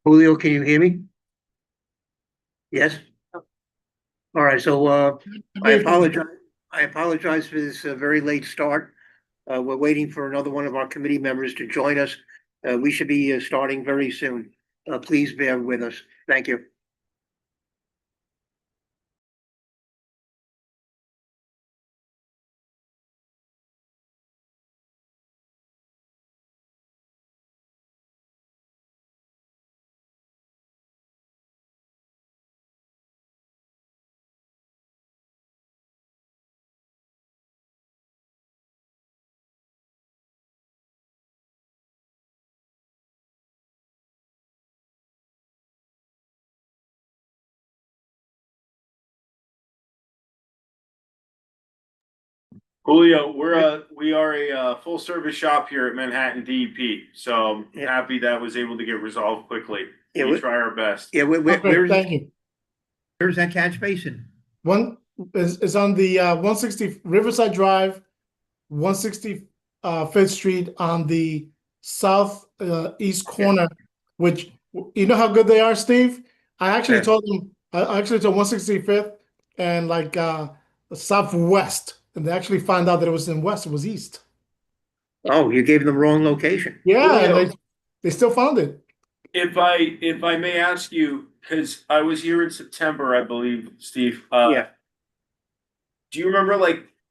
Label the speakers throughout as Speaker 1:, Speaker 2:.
Speaker 1: Julio, can you hear me? Yes? All right, so I apologize. I apologize for this very late start. We're waiting for another one of our committee members to join us. We should be starting very soon. Please bear with us. Thank you.
Speaker 2: Julio, we are a full service shop here at Manhattan DEP, so I'm happy that was able to get resolved quickly.
Speaker 1: Yeah,
Speaker 2: We try our best.
Speaker 1: Yeah,
Speaker 3: Okay, thank you.
Speaker 1: where's that catch basin?
Speaker 3: One is on the 160 Riverside Drive, 160 Fifth Street on the south east corner. Which you know how good they are, Steve. I actually told them. I actually told 165th and like southwest, and they actually found out that it was in west. It was east.
Speaker 1: Oh, you gave them the wrong location.
Speaker 3: Yeah,
Speaker 2: Julio,
Speaker 3: and they still found it.
Speaker 2: If I may ask you, because I was here in September, I believe, Steve.
Speaker 1: Yeah.
Speaker 2: Do you remember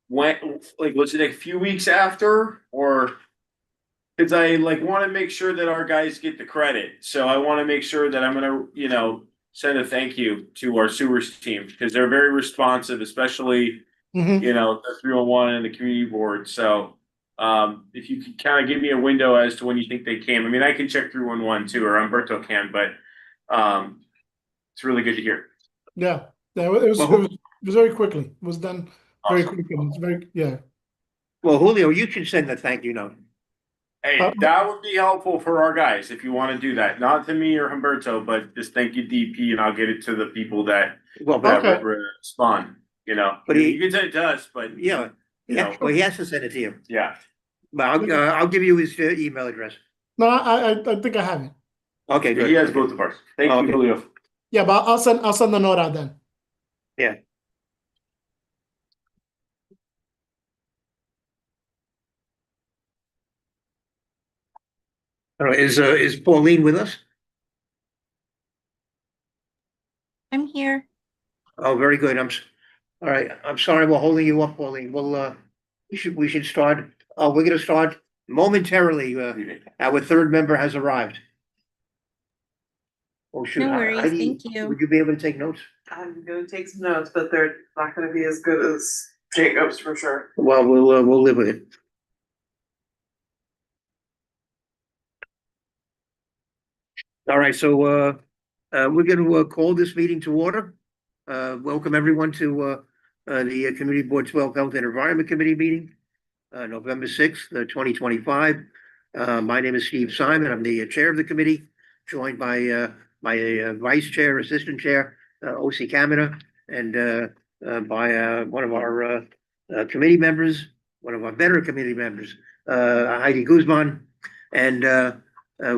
Speaker 2: when was it a few weeks after, or because I want to make sure that our guys get the credit, so I want to make sure that I'm gonna send a thank you to our sewers team because they're very responsive, especially the 301 and the community board. So if you could kind of give me a window as to when you think they came. I mean, I can check 311 too, or Umberto can, but it's really good to hear.
Speaker 3: Yeah, it was very quickly. It was done very quickly. It's very
Speaker 1: Well, Julio, you should send a thank you note.
Speaker 2: Hey, that would be helpful for our guys if you want to do that. Not to me or Humberto, but just thank you, DP, and I'll get it to the people that respond. But you can send it to us, but
Speaker 1: well, he has to send it to you.
Speaker 2: Yeah.
Speaker 1: But I'll give you his email address.
Speaker 3: No, I think I have it.
Speaker 1: Okay, good.
Speaker 2: He has both of ours. Thank you, Julio.
Speaker 3: Yeah, but I'll send the note out then.
Speaker 1: Yeah. All right, is Pauline with us?
Speaker 4: I'm here.
Speaker 1: Oh, very good. All right. I'm sorry we're holding you up, Pauline. Well, we should start. We're gonna start momentarily. Our third member has arrived. Oh, shoot.
Speaker 4: No worries.
Speaker 1: Heidi,
Speaker 4: Thank you.
Speaker 1: would you be able to take notes?
Speaker 5: I'm gonna take some notes, but they're not gonna be as good as Jacob's for sure.
Speaker 1: Well, we'll live with it. All right, so we're going to call this meeting to order. Welcome everyone to the Community Board 12 Health and Environment Committee meeting, November 6th, 2025. My name is Steve Simon. I'm the chair of the committee, joined by my vice chair, assistant chair, O.C. Kamina, and by one of our committee members, one of our better committee members, Heidi Guzman. And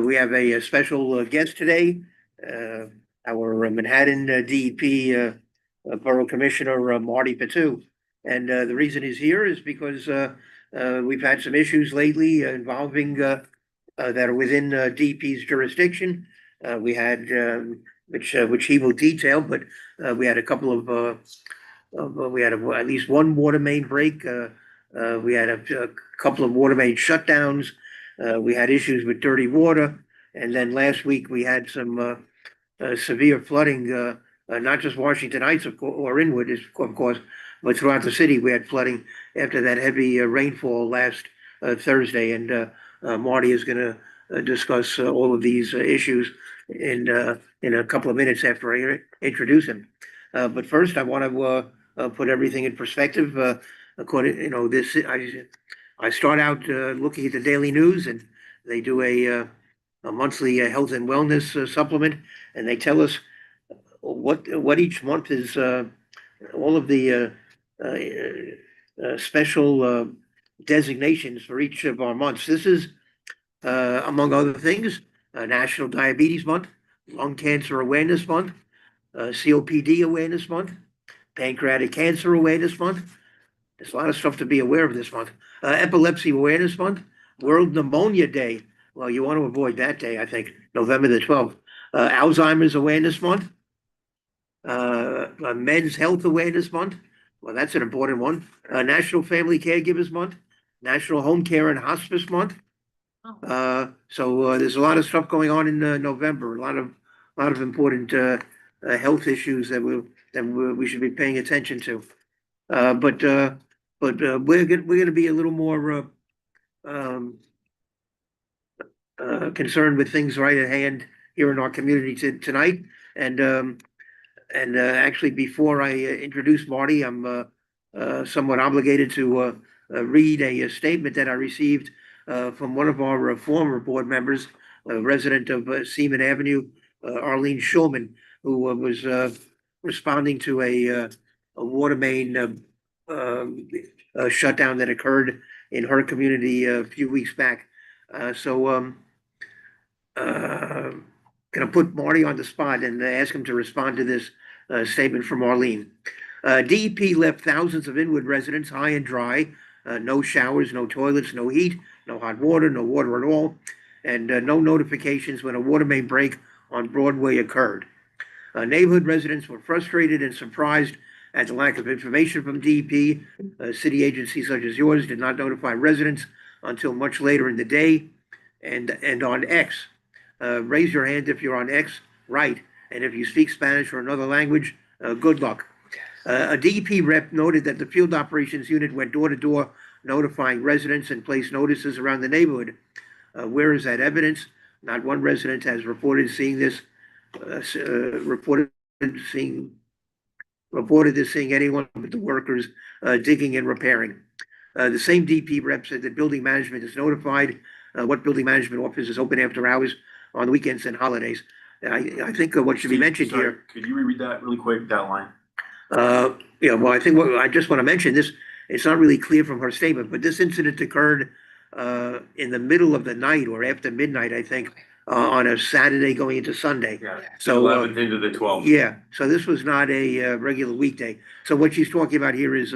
Speaker 1: we have a special guest today, our Manhattan DEP Borough Commissioner, Marty Patu. And the reason he's here is because we've had some issues lately involving that are within DEP's jurisdiction. We had, which he will detail, but we had a couple of, we had at least one water main break. We had a couple of water main shutdowns. We had issues with dirty water. And then last week we had some severe flooding, not just Washington Heights or Inwood, of course, but throughout the city. We had flooding after that heavy rainfall last Thursday. And Marty is going to discuss all of these issues in a couple of minutes after I introduce him. But first, I want to put everything in perspective. According, I start out looking at the Daily News, and they do a monthly health and wellness supplement, and they tell us what each month is, all of the special designations for each of our months. This is, among other things, National Diabetes Month, Lung Cancer Awareness Month, COPD Awareness Month, Pancreatic Cancer Awareness Month. There's a lot of stuff to be aware of this month. Epilepsy Awareness Month, World Pneumonia Day. Well, you want to avoid that day, I think, November the 12th. Alzheimer's Awareness Month, Men's Health Awareness Month. Well, that's an important one. National Family Caregivers Month, National Home Care and Hospice Month. So there's a lot of stuff going on in November. A lot of important health issues that we should be paying attention to. But we're going to be a little more concerned with things right at hand here in our community tonight. And actually, before I introduce Marty, I'm somewhat obligated to read a statement that I received from one of our former board members, a resident of Seaman Avenue, Arlene Schulman, who was responding to a water main shutdown that occurred in her community a few weeks back. Gonna put Marty on the spot and ask him to respond to this statement from Arlene. DEP left thousands of Inwood residents high and dry, no showers, no toilets, no heat, no hot water, no water at all, and no notifications when a water main break on Broadway occurred. Neighborhood residents were frustrated and surprised at the lack of information from DEP. City agencies such as yours did not notify residents until much later in the day and on X. Raise your hand if you're on X, right, and if you speak Spanish or another language, good luck. A DEP rep noted that the field operations unit went door to door notifying residents and placed notices around the neighborhood. Where is that evidence? Not one resident has reported seeing this, reported seeing anyone but the workers digging and repairing. The same DEP rep said that building management is notified. What building management office is open after hours on weekends and holidays? I think what should be mentioned
Speaker 2: Sorry,
Speaker 1: here.
Speaker 2: could you reread that really quick, that line?
Speaker 1: Yeah, well, I think I just want to mention this. It's not really clear from her statement, but this incident occurred in the middle of the night or after midnight, I think, on a Saturday going into Sunday.
Speaker 2: Yeah.
Speaker 1: So,
Speaker 2: 11th into the 12th.
Speaker 1: Yeah, so this was not a regular weekday. So what she's talking about here is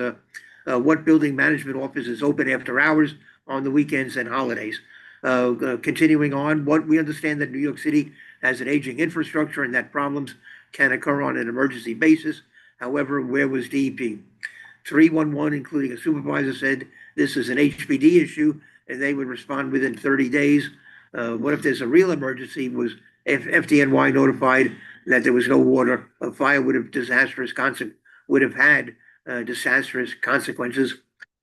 Speaker 1: what building management office is open after hours on the weekends and holidays. Continuing on, what we understand that New York City has an aging infrastructure and that problems can occur on an emergency basis. However, where was DEP? 311, including a supervisor, said this is an HPD issue and they would respond within 30 days. What if there's a real emergency? Was FDNY notified that there was no water? A fire would have had disastrous consequences.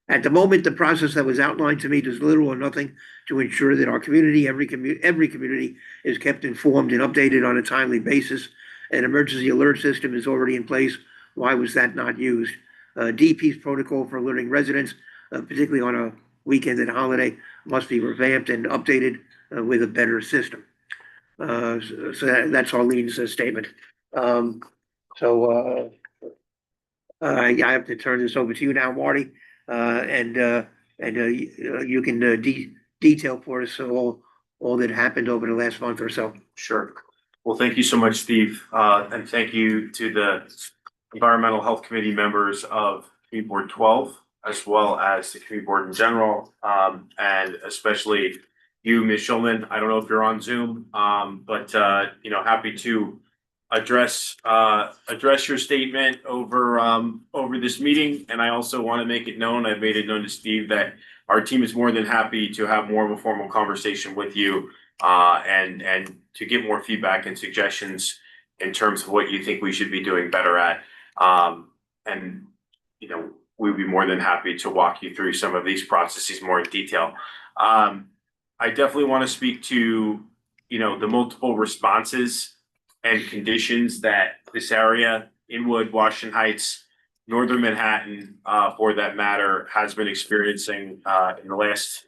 Speaker 1: At the moment, the process that was outlined to me does little or nothing to ensure that our community, every community, is kept informed and updated on a timely basis. An emergency alert system is already in place. Why was that not used? DEP's protocol for alerting residents, particularly on a weekend and holiday, must be revamped and updated with a better system. So that's Arlene's statement. I have to turn this over to you now, Marty, and you can detail for us all that happened over the last month or so.
Speaker 2: Sure. Well, thank you so much, Steve. And thank you to the Environmental Health Committee members of Community Board 12, as well as the Community Board in general, and especially you, Ms. Schulman. I don't know if you're on Zoom, but happy to address your statement over this meeting. And I also want to make it known, I've made it known to Steve, that our team is more than happy to have more of a formal conversation with you and to get more feedback and suggestions in terms of what you think we should be doing better at. We'd be more than happy to walk you through some of these processes more in detail. I definitely want to speak to, the multiple responses and conditions that this area, Inwood, Washington Heights, Northern Manhattan, for that matter, has been experiencing in the last,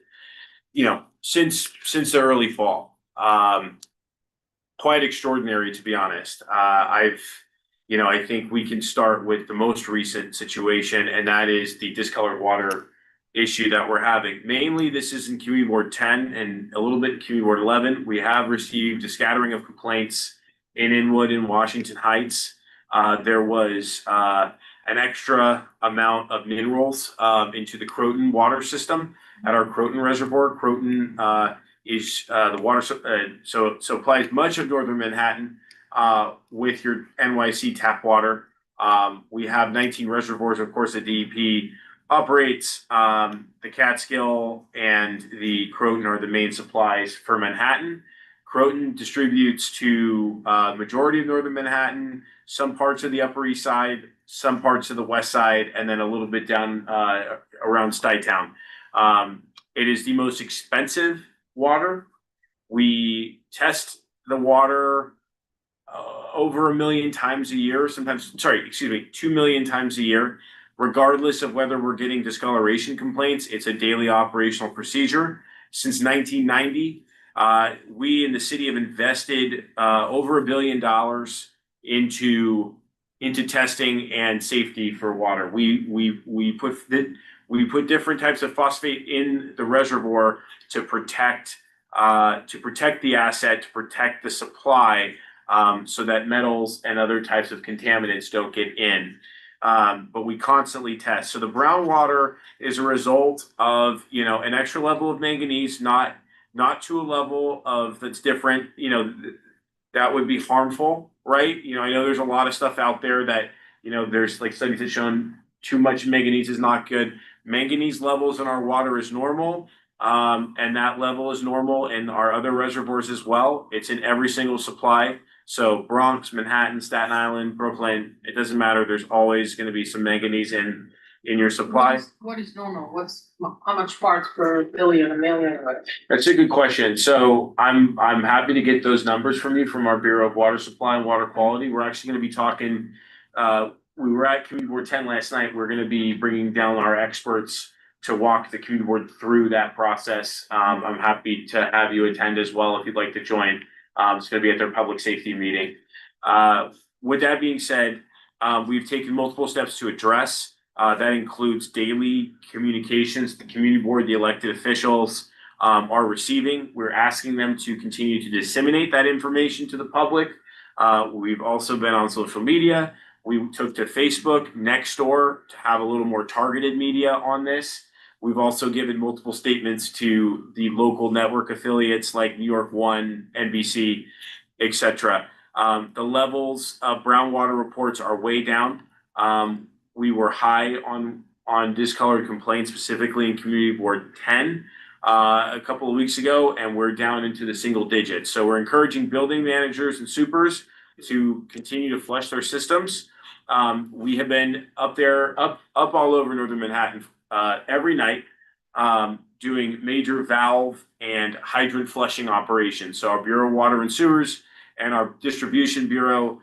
Speaker 2: since the early fall. Quite extraordinary, to be honest. I think we can start with the most recent situation, and that is the discolored water issue that we're having. Mainly, this is in Community Board 10 and a little bit in Community Board 11. We have received a scattering of complaints in Inwood in Washington Heights. There was an extra amount of minerals into the Croton water system at our Croton Reservoir. Croton is the water so supplies much of northern Manhattan with your NYC tap water. We have 19 reservoirs, of course, the DEP operates. The Catskill and the Croton are the main supplies for Manhattan. Croton distributes to majority of northern Manhattan, some parts of the Upper East Side, some parts of the West Side, and then a little bit down around Stuytown. It is the most expensive water. We test the water over 1 million times a year, sometimes, 2 million times a year, regardless of whether we're getting discoloration complaints. It's a daily operational procedure. Since 1990, we in the city have invested over $1 billion into testing and safety for water. We put different types of phosphate in the reservoir to protect the asset, to protect the supply, so that metals and other types of contaminants don't get in. But we constantly test. So the brown water is a result of, an extra level of manganese, not to a level of that's different, that would be harmful, right? I know there's a lot of stuff out there that, there's like studies that shown too much manganese is not good. Manganese levels in our water is normal. And that level is normal in our other reservoirs as well. It's in every single supply. So Bronx, Manhattan, Staten Island, Brooklyn, it doesn't matter. There's always going to be some manganese in your supply.
Speaker 5: What is normal? How much parts per billion, a million?
Speaker 2: That's a good question. So I'm happy to get those numbers from you from our Bureau of Water Supply and Water Quality. We're actually going to be talking. We were at Community Board 10 last night. We're going to be bringing down our experts to walk the community board through that process. I'm happy to have you attend as well if you'd like to join. It's going to be at their public safety meeting. With that being said, we've taken multiple steps to address. That includes daily communications. The community board, the elected officials are receiving. We're asking them to continue to disseminate that information to the public. We've also been on social media. We took to Facebook, Nextdoor to have a little more targeted media on this. We've also given multiple statements to the local network affiliates like New York One, NBC, etc. The levels of brown water reports are way down. We were high on discolored complaints, specifically in Community Board 10 a couple of weeks ago, and we're down into the single digits. So we're encouraging building managers and supers to continue to flush their systems. We have been up all over northern Manhattan every night doing major valve and hydrant flushing operations. So our Bureau of Water and Sewers and our distribution bureau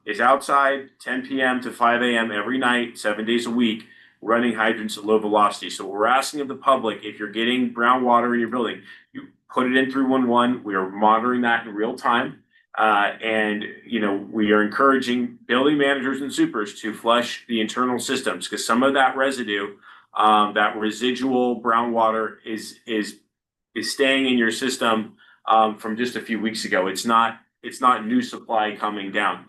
Speaker 2: is outside 10 p.m. to 5 a.m. every night, 7 days a week, running hydrants at low velocity. So we're asking of the public, if you're getting brown water in your building, you put it in 311. We are monitoring that in real time. And we are encouraging building managers and supers to flush the internal systems, because some of that residue, that residual brown water is staying in your system from just a few weeks ago. It's not new supply coming down.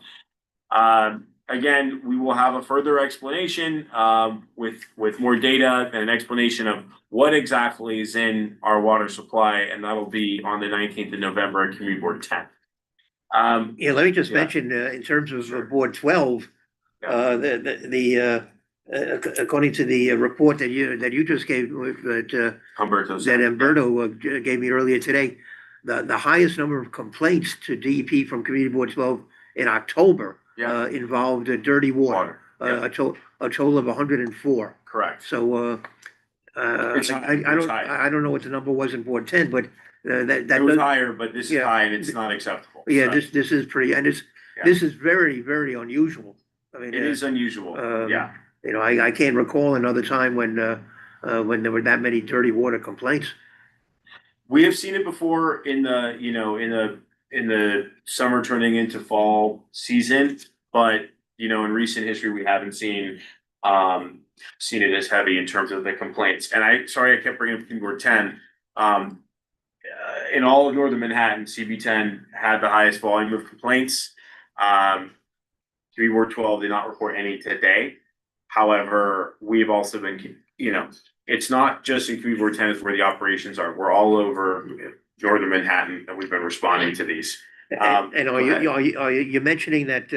Speaker 2: Again, we will have a further explanation with more data and an explanation of what exactly is in our water supply, and that'll be on the 19th of November at Community Board 10.
Speaker 1: Yeah, let me just mention, in terms of Board 12, according to the report that you just gave, that Humberto gave me earlier today, the highest number of complaints to DEP from Community Board 12 in October involved dirty water. A total of 104.
Speaker 2: Correct.
Speaker 1: So I don't know what the number was in Board 10, but that
Speaker 2: was higher, but this is high and it's not acceptable.
Speaker 1: Yeah, so. This is pretty, and this is very, very unusual. I mean,
Speaker 2: it is unusual.
Speaker 1: I can't recall another time when there were that many dirty water complaints.
Speaker 2: We have seen it before in the in the summer turning into fall season, but in recent history we haven't seen it as heavy in terms of the complaints. And I kept bringing up Board 10. in all of northern Manhattan, CB10 had the highest volume of complaints. Community Board 12 did not report any today. However, we've also been, it's not just in Community Board 10 is where the operations are. We're all over northern Manhattan and we've been responding to these.
Speaker 1: And
Speaker 2: go ahead.
Speaker 1: are you mentioning that,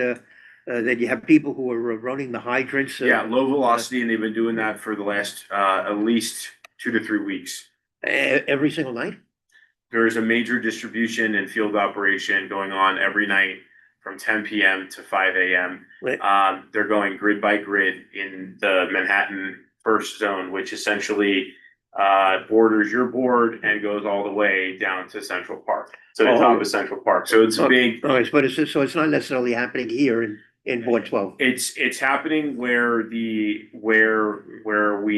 Speaker 1: that you have people who are running the hydrants?
Speaker 2: Yeah, low velocity, and they've been doing that for the last at least 2 to 3 weeks.
Speaker 1: Every single night?
Speaker 2: There's a major distribution and field operation going on every night from 10 p.m. to 5 a.m.
Speaker 1: Right.
Speaker 2: They're going grid by grid in the Manhattan first zone, which essentially borders your board and goes all the way down to Central Park. So the top of Central Park. So it's a big.
Speaker 1: Oh, but so it's not necessarily happening here in Board 12.
Speaker 2: It's happening where we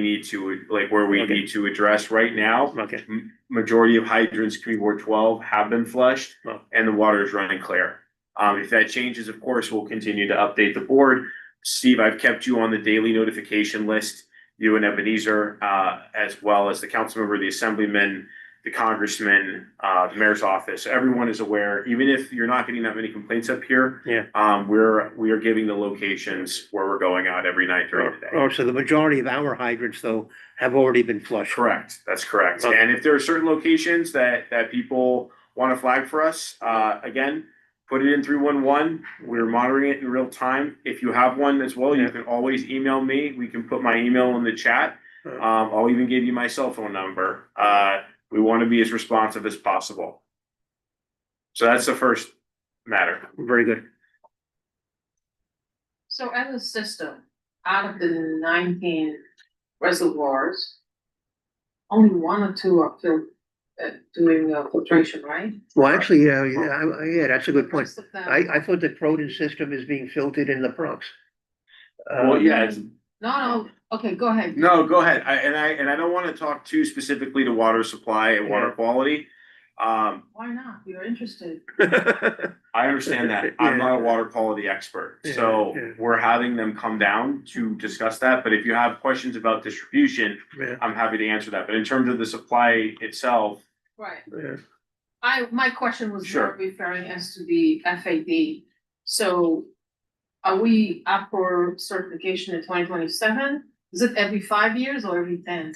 Speaker 2: need to need to address right now.
Speaker 1: Okay.
Speaker 2: Majority of hydrants, Community Board 12 have been flushed
Speaker 1: Oh.
Speaker 2: and the water is running clear. If that changes, of course, we'll continue to update the board. Steve, I've kept you on the daily notification list, you and Ebenezer, as well as the council member, the assemblyman, the congressman, the mayor's office. Everyone is aware, even if you're not getting that many complaints up here.
Speaker 1: Yeah.
Speaker 2: We are giving the locations where we're going out every night during the day.
Speaker 1: Oh, so the majority of our hydrants though have already been flushed.
Speaker 2: Correct, that's correct.
Speaker 1: Okay.
Speaker 2: And if there are certain locations that people want to flag for us, again, put it in 311. We're monitoring it in real time. If you have one as well, you can always email me. We can put my email in the chat. I'll even give you my cell phone number. We want to be as responsive as possible. So that's the first matter.
Speaker 1: Very good.
Speaker 6: So as a system, out of the 19 reservoirs, only 1 or 2 are doing filtration, right?
Speaker 1: Well, actually, yeah, that's a good point.
Speaker 6: Most of them-
Speaker 1: I thought the Croton system is being filtered in the Bronx.
Speaker 2: Well, yeah,
Speaker 6: No, okay, go ahead.
Speaker 2: no, go ahead. I don't want to talk too specifically to water supply and water quality.
Speaker 6: Why not? You're interested.
Speaker 2: I understand that. I'm not a water quality expert, so
Speaker 1: Yeah.
Speaker 2: we're having them come down to discuss that. But if you have questions about distribution,
Speaker 1: Yeah,
Speaker 2: I'm happy to answer that. But in terms of the supply itself,
Speaker 6: Right.
Speaker 1: yeah.
Speaker 6: My question was
Speaker 2: Sure.
Speaker 6: more referring as to the FAD. So are we up for certification in 2027? Is it every 5 years or every 10?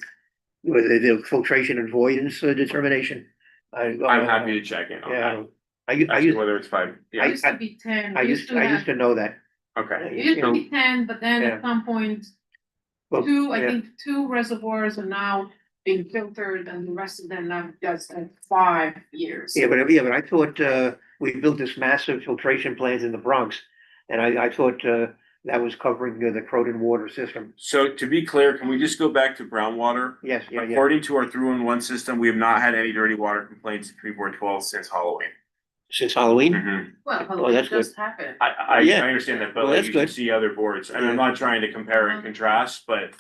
Speaker 1: With the filtration avoidance determination.
Speaker 2: I'm happy to check in on
Speaker 1: Yeah,
Speaker 2: that.
Speaker 1: I
Speaker 2: As to
Speaker 1: used,
Speaker 2: whether it's 5.
Speaker 6: It
Speaker 2: Yeah,
Speaker 6: used to be 10.
Speaker 1: I
Speaker 6: We
Speaker 1: used to know that.
Speaker 2: okay.
Speaker 6: It used to be 10, but then
Speaker 1: Yeah.
Speaker 6: at some point,
Speaker 1: Well,
Speaker 6: I
Speaker 1: yeah.
Speaker 6: think 2 reservoirs are now being filtered and the rest of them now just at 5 years.
Speaker 1: Yeah, but I thought, we built this massive filtration plant in the Bronx. And I thought, that was covering the Croton water system.
Speaker 2: So to be clear, can we just go back to brown water?
Speaker 1: Yes, yeah.
Speaker 2: According to our 311 system, we have not had any dirty water complaints in Community Board 12 since Halloween.
Speaker 1: Since Halloween?
Speaker 2: Mhm.
Speaker 6: Well,
Speaker 1: Oh, that's
Speaker 6: it just happened.
Speaker 2: I
Speaker 1: Yeah.
Speaker 2: understand that, but
Speaker 1: Well,
Speaker 2: like
Speaker 1: that's
Speaker 2: you can
Speaker 1: good.
Speaker 2: see other boards, and I'm
Speaker 1: Yeah.
Speaker 2: not trying to compare and contrast, but.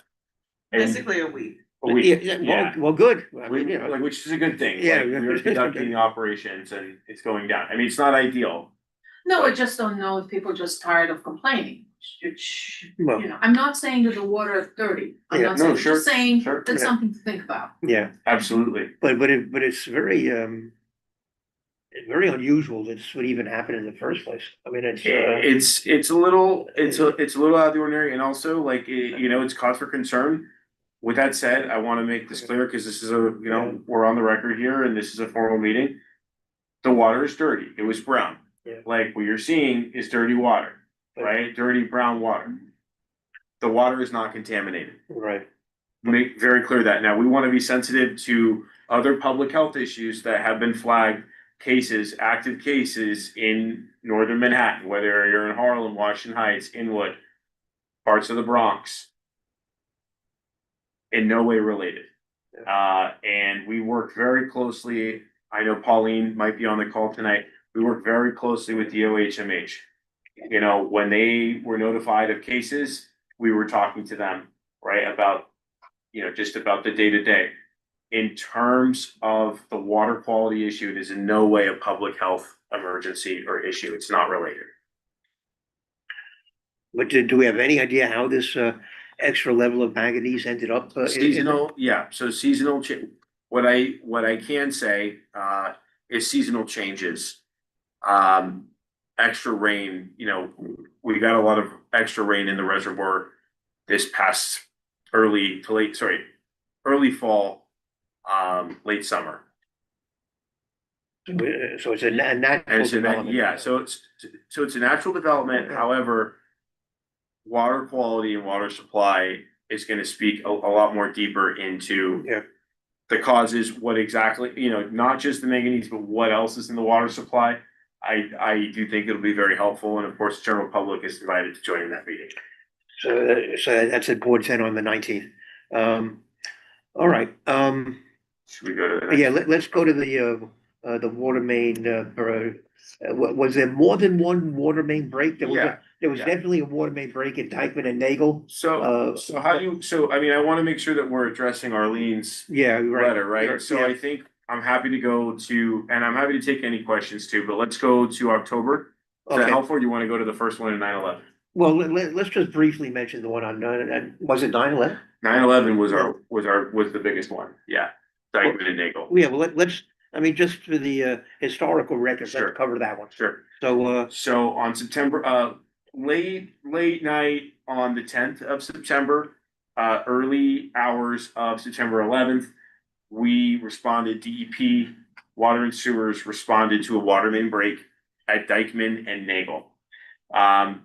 Speaker 2: and
Speaker 5: Basically a week.
Speaker 2: we-
Speaker 1: Yeah, well, good. I
Speaker 2: We,
Speaker 1: mean, you know,
Speaker 2: like, which is a good thing.
Speaker 1: Yeah.
Speaker 2: Like, we are conducting operations and it's going down. I mean, it's not ideal.
Speaker 6: No, I just don't know if people are just tired of complaining, which,
Speaker 1: Well,
Speaker 6: I'm not saying that the water is dirty. I'm
Speaker 1: Yeah,
Speaker 6: not
Speaker 2: no,
Speaker 6: saying,
Speaker 2: sure,
Speaker 6: just saying
Speaker 2: sure.
Speaker 6: that's
Speaker 1: Yeah.
Speaker 6: something to think about.
Speaker 1: yeah,
Speaker 2: Absolutely.
Speaker 1: but it's very unusual that this would even happen in the first place. I mean, it's
Speaker 2: It's a little out of the ordinary, and also like, it's cause for concern. With that said, I want to make this clear, because this is we're on the record here and this is a formal meeting. The water is dirty. It was brown.
Speaker 1: Yeah.
Speaker 2: Like what you're seeing is dirty water, right? Dirty brown water. The water is not contaminated.
Speaker 1: right.
Speaker 2: Make very clear that. Now, we want to be sensitive to other public health issues that have been flagged, active cases in northern Manhattan, whether you're in Harlem, Washington Heights, Inwood, parts of the Bronx. In no way related. And we work very closely. I know Pauline might be on the call tonight. We work very closely with the OHMH. When they were notified of cases, we were talking to them, right, about, just about the day-to-day. In terms of the water quality issue, it is in no way a public health emergency or issue. It's not related.
Speaker 1: But do we have any idea how this extra level of manganese ended up?
Speaker 2: Seasonal, yeah, so seasonal what I can say, is seasonal changes. Extra rain, we got a lot of extra rain in the reservoir this past early fall, late summer.
Speaker 1: So it's a natural
Speaker 2: And so that,
Speaker 1: development.
Speaker 2: yeah, so it's a natural development, however, water quality and water supply is gonna speak a lot more deeper into
Speaker 1: Yeah.
Speaker 2: the causes, what exactly, not just the manganese, but what else is in the water supply. I do think it'll be very helpful, and of course, the general public is invited to join in that meeting.
Speaker 1: So that's at Board 10 on the 19th. All right,
Speaker 2: Should we go to the next?
Speaker 1: yeah, let's go to the water main, was there more than one water main break?
Speaker 2: Yeah,
Speaker 1: There was
Speaker 2: yeah.
Speaker 1: definitely a water main break at Dykeman and Nagel.
Speaker 2: So how do you, I wanna make sure that we're addressing Arlene's
Speaker 1: Yeah, right.
Speaker 2: letter, right? So I think I'm happy to go to, and I'm happy to take any questions too, but let's go to October. Is that
Speaker 1: Okay.
Speaker 2: helpful, or do you wanna go to the first one in 9/11?
Speaker 1: Well, let's just briefly mention the one on, was it 9/11?
Speaker 2: 9/11 was was the biggest one, yeah. Dykeman and Nagel,
Speaker 1: Yeah, well, let's, I mean, just for the historical records,
Speaker 2: Sure.
Speaker 1: let's cover that one.
Speaker 2: sure.
Speaker 1: So,
Speaker 2: So on September, late night on the 10th of September, early hours of September 11th, we responded, DEP, Water and Sewers responded to a water main break at Dykeman and Nagel.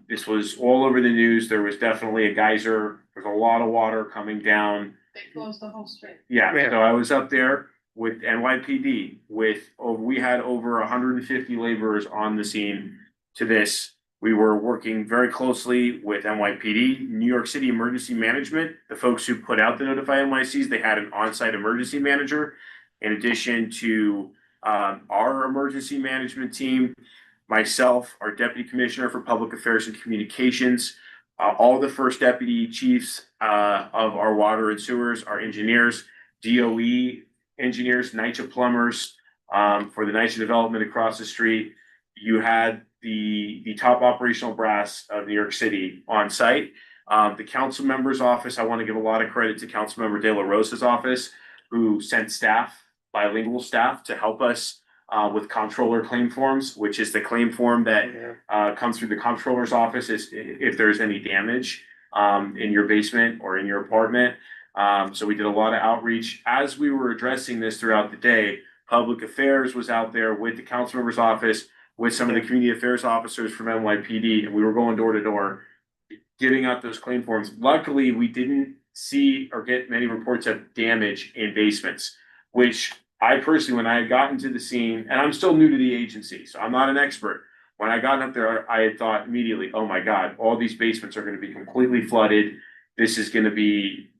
Speaker 2: This was all over the news. There was definitely a geyser. There's a lot of water coming down.
Speaker 6: They closed the whole street.
Speaker 2: Yeah,
Speaker 1: Yeah.
Speaker 2: so I was up there with NYPD we had over 150 laborers on the scene to this. We were working very closely with NYPD, New York City Emergency Management, the folks who put out the Notify NYCs. They had an on-site emergency manager. In addition to our emergency management team, myself, our Deputy Commissioner for Public Affairs and Communications, all the first deputy chiefs of our water and sewers, our engineers, DOE engineers, NYCHA plumbers, for the NYCHA development across the street. You had the top operational brass of New York City on site. The council member's office, I want to give a lot of credit to Councilmember De La Rosa's office, who sent staff, bilingual staff, to help us with comptroller claim forms, which is the claim form that comes through the comptroller's office if there's any damage in your basement or in your apartment. So we did a lot of outreach as we were addressing this throughout the day. Public Affairs was out there with the council member's office, with some of the community affairs officers from NYPD, and we were going door to door, giving out those claim forms. Luckily, we didn't see or get many reports of damage in basements, which I personally, when I had gotten to the scene, and I'm still new to the agency, so I'm not an expert. When I got up there, I had thought immediately, oh my God, all these basements are gonna be completely flooded. This is gonna be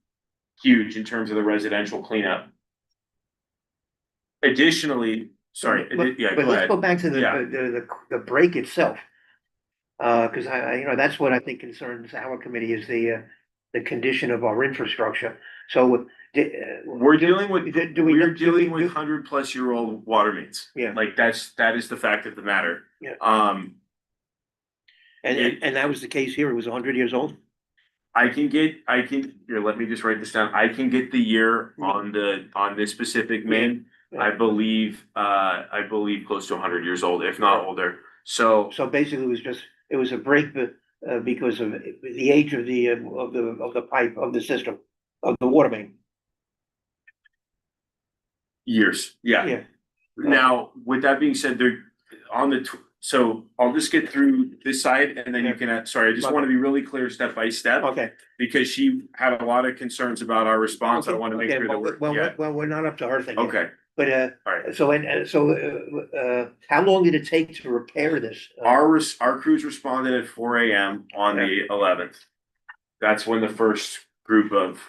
Speaker 2: huge in terms of the residential cleanup. Additionally, sorry, yeah,
Speaker 1: But
Speaker 2: go
Speaker 1: let's
Speaker 2: ahead.
Speaker 1: go back to
Speaker 2: Yeah.
Speaker 1: the break itself. Cause that's what I think concerns our committee is the condition of our infrastructure. So,
Speaker 2: We're dealing with,
Speaker 1: do we?
Speaker 2: we're dealing
Speaker 1: do-
Speaker 2: with 100-plus-year-old water mains.
Speaker 1: Yeah.
Speaker 2: Like that is the fact of the matter.
Speaker 1: Yeah.
Speaker 2: It-
Speaker 1: And that was the case here. It was 100 years old.
Speaker 2: here, let me just write this down. I can get the year on this specific main.
Speaker 1: Yeah.
Speaker 2: I believe close to 100 years old, if not older. So
Speaker 1: So basically, it was a break, because of the age of the pipe, of the system, of the water main.
Speaker 2: years, yeah.
Speaker 1: Yeah.
Speaker 2: Now, with that being said, so I'll just get through this side and then you can, sorry, I just want to be really clear step by step.
Speaker 1: Okay.
Speaker 2: Because she had a lot of concerns about our response. I want to make
Speaker 1: Okay,
Speaker 2: sure that
Speaker 1: well,
Speaker 2: yeah,
Speaker 1: we're not up to her thing. yet.
Speaker 2: okay,
Speaker 1: But,
Speaker 2: all right.
Speaker 1: so how long did it take to repair this?
Speaker 2: Our crews responded at 4 AM on the 11th. That's when the first group of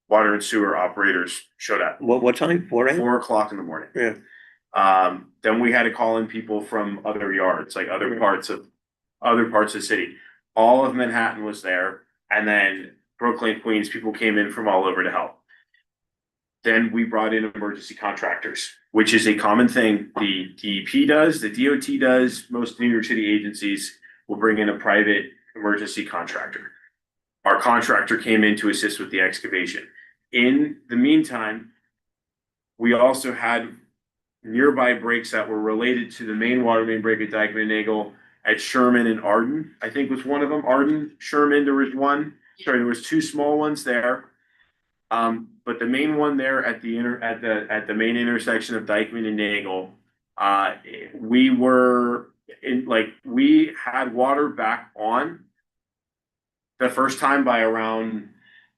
Speaker 2: water and sewer operators showed up.
Speaker 1: What time? 4 a.m.?
Speaker 2: 4 o'clock in the morning.
Speaker 1: Yeah.
Speaker 2: Then we had to call in people from other yards, like other parts of the city. All of Manhattan was there, and then Brooklyn, Queens, people came in from all over to help. Then we brought in emergency contractors, which is a common thing. The DEP does, the DOT does, most New York City agencies will bring in a private emergency contractor. Our contractor came in to assist with the excavation. In the meantime, we also had nearby breaks that were related to the main water main break at Dykeman and Nagel at Sherman and Arden, I think was one of them. Arden, Sherman, there was one. Sorry, there was two small ones there. But the main one there at the main intersection of Dykeman and Nagel, we had water back on the first time by around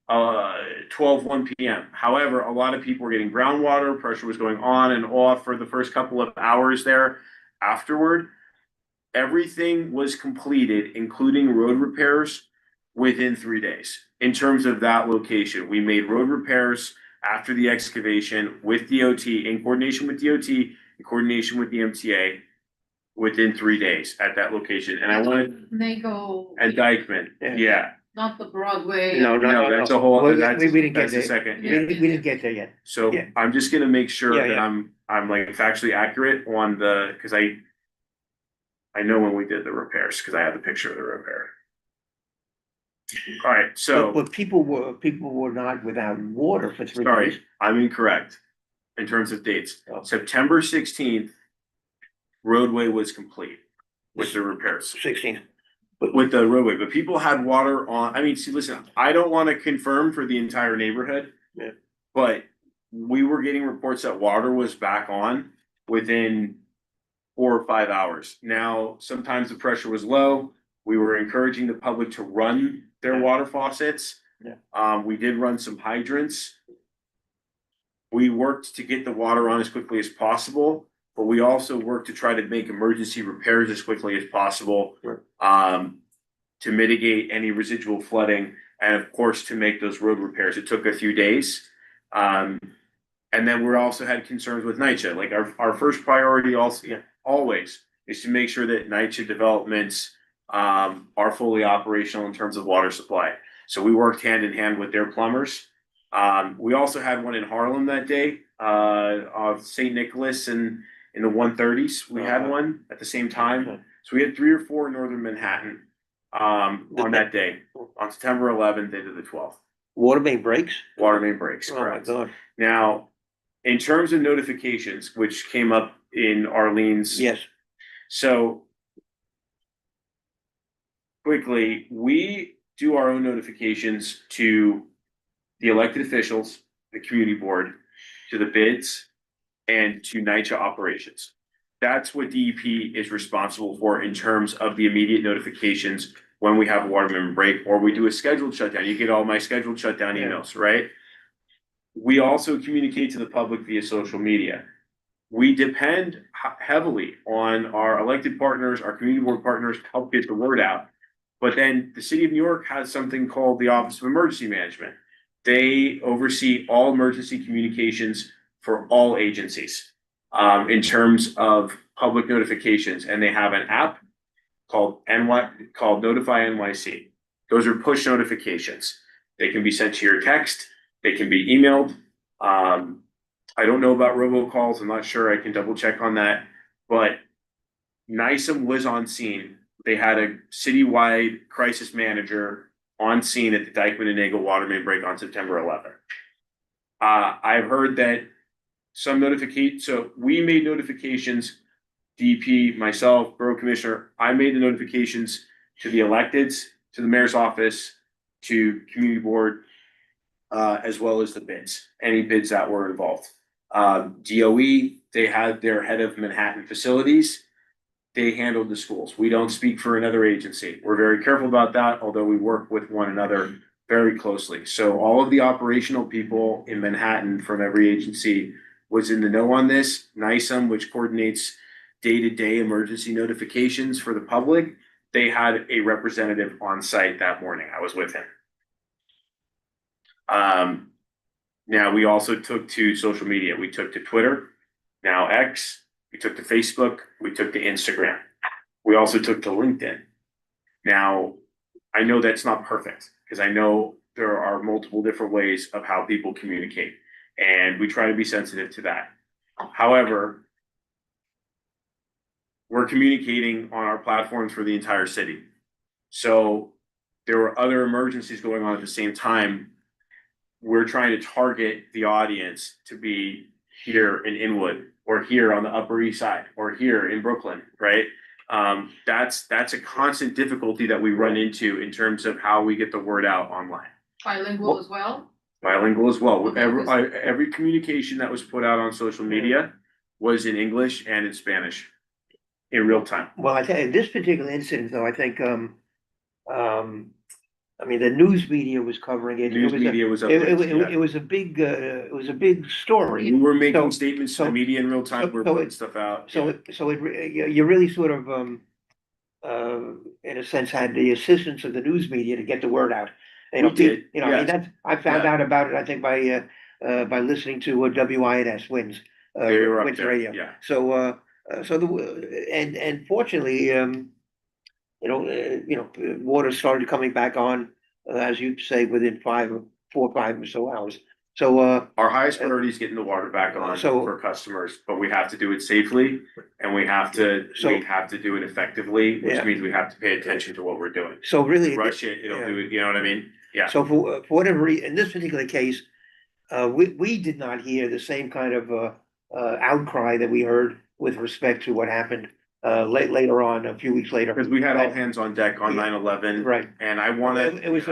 Speaker 2: 1 p.m. However, a lot of people were getting groundwater, pressure was going on and off for the first couple of hours there. Afterward, everything was completed, including road repairs, within 3 days. In terms of that location, we made road repairs after the excavation with DOT, in coordination with DOT, in coordination with the MTA, within 3 days at that location. And I wanted,
Speaker 6: Nagel.
Speaker 2: and Dykeman, yeah.
Speaker 6: Not the Broadway.
Speaker 1: No,
Speaker 2: No, that's a whole,
Speaker 1: We
Speaker 2: that's
Speaker 1: didn't get
Speaker 2: the
Speaker 1: there.
Speaker 2: second.
Speaker 1: We didn't get there yet.
Speaker 2: So
Speaker 1: Yeah.
Speaker 2: I'm just gonna make sure
Speaker 1: Yeah,
Speaker 2: that
Speaker 1: yeah.
Speaker 2: I'm like factually accurate on the, cause I know when we did the repairs, cause I have the picture of the repair. Alright, so,
Speaker 1: But people were not without water for 3 days.
Speaker 2: sorry, I'm incorrect in terms of dates.
Speaker 1: Oh.
Speaker 2: September 16th, roadway was complete with the repairs.
Speaker 1: 16.
Speaker 2: With the roadway, but people had water on, I mean, see, listen, I don't wanna confirm for the entire neighborhood.
Speaker 1: Yeah.
Speaker 2: But we were getting reports that water was back on within 4 or 5 hours. Now, sometimes the pressure was low, we were encouraging the public to run their
Speaker 1: Yeah.
Speaker 2: water faucets.
Speaker 1: Yeah.
Speaker 2: We did run some hydrants. We worked to get the water on as quickly as possible, but we also worked to try to make emergency repairs as quickly as possible.
Speaker 1: Sure.
Speaker 2: To mitigate any residual flooding and of course, to make those road repairs. It took a few days. And then we also had concerns with NYCHA, like our first priority also, always is to make sure that NYCHA developments are fully operational in terms of water supply. So we worked hand in hand with their plumbers. We also had one in Harlem that day, of St. Nicholas and in the 130s, we had one at the same time. So we had 3 or 4 in northern Manhattan, on that day, on September 11th into the 12th.
Speaker 1: Water main breaks?
Speaker 2: Water main breaks,
Speaker 1: Oh my
Speaker 2: correct.
Speaker 1: God.
Speaker 2: Now, in terms of notifications, which came up in Arlene's.
Speaker 1: Yes.
Speaker 2: So quickly, we do our own notifications to the elected officials, the community board, to the bids, and to NYCHA operations. That's what DEP is responsible for in terms of the immediate notifications when we have a water main break, or we do a scheduled shutdown. You get all my scheduled shutdown
Speaker 1: Yeah.
Speaker 2: emails, right? We also communicate to the public via social media. We depend heavily on our elected partners, our community board partners to help get the word out. But then the city of New York has something called the Office of Emergency Management. They oversee all emergency communications for all agencies, in terms of public notifications, and they have an app called Notify NYC. Those are push notifications. They can be sent to your text, they can be emailed. I don't know about robocalls, I'm not sure, I can double check on that, but NYSEM was on scene. They had a citywide crisis manager on scene at the Dykeman and Nagel water main break on September 11th. I've heard that so we made notifications, DP, myself, Borough Commissioner, I made the notifications to the electeds, to the mayor's office, to community board, as well as the bids, any bids that were involved. DOE, they had their head of Manhattan facilities. They handled the schools. We don't speak for another agency. We're very careful about that, although we work with one another very closely. So all of the operational people in Manhattan from every agency was in the know on this. NYSEM, which coordinates day-to-day emergency notifications for the public, they had a representative on site that morning. I was with him. Now we also took to social media. We took to Twitter, now X, we took to Facebook, we took to Instagram. We also took to LinkedIn. Now, I know that's not perfect because I know there are multiple different ways of how people communicate, and we try to be sensitive to that. However, we're communicating on our platforms for the entire city. So there were other emergencies going on at the same time. We're trying to target the audience to be here in Inwood or here on the Upper East Side, or here in Brooklyn, right? That's a constant difficulty that we run into in terms of how we get the word out online.
Speaker 6: Bilingual as well?
Speaker 2: Bilingual as well.
Speaker 6: Okay,
Speaker 2: Every communication that was put out on social media was in English and in Spanish in real time.
Speaker 1: Well, I tell you, this particular incident, though, I think, I mean, the news media was covering it.
Speaker 2: News
Speaker 1: It was a-
Speaker 2: media was up
Speaker 1: It,
Speaker 2: there,
Speaker 1: it,
Speaker 2: yeah.
Speaker 1: it was a big, it was a big story.
Speaker 2: We were making
Speaker 1: So-
Speaker 2: statements to the
Speaker 1: so-
Speaker 2: media in real time,
Speaker 1: so-
Speaker 2: we're
Speaker 1: so
Speaker 2: putting
Speaker 1: it-
Speaker 2: stuff out.
Speaker 1: So, you really sort of, in a sense, had the assistance of the news media to get the word out. You know,
Speaker 2: We did,
Speaker 1: You know, I mean,
Speaker 2: yes.
Speaker 1: I found
Speaker 2: Yeah.
Speaker 1: out about it, I think, by listening to WINS Wins.
Speaker 2: They were up
Speaker 1: Wins
Speaker 2: there,
Speaker 1: Radio.
Speaker 2: yeah.
Speaker 1: So, and fortunately, water started coming back on, as you say, within 4 or 5 or so hours. So,
Speaker 2: Our highest priority is getting the water back on
Speaker 1: So-
Speaker 2: for customers, but we have to do it safely and we have to do it effectively, which
Speaker 1: Yeah.
Speaker 2: means we have to pay attention to what we're doing.
Speaker 1: so really.
Speaker 2: Rush it, it'll do it, you know what I mean? Yeah.
Speaker 1: So for whatever reason, in this particular case, we did not hear the same kind of outcry that we heard with respect to what happened later on, a few weeks later.
Speaker 2: Because we had all hands on deck on
Speaker 1: Yeah.
Speaker 2: 9/11
Speaker 1: Right.
Speaker 2: and I wanna.
Speaker 1: It was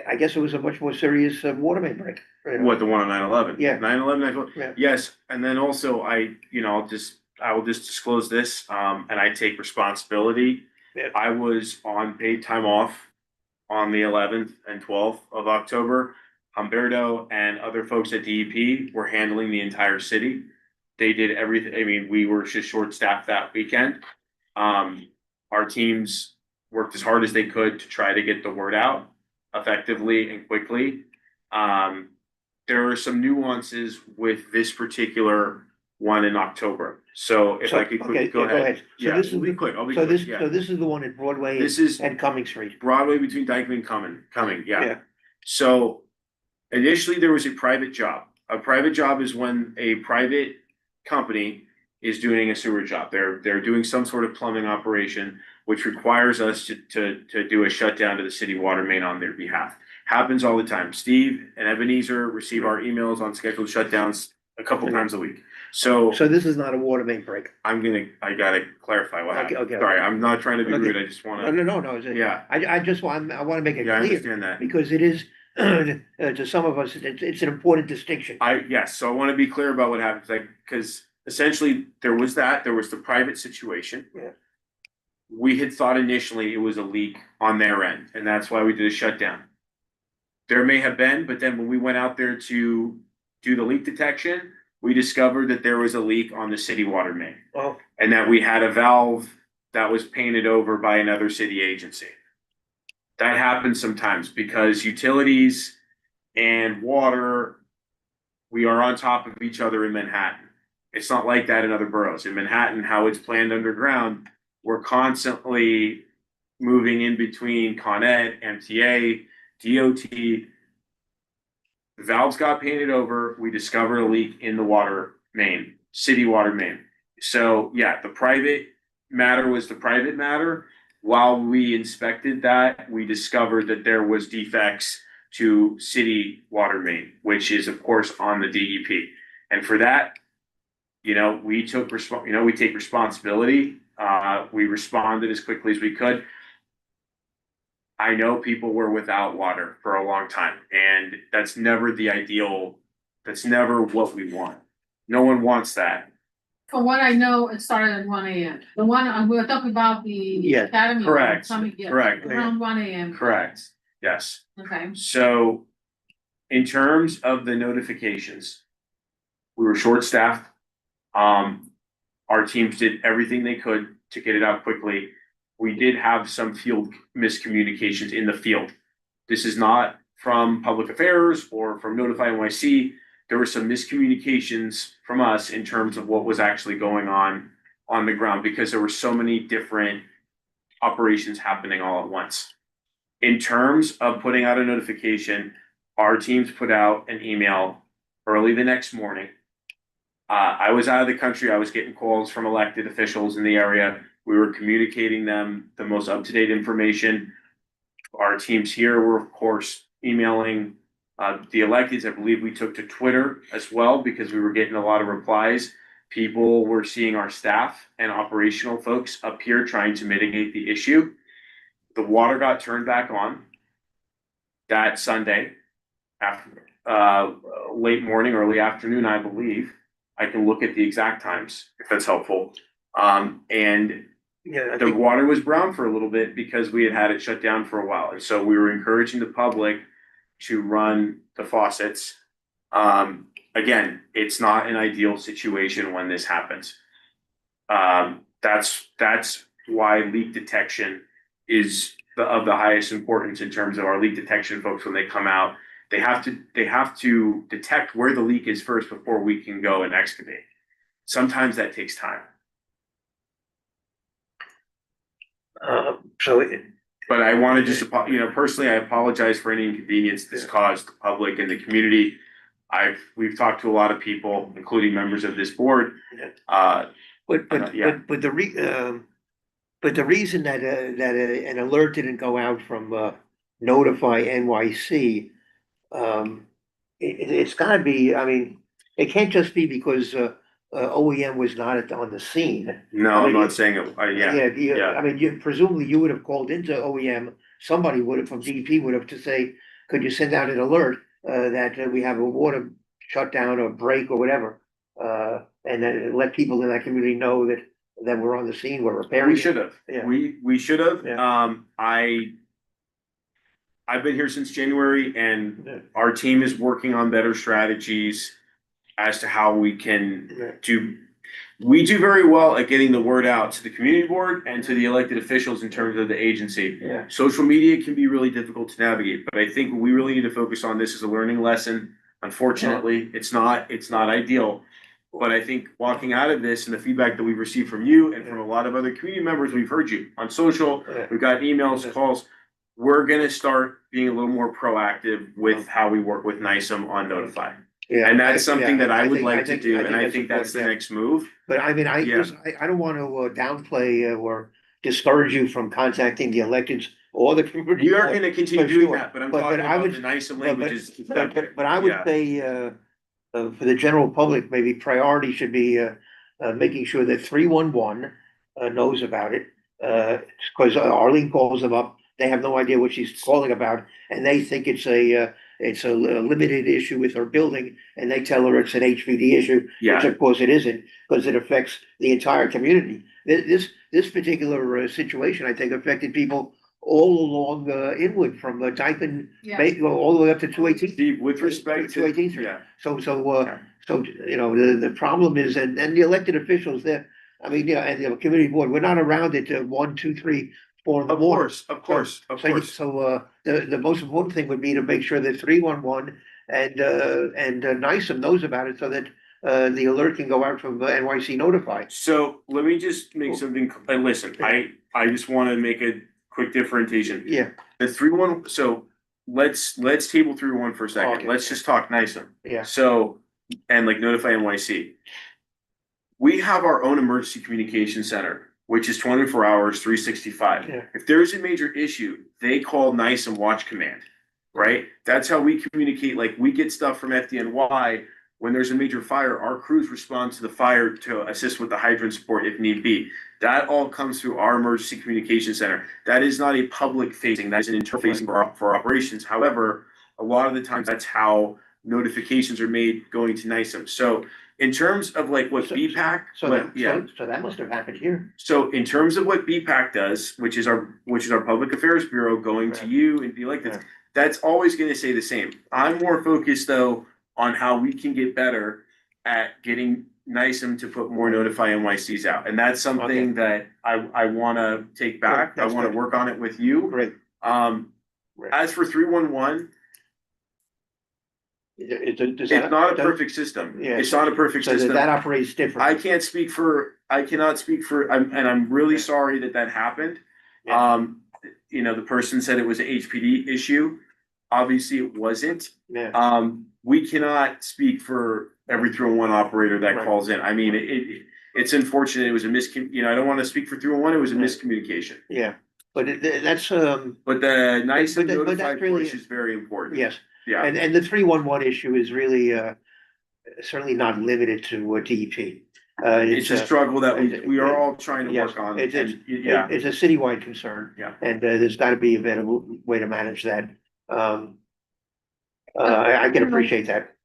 Speaker 1: I guess it was a much more serious water main break. You know?
Speaker 2: What, the one on 9/11?
Speaker 1: Yeah.
Speaker 2: 9/11,
Speaker 1: Yeah.
Speaker 2: yes, and then also I will just disclose this, and I take responsibility.
Speaker 1: Yeah.
Speaker 2: I was on paid time off on the 11th and 12th of October. Humberto and other folks at DEP were handling the entire city. They did everything, I mean, we were just short-staffed that weekend. Our teams worked as hard as they could to try to get the word out effectively and quickly. There are some nuances with this particular one in October. So if I could
Speaker 1: Okay,
Speaker 2: go
Speaker 1: yeah, go
Speaker 2: ahead.
Speaker 1: ahead. So
Speaker 2: Yeah,
Speaker 1: this is
Speaker 2: I'll be
Speaker 1: the-
Speaker 2: quick, I'll be
Speaker 1: So
Speaker 2: quick,
Speaker 1: this,
Speaker 2: yeah.
Speaker 1: so this is the one at Broadway
Speaker 2: This is
Speaker 1: and Cumming Street.
Speaker 2: Broadway between Dykeman and Cumming,
Speaker 1: Yeah.
Speaker 2: yeah. So initially there was a private job. A private job is when a private company is doing a sewer job. They're doing some sort of plumbing operation, which requires us to do a shutdown to the city water main on their behalf. Happens all the time. Steve and Ebenezer receive our emails on scheduled shutdowns a couple times a week. So
Speaker 1: So this is not a water main break.
Speaker 2: I gotta clarify what
Speaker 1: Okay,
Speaker 2: happened.
Speaker 1: okay.
Speaker 2: Sorry, I'm not trying to be
Speaker 1: Okay.
Speaker 2: rude. I just
Speaker 1: No,
Speaker 2: wanna,
Speaker 1: no.
Speaker 2: yeah,
Speaker 1: I just want, I want to make it
Speaker 2: yeah, I
Speaker 1: clear,
Speaker 2: understand that.
Speaker 1: because it is, to some of us, it's an important distinction.
Speaker 2: Yes, so I wanna be clear about what happens, like, cause essentially there was the private situation.
Speaker 1: Yeah.
Speaker 2: We had thought initially it was a leak on their end, and that's why we did a shutdown. There may have been, but then when we went out there to do the leak detection, we discovered that there was a leak on the city water main.
Speaker 1: Oh,
Speaker 2: And that we had a valve that was painted over by another city agency. That happens sometimes because utilities and water, we are on top of each other in Manhattan. It's not like that in other boroughs. In Manhattan, how it's planned underground, we're constantly moving in between Con Ed, MTA, DOT. The valves got painted over, we discovered a leak in the water main, city water main. So, yeah, the private matter was the private matter. While we inspected that, we discovered that there was defects to city water main, which is of course on the DEP. And for that, we take responsibility. We responded as quickly as we could. I know people were without water for a long time, and that's never the ideal. That's never what we want. No one wants that.
Speaker 6: From what I know, it started at 1 AM. The one, we're talking about the
Speaker 1: Yeah,
Speaker 6: academy.
Speaker 2: correct,
Speaker 6: Coming, yeah,
Speaker 2: correct.
Speaker 6: around 1 AM.
Speaker 2: Correct. Yes.
Speaker 6: Okay,
Speaker 2: So, in terms of the notifications, we were short-staffed. Our teams did everything they could to get it out quickly. We did have some field miscommunications in the field. This is not from public affairs or from Notify NYC. There were some miscommunications from us in terms of what was actually going on the ground because there were so many different operations happening all at once. In terms of putting out a notification, our teams put out an email early the next morning. I was out of the country. I was getting calls from elected officials in the area. We were communicating them the most up-to-date information. Our teams here were, of course, emailing the electeds. I believe we took to Twitter as well because we were getting a lot of replies. people were seeing our staff and operational folks up here trying to mitigate the issue. The water got turned back on that Sunday after, late morning, early afternoon, I believe. I can look at the exact times if that's helpful. And
Speaker 1: Yeah, I
Speaker 2: the
Speaker 1: think,
Speaker 2: water was brown for a little bit because we had it shut down for a while. And so we were encouraging the public to run the faucets. Again, it's not an ideal situation when this happens. That's why leak detection is of the highest importance in terms of our leak detection folks when they come out. They have to detect where the leak is first before we can go and excavate. Sometimes that takes time.
Speaker 1: so
Speaker 2: But I want to just, personally, I apologize for any inconvenience this caused the public and the community. We've talked to a lot of people, including members of this board. Yeah.
Speaker 1: But the reason that an alert didn't go out from Notify NYC, it's gotta be, I mean, it can't just be because OEM was not on the scene.
Speaker 2: No,
Speaker 1: I
Speaker 2: I'm
Speaker 1: mean,
Speaker 2: not saying it, yeah.
Speaker 1: I mean, presumably you would have called into OEM, somebody would have from DEP would have to say, could you send out an alert that we have a water shutdown or break or whatever? And then let people in that community know that we're on the scene, we're repairing.
Speaker 2: We should have.
Speaker 1: Yeah.
Speaker 2: We should have.
Speaker 1: Yeah.
Speaker 2: I've been here since January
Speaker 1: Yeah.
Speaker 2: and our team is working on better strategies as to how we can do. We do very well at getting the word out to the community board and to the elected officials in terms of the agency.
Speaker 1: Yeah.
Speaker 2: Social media can be really difficult to navigate, but I think what we really need to focus on this is a learning lesson. Unfortunately, it's not ideal. But I think walking out of this and the feedback that we've received from you and from a lot of other community members, we've heard you on social,
Speaker 1: Yeah.
Speaker 2: we've got emails, calls. We're gonna start being a little more proactive with how we work with NICEM on Notify.
Speaker 1: Yeah,
Speaker 2: And that's something that I would
Speaker 1: think-
Speaker 2: like to do, and I think that's the
Speaker 1: important, yeah.
Speaker 2: next move.
Speaker 1: But I mean,
Speaker 2: Yeah.
Speaker 1: I don't want to downplay or discourage you from contacting the electeds or the community.
Speaker 2: We are
Speaker 1: board.
Speaker 2: gonna continue
Speaker 1: For
Speaker 2: doing
Speaker 1: sure.
Speaker 2: that, but I'm
Speaker 1: But
Speaker 2: talking
Speaker 1: I
Speaker 2: about
Speaker 1: would-
Speaker 2: the NICEM
Speaker 1: But
Speaker 2: languages.
Speaker 1: I would
Speaker 2: Yeah.
Speaker 1: say, for the general public, maybe priority should be, making sure that 311 knows about it. Cause Arlene calls them up, they have no idea what she's calling about, and they think it's a limited issue with her building, and they tell her it's an HPD issue. Which
Speaker 2: Yeah,
Speaker 1: of course it isn't, because it affects the entire community. This particular situation, I think, affected people all along Inwood from Dyken, all the way up to 218.
Speaker 2: Steve, with respect to,
Speaker 1: 218th Street.
Speaker 2: yeah,
Speaker 1: So, you know, the problem is, and the elected officials there, I mean, yeah, and the community board, we're not around it to 1, 2, 3, 4 in the
Speaker 2: of
Speaker 1: morning.
Speaker 2: course.
Speaker 1: So the most important thing would be to make sure that 311 and NICEM knows about it so that the alert can go out from NYC Notify.
Speaker 2: So let me just make something, listen, I just wanna make a quick differentiation.
Speaker 1: Yeah,
Speaker 2: The 3-1, so let's table 3-1 for a second.
Speaker 1: Okay.
Speaker 2: Let's just talk NICEM.
Speaker 1: yeah,
Speaker 2: So, and like Notify NYC. We have our own emergency communication center, which is 24 hours, 365.
Speaker 1: Yeah.
Speaker 2: If there's a major issue, they call NICEM Watch Command, right? That's how we communicate. Like we get stuff from FDNY. When there's a major fire, our crews respond to the fire to assist with the hydrant support if need be. That all comes through our emergency communication center. That is not a public facing, that's an interfacing for operations. However, a lot of the times that's how notifications are made going to NICEM. So in terms of like what
Speaker 1: So-
Speaker 2: BPAC,
Speaker 1: so that must have happened here.
Speaker 2: so in terms of what BPAC does, which is our Public Affairs Bureau going to
Speaker 1: Right.
Speaker 2: you and the elected,
Speaker 1: Right.
Speaker 2: that's always gonna say the same. I'm more focused though on how we can get better at getting NICEM to put more Notify NYCs out. And that's something that I wanna take back. I
Speaker 1: that's
Speaker 2: wanna
Speaker 1: good.
Speaker 2: work on it with you.
Speaker 1: Great. Right.
Speaker 2: As for 311,
Speaker 1: Does
Speaker 2: it's not a perfect system.
Speaker 1: Yeah.
Speaker 2: It's not a perfect
Speaker 1: So
Speaker 2: system.
Speaker 1: that operates different.
Speaker 2: I cannot speak for, and I'm really sorry that happened.
Speaker 1: Yeah.
Speaker 2: You know, the person said it was an HPD issue. Obviously, it wasn't.
Speaker 1: Yeah,
Speaker 2: We cannot speak for every 311 operator that
Speaker 1: Right.
Speaker 2: calls in. I mean, it's unfortunate. It was a I don't want to speak for 311. It was a
Speaker 1: Yeah.
Speaker 2: miscommunication.
Speaker 1: yeah, but that's,
Speaker 2: But the nice and
Speaker 1: but that's
Speaker 2: notified
Speaker 1: really-
Speaker 2: push is very important.
Speaker 1: yes.
Speaker 2: Yeah,
Speaker 1: And the 311 issue is really certainly not limited to DEP.
Speaker 2: It's a struggle that we are all trying to
Speaker 1: yes,
Speaker 2: work on,
Speaker 1: it's-
Speaker 2: and, yeah,
Speaker 1: It's a citywide concern.
Speaker 2: Yeah.
Speaker 1: And there's gotta be a better way to manage that. I can appreciate that,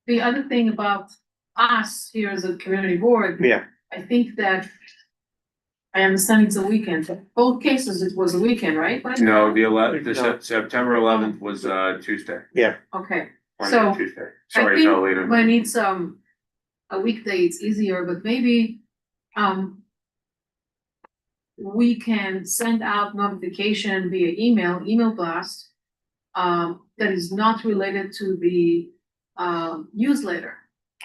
Speaker 6: The other thing about us here as a community board,
Speaker 1: yeah,
Speaker 6: I think that I understand it's a weekend, but both cases it was a weekend, right?
Speaker 2: no, the
Speaker 1: No.
Speaker 2: September 11th was, Tuesday,
Speaker 6: Okay,
Speaker 2: Monday
Speaker 6: so
Speaker 2: and Tuesday,
Speaker 6: I
Speaker 2: sorry, no,
Speaker 6: think
Speaker 2: later.
Speaker 6: when it's a weekday, it's easier, but maybe we can send out notification via email blast that is not related to the newsletter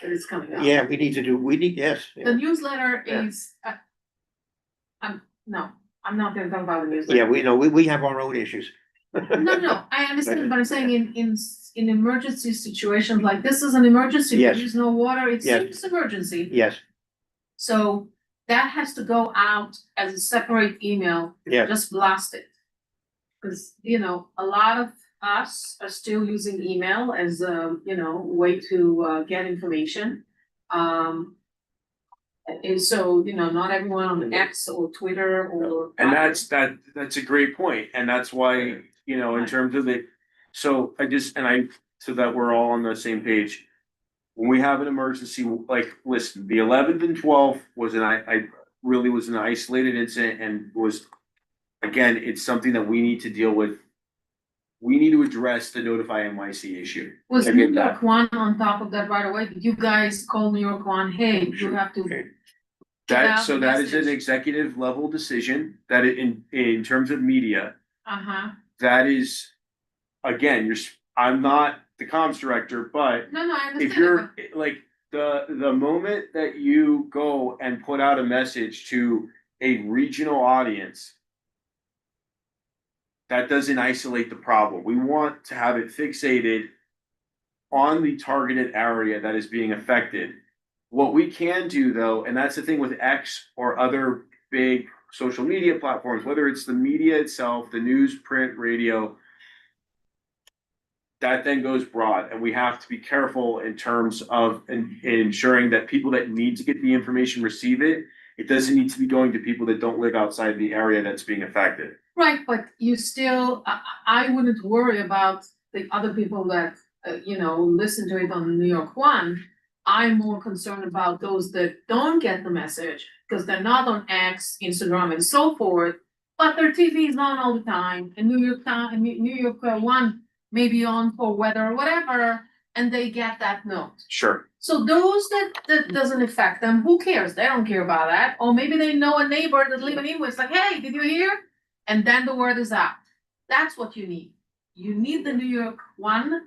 Speaker 6: that is coming out.
Speaker 1: yeah, we need, yes. yeah.
Speaker 6: The newsletter
Speaker 1: Yeah.
Speaker 6: is no, I'm not gonna talk about the
Speaker 1: Yeah,
Speaker 6: newsletter.
Speaker 1: we know, we have our own issues.
Speaker 6: No, I understand, but I'm saying in emergency situations, like this is an emergency,
Speaker 1: Yes.
Speaker 6: there is no water, it's
Speaker 1: Yes.
Speaker 6: serious emergency.
Speaker 1: Yes,
Speaker 6: So that has to go out as a separate email,
Speaker 1: yes,
Speaker 6: just blast it. Cause, you know, a lot of us are still using email as a, you know, way to get information. And so, you know, not everyone on X or Twitter or.
Speaker 2: And that's a great point, and that's why, you know, in terms of it, so so that we're all on the same page. When we have an emergency, like, listen, the 11th and 12th was I really was an isolated incident and was, again, it's something that we need to deal with. We need to address the notify NYC issue.
Speaker 6: Was
Speaker 2: I
Speaker 6: New
Speaker 2: get that.
Speaker 6: York One on top of that right away? Did you guys call New York One, hey, you have to?
Speaker 1: Okay.
Speaker 6: out the
Speaker 2: That is an
Speaker 6: message.
Speaker 2: executive level decision that in terms of media,
Speaker 6: Uh-huh,
Speaker 2: that is, again, I'm not the comms director, but
Speaker 6: no, I
Speaker 2: if
Speaker 6: understand,
Speaker 2: you're like the moment that you go and put out a message to a regional audience, that doesn't isolate the problem. We want to have it fixated on the targeted area that is being affected. What we can do though, and that's the thing with X or other big social media platforms, whether it's the media itself, the news, print, radio, that then goes broad, and we have to be careful in terms of ensuring that people that need to get the information receive it. It doesn't need to be going to people that don't live outside the area that's being affected.
Speaker 6: right, but you still, I wouldn't worry about the other people that, you know, listen to it on New York One. I'm more concerned about those that don't get the message, because they're not on X, Instagram and so forth, but their TV is on all the time, and New York One may be on for weather or whatever, and they get that note.
Speaker 2: Sure.
Speaker 6: So those that doesn't affect them, who cares? They don't care about that. Or maybe they know a neighbor that's living in, it's like, hey, did you hear? And then the word is out. That's what you need. You need the New York One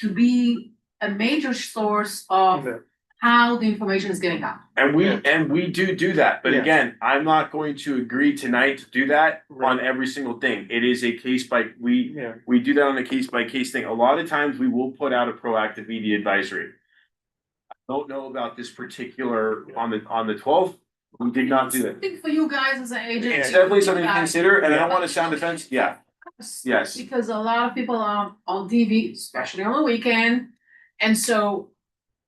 Speaker 6: to be a major source of how the information is getting out.
Speaker 2: And we do that, but
Speaker 1: Yeah.
Speaker 2: again, I'm not going to agree tonight to do that
Speaker 1: Right.
Speaker 2: on every single thing. It is a case by,
Speaker 1: Yeah.
Speaker 2: we do that on a case by case thing. A lot of times we will put out a proactive media advisory. I don't know about this particular on the 12th. We did not do
Speaker 6: I
Speaker 2: that.
Speaker 6: think for you guys as an agency.
Speaker 2: It's definitely something to
Speaker 6: you guys-
Speaker 2: consider, and I don't want to sound defensive. Yeah, yes.
Speaker 6: Because a lot of people are on TV, especially on the weekend, and so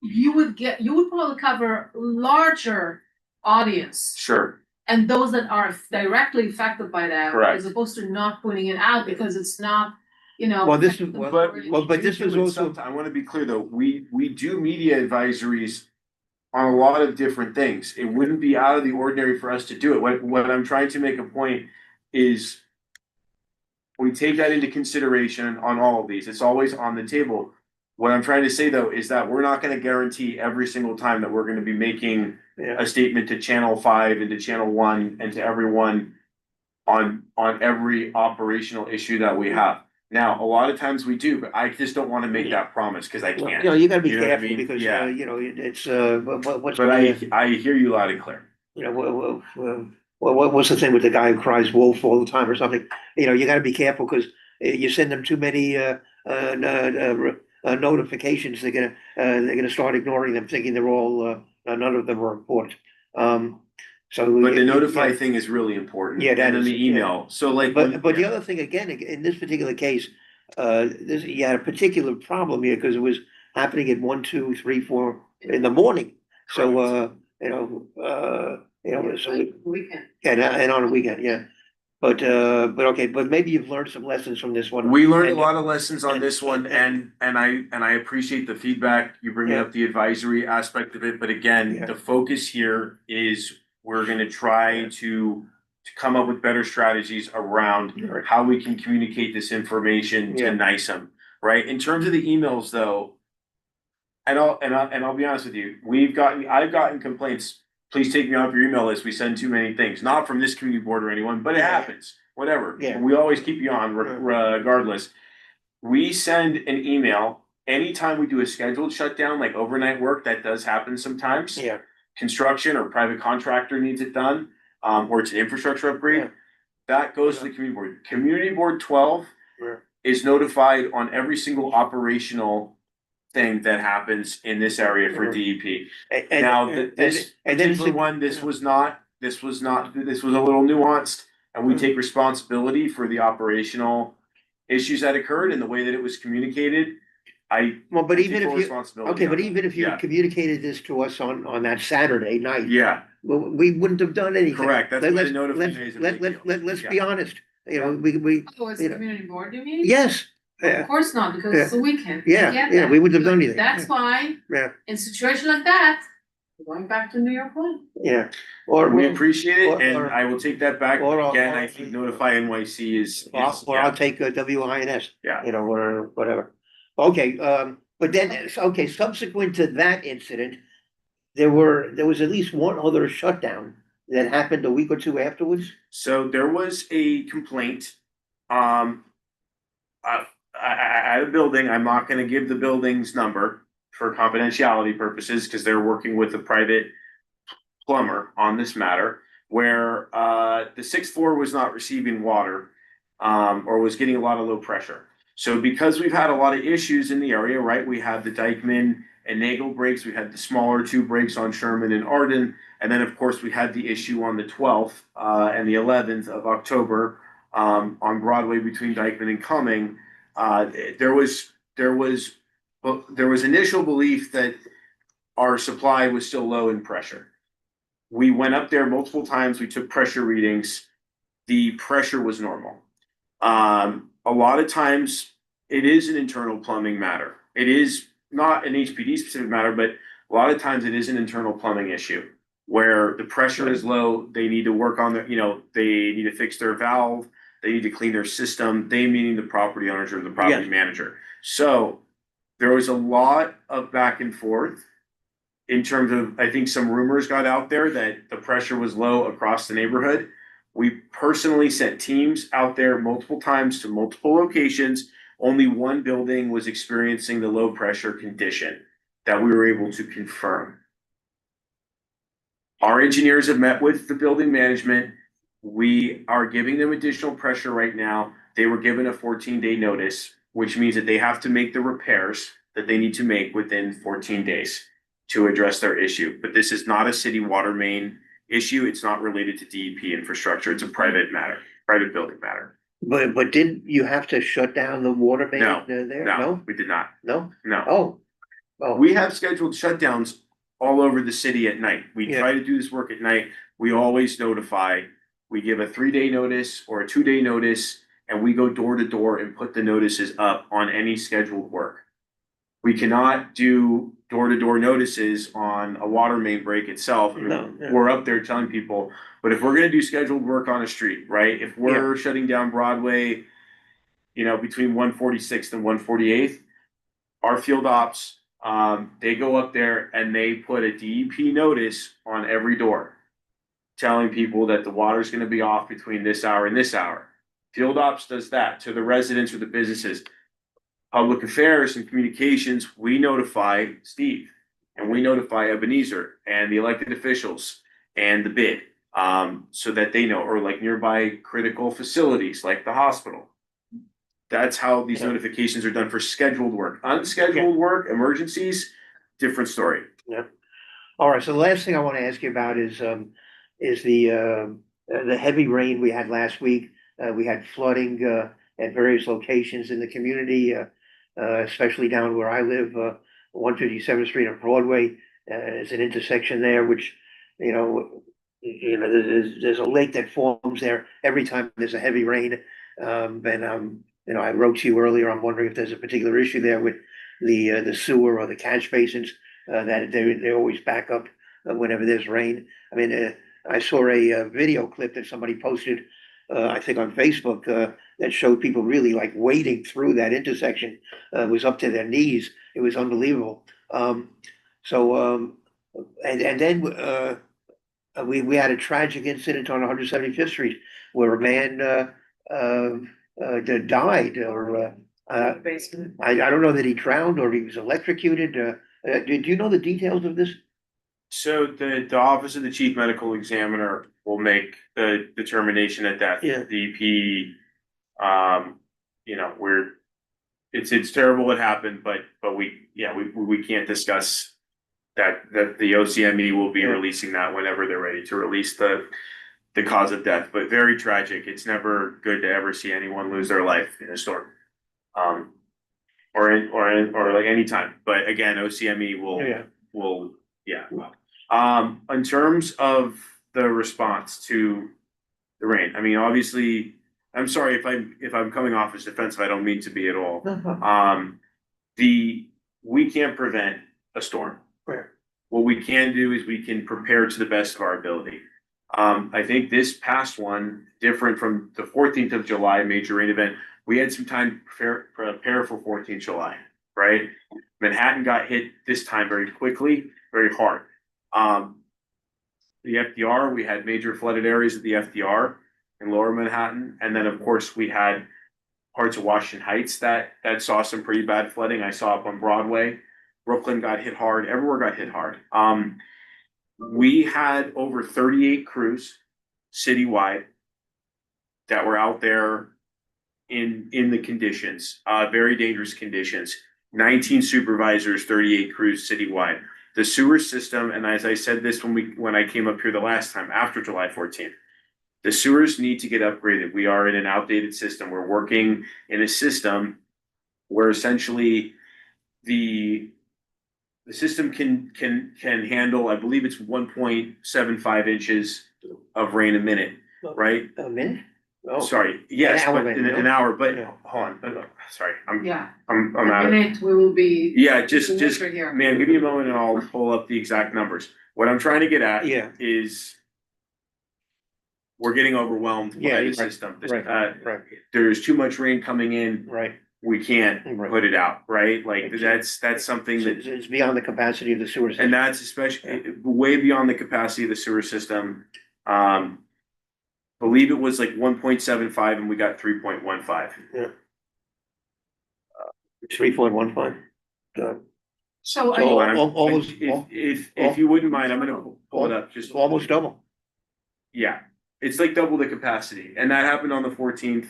Speaker 6: you would probably cover larger audience.
Speaker 2: Sure.
Speaker 6: And those that are directly affected by that.
Speaker 2: Correct.
Speaker 6: As opposed to not putting it out because it's not, you know.
Speaker 1: Well, this is-
Speaker 6: the
Speaker 1: well,
Speaker 6: majority.
Speaker 1: but this was also-
Speaker 2: I want to be clear though, we do media advisories on a lot of different things. It wouldn't be out of the ordinary for us to do it. What I'm trying to make a point is we take that into consideration on all of these. It's always on the table. What I'm trying to say though is that we're not going to guarantee every single time that we're going to be making
Speaker 1: Yeah.
Speaker 2: a statement to Channel 5 and to Channel 1 and to everyone on every operational issue that we have. Now, a lot of times we do, but I just don't want to make that promise because I
Speaker 1: Well,
Speaker 2: can't.
Speaker 1: you know, you gotta be
Speaker 2: You know what I
Speaker 1: careful
Speaker 2: mean?
Speaker 1: because,
Speaker 2: Yeah.
Speaker 1: you know, it's, what's.
Speaker 2: But
Speaker 1: the,
Speaker 2: I hear you loud and clear.
Speaker 1: You know, what's the thing with the guy who cries wolf all the time or something? You know, you gotta be careful because you send them too many, notifications, they're gonna start ignoring them, thinking they're all, none of them are important. So.
Speaker 2: But the notify
Speaker 1: yeah.
Speaker 2: thing is really important.
Speaker 1: Yeah, that
Speaker 2: And then
Speaker 1: is,
Speaker 2: the email. So like.
Speaker 1: But the other thing, again, in this particular case, you had a particular problem here because it was happening at 1, 2, 3, 4 in the morning. So, So,
Speaker 6: Weekend.
Speaker 1: and on a weekend, yeah. But okay, but maybe you've learned some lessons from this one.
Speaker 2: We learned a
Speaker 1: And-
Speaker 2: lot of lessons on
Speaker 1: and-
Speaker 2: this one and I appreciate the feedback. You bringing
Speaker 1: Yeah.
Speaker 2: up the advisory aspect of it, but again,
Speaker 1: Yeah.
Speaker 2: the focus here is we're gonna try to come up with better strategies around
Speaker 1: Right.
Speaker 2: how we can communicate this information to
Speaker 1: Yeah.
Speaker 2: NICEM, right? In terms of the emails though, and I'll be honest with you, I've gotten complaints, please take me off your email list, we send too many things, not from this community board or anyone, but it
Speaker 1: Yeah.
Speaker 2: happens, whatever.
Speaker 1: Yeah.
Speaker 2: We always keep you on regardless. We send an email anytime we do a scheduled shutdown, like overnight work, that does happen sometimes.
Speaker 1: Yeah,
Speaker 2: Construction or private contractor needs it done, or it's an infrastructure
Speaker 1: Yeah.
Speaker 2: upgrade. That goes to the community board. Community board 12
Speaker 1: Yeah.
Speaker 2: is notified on every single operational thing that happens in this area for
Speaker 1: Yeah.
Speaker 2: DEP.
Speaker 1: and,
Speaker 2: Now,
Speaker 1: and-
Speaker 2: this
Speaker 1: and then
Speaker 2: particular one, this was a little nuanced. And we
Speaker 1: Mhm.
Speaker 2: take responsibility for the operational issues that occurred and the way that it was communicated.
Speaker 1: Well, but
Speaker 2: I
Speaker 1: even
Speaker 2: take full
Speaker 1: if you,
Speaker 2: responsibility
Speaker 1: okay, but
Speaker 2: on it.
Speaker 1: even if you
Speaker 2: Yeah.
Speaker 1: communicated this to us on that Saturday night.
Speaker 2: Yeah,
Speaker 1: Well, we wouldn't have done anything.
Speaker 2: correct, that's
Speaker 1: Let-
Speaker 2: why
Speaker 1: let's-
Speaker 2: the notification is a
Speaker 1: Let,
Speaker 2: big
Speaker 1: let,
Speaker 2: deal.
Speaker 1: let, let's be
Speaker 2: Yeah.
Speaker 1: honest, we,
Speaker 6: Oh, it's
Speaker 1: you
Speaker 6: a
Speaker 1: know,
Speaker 6: community board, you mean?
Speaker 1: yes,
Speaker 6: Of
Speaker 1: yeah,
Speaker 6: course not, because it's a weekend. I
Speaker 1: Yeah,
Speaker 6: get
Speaker 1: yeah,
Speaker 6: that.
Speaker 1: we wouldn't have done
Speaker 6: But
Speaker 1: anything,
Speaker 6: That's
Speaker 1: yeah.
Speaker 6: why,
Speaker 1: yeah,
Speaker 6: in situation like that, we're going back to New York one.
Speaker 1: yeah. Or,
Speaker 2: We appreciate it,
Speaker 1: or-
Speaker 2: and
Speaker 1: or-
Speaker 2: I will take that back,
Speaker 1: or-
Speaker 2: again,
Speaker 1: or-
Speaker 2: I think notify NYC is,
Speaker 1: or I'll
Speaker 2: yeah,
Speaker 1: take WINS.
Speaker 2: Yeah.
Speaker 1: Or whatever. Okay, but then, okay, subsequent to that incident, there was at least one other shutdown that happened a week or two afterwards.
Speaker 2: So there was a complaint, I had a building, I'm not gonna give the building's number for confidentiality purposes, cause they're working with a private plumber on this matter, where, the sixth floor was not receiving water, or was getting a lot of low pressure. So because we've had a lot of issues in the area, right, we had the Dykeman and Nagel breaks, we had the smaller two breaks on Sherman and Arden, and then of course we had the issue on the 12th, and the 11th of October, on Broadway between Dykeman and Cumming. There was initial belief that our supply was still low in pressure. We went up there multiple times, we took pressure readings, the pressure was normal. A lot of times it is an internal plumbing matter. It is not an HPD specific matter, but a lot of times it is an internal plumbing issue where the pressure is low. They need to work on their, they need to fix their valve. They need to clean their system. They meaning the property owners or the property
Speaker 1: Yes.
Speaker 2: manager. So there was a lot of back and forth in terms of, I think some rumors got out there that the pressure was low across the neighborhood. We personally sent teams out there multiple times to multiple locations. Only one building was experiencing the low pressure condition that we were able to confirm. Our engineers have met with the building management. We are giving them additional pressure right now. They were given a 14-day notice, which means that they have to make the repairs that they need to make within 14 days to address their issue. But this is not a city water main issue. It's not related to DEP infrastructure. It's a private matter, private building matter.
Speaker 1: But didn't you have to shut down the water main
Speaker 2: No,
Speaker 1: there?
Speaker 2: No, we did not.
Speaker 1: No?
Speaker 2: No.
Speaker 1: Oh,
Speaker 2: We have scheduled shutdowns all over the city at night. We
Speaker 1: Yeah.
Speaker 2: try to do this work at night. We always notify. We give a 3-day notice or a 2-day notice, and we go door to door and put the notices up on any scheduled work. We cannot do door to door notices on a water main break itself. I mean,
Speaker 1: No, yeah.
Speaker 2: we're up there telling people, but if we're gonna do scheduled work on a street, right? If we're shutting down Broadway, between 146th and 148th, our field ops, they go up there and they put a DEP notice on every door, telling people that the water's gonna be off between this hour and this hour. Field ops does that to the residents or the businesses. Public affairs and communications, we notify Steve and we notify Ebenezer and the elected officials and the bid, so that they know, or like nearby critical facilities like the hospital. That's how these
Speaker 1: Yeah.
Speaker 2: notifications are done for scheduled work. Unscheduled work, emergencies, different story.
Speaker 1: all right, so the last thing I want to ask you about is the heavy rain we had last week. We had flooding, at various locations in the community, especially down where I live, 157th Street on Broadway, is an intersection there, which there's a lake that forms there every time there's a heavy rain. I wrote to you earlier, I'm wondering if there's a particular issue there with the sewer or the catch basins, that they always back up whenever there's rain. I mean, I saw a video clip that somebody posted, I think on Facebook, that showed people really like wading through that intersection. It was up to their knees. It was unbelievable. And then we had a tragic incident on 175th Street where a man died, or
Speaker 5: Basement.
Speaker 1: I don't know that he drowned or he was electrocuted. Do you know the details of this?
Speaker 2: So the office of the chief medical examiner will make the determination at death.
Speaker 1: Yeah.
Speaker 2: DP, it's terrible what happened, but we can't discuss that the OCME will be
Speaker 1: Yeah.
Speaker 2: releasing that whenever they're ready to release the cause of death, but very tragic. It's never good to ever see anyone lose their life in a storm. Or like any time, but again, OCME will. In terms of the response to the rain, I mean, obviously, I'm sorry if I'm coming off as defensive, I don't mean to be at all. We can't prevent a storm.
Speaker 1: Right.
Speaker 2: What we can do is we can prepare to the best of our ability. I think this past one, different from the 14th of July major rain event, we had some time to prepare for 14th July, right? Manhattan got hit this time very quickly, very hard. The FDR, we had major flooded areas of the FDR in lower Manhattan. And then of course we had parts of Washington Heights that saw some pretty bad flooding. I saw up on Broadway. Brooklyn got hit hard, everywhere got hit hard. We had over 38 crews citywide that were out there in the conditions, very dangerous conditions. 19 supervisors, 38 crews citywide. The sewer system, and as I said this when I came up here the last time after July 14th, the sewers need to get upgraded. We are in an outdated system. We're working in a system where essentially the system can handle, I believe it's 1.75 inches of rain a minute, right?
Speaker 1: A minute? Oh,
Speaker 2: Sorry, yes,
Speaker 1: An hour,
Speaker 2: but
Speaker 1: then,
Speaker 2: in an hour, but
Speaker 1: Yeah.
Speaker 2: hold on, sorry, I'm
Speaker 6: Yeah,
Speaker 2: I'm
Speaker 6: in
Speaker 2: out
Speaker 6: a
Speaker 2: of.
Speaker 6: minute, we will be.
Speaker 2: Yeah, just
Speaker 6: Over here.
Speaker 2: man, give me a moment and I'll pull up the exact numbers. What I'm trying to get at
Speaker 1: Yeah.
Speaker 2: is we're getting overwhelmed
Speaker 1: Yeah,
Speaker 2: by the
Speaker 1: right,
Speaker 2: system.
Speaker 1: right, right.
Speaker 2: There's too much rain coming in.
Speaker 1: Right.
Speaker 2: We can't
Speaker 1: Right.
Speaker 2: put it out, right? Like that's something that,
Speaker 1: It's beyond the capacity of the sewer system.
Speaker 2: and that's especially way beyond the capacity of the sewer system. Believe it was like 1.75 and we got 3.15.
Speaker 1: 3.15.
Speaker 6: So
Speaker 1: So-
Speaker 6: I,
Speaker 1: almost-
Speaker 2: If you wouldn't mind, I'm gonna pull it up, just.
Speaker 1: Almost double.
Speaker 2: Yeah, it's like double the capacity, and that happened on the 14th.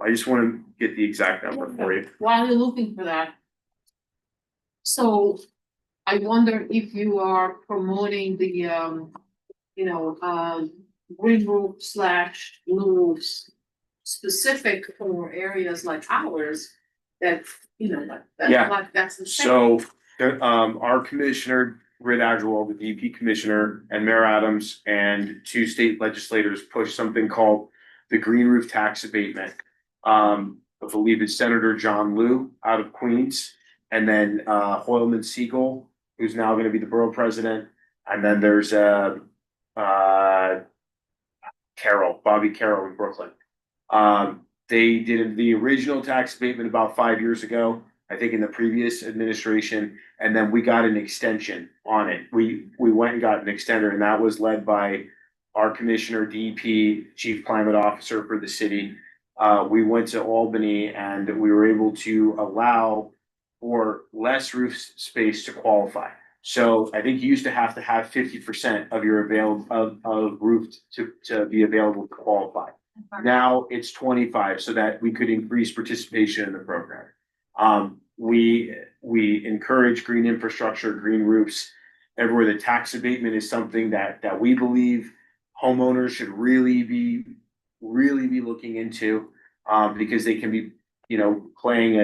Speaker 2: I just wanna get the exact number for you.
Speaker 6: while you're looking for that. So I wonder if you are promoting the, green roof / blue roofs. Specific for areas like ours, that,
Speaker 2: Yeah.
Speaker 6: that's the same.
Speaker 2: So, our commissioner, Rid Agrawal, the DP commissioner, and Mayor Adams, and 2 state legislators pushed something called the Green Roof Tax Abatement. I believe it's Senator John Liu out of Queens, and then Hoylman Siegel, who's now gonna be the borough president, and then there's Bobby Carroll in Brooklyn. They did the original tax abatement about 5 years ago, I think in the previous administration, and then we got an extension on it. We went and got an extender, and that was led by our commissioner, DEP, chief climate officer for the city. We went to Albany and we were able to allow for less roof space to qualify. So I think you used to have 50% of your of roof to be available to qualify. Now it's 25, so that we could increase participation in the program. We encourage green infrastructure, green roofs everywhere. The tax abatement is something that we believe homeowners should really be looking into, because they can be, playing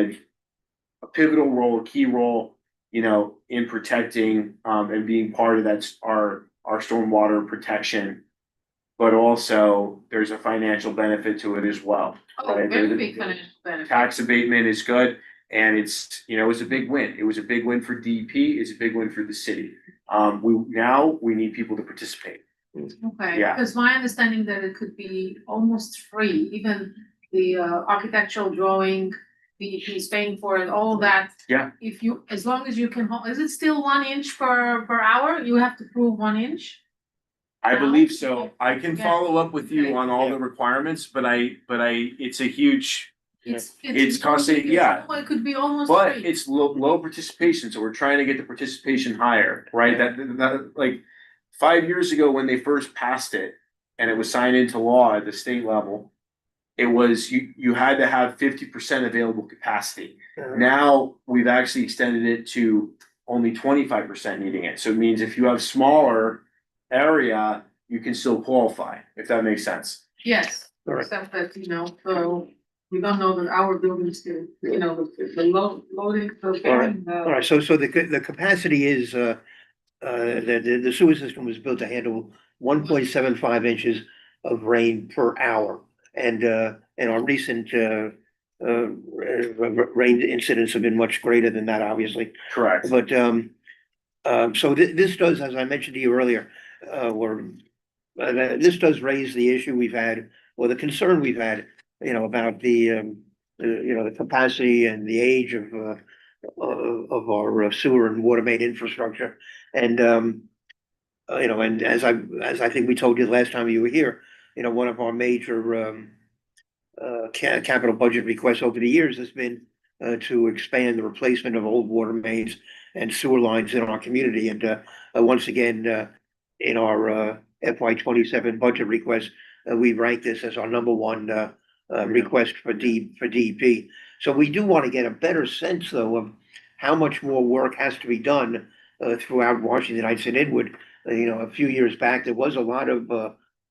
Speaker 2: a pivotal role, a key role, in protecting and being part of our our stormwater protection. But also, there's a financial benefit to it as well.
Speaker 6: Oh,
Speaker 2: Right,
Speaker 6: very
Speaker 2: the-
Speaker 6: big financial benefit.
Speaker 2: Tax abatement is good, and it's, you know, it was a big win. It was a big win for DEP, it's a big win for the city. We need people to participate.
Speaker 6: Okay,
Speaker 2: Yeah.
Speaker 6: because my understanding that it could be almost free, even the architectural drawing, DEP is paying for it, all that.
Speaker 2: Yeah.
Speaker 6: If you, as long as you can, is it still 1 inch per hour? You have to prove 1 inch?
Speaker 2: I
Speaker 6: Now?
Speaker 2: believe so. I can
Speaker 6: Okay.
Speaker 2: follow up with you
Speaker 6: Okay.
Speaker 2: on all the requirements, but it's a huge, It's costing- yeah.
Speaker 6: It could be almost
Speaker 2: but
Speaker 6: free.
Speaker 2: it's low participation, so we're trying to get the participation higher, right? That, like, 5 years ago, when they first passed it, and it was signed into law at the state level, it was, you had to have 50% available capacity. Now, we've actually extended it to only 25% needing it, so it means if you have smaller area, you can still qualify, if that makes sense.
Speaker 6: Yes,
Speaker 1: All right.
Speaker 6: except that, so we don't know that our buildings can, the loading,
Speaker 1: All right, so the capacity is, the sewer system was built to handle 1.75 inches of rain per hour. And our recent, rain incidents have been much greater than that, obviously.
Speaker 2: Correct.
Speaker 1: But, so this does, as I mentioned to you earlier, this does raise the issue we've had, or the concern we've had, about the capacity and the age of our sewer and water main infrastructure. And, and as I think we told you the last time you were here, one of our major, capital budget requests over the years has been, to expand the replacement of old water mains and sewer lines in our community. And, once again, in our, FY 27 budget request, we rank this as our number one, request for DEP. So we do want to get a better sense, though, of how much more work has to be done, throughout Washington Heights and Inwood. A few years back, there was a lot of,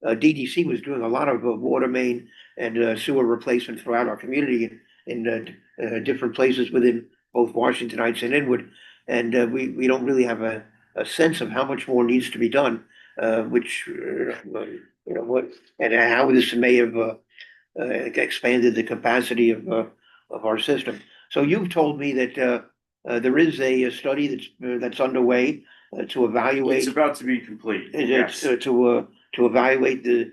Speaker 1: DDC was doing a lot of, water main and, sewer replacement throughout our community in, different places within both Washington Heights and Inwood. And, we don't really have a sense of how much more needs to be done, which, what, and how this may have, expanded the capacity of our system. So you've told me that, there is a study that's underway, to evaluate.
Speaker 2: It's about to be complete,
Speaker 1: It's,
Speaker 2: yes.
Speaker 1: to evaluate the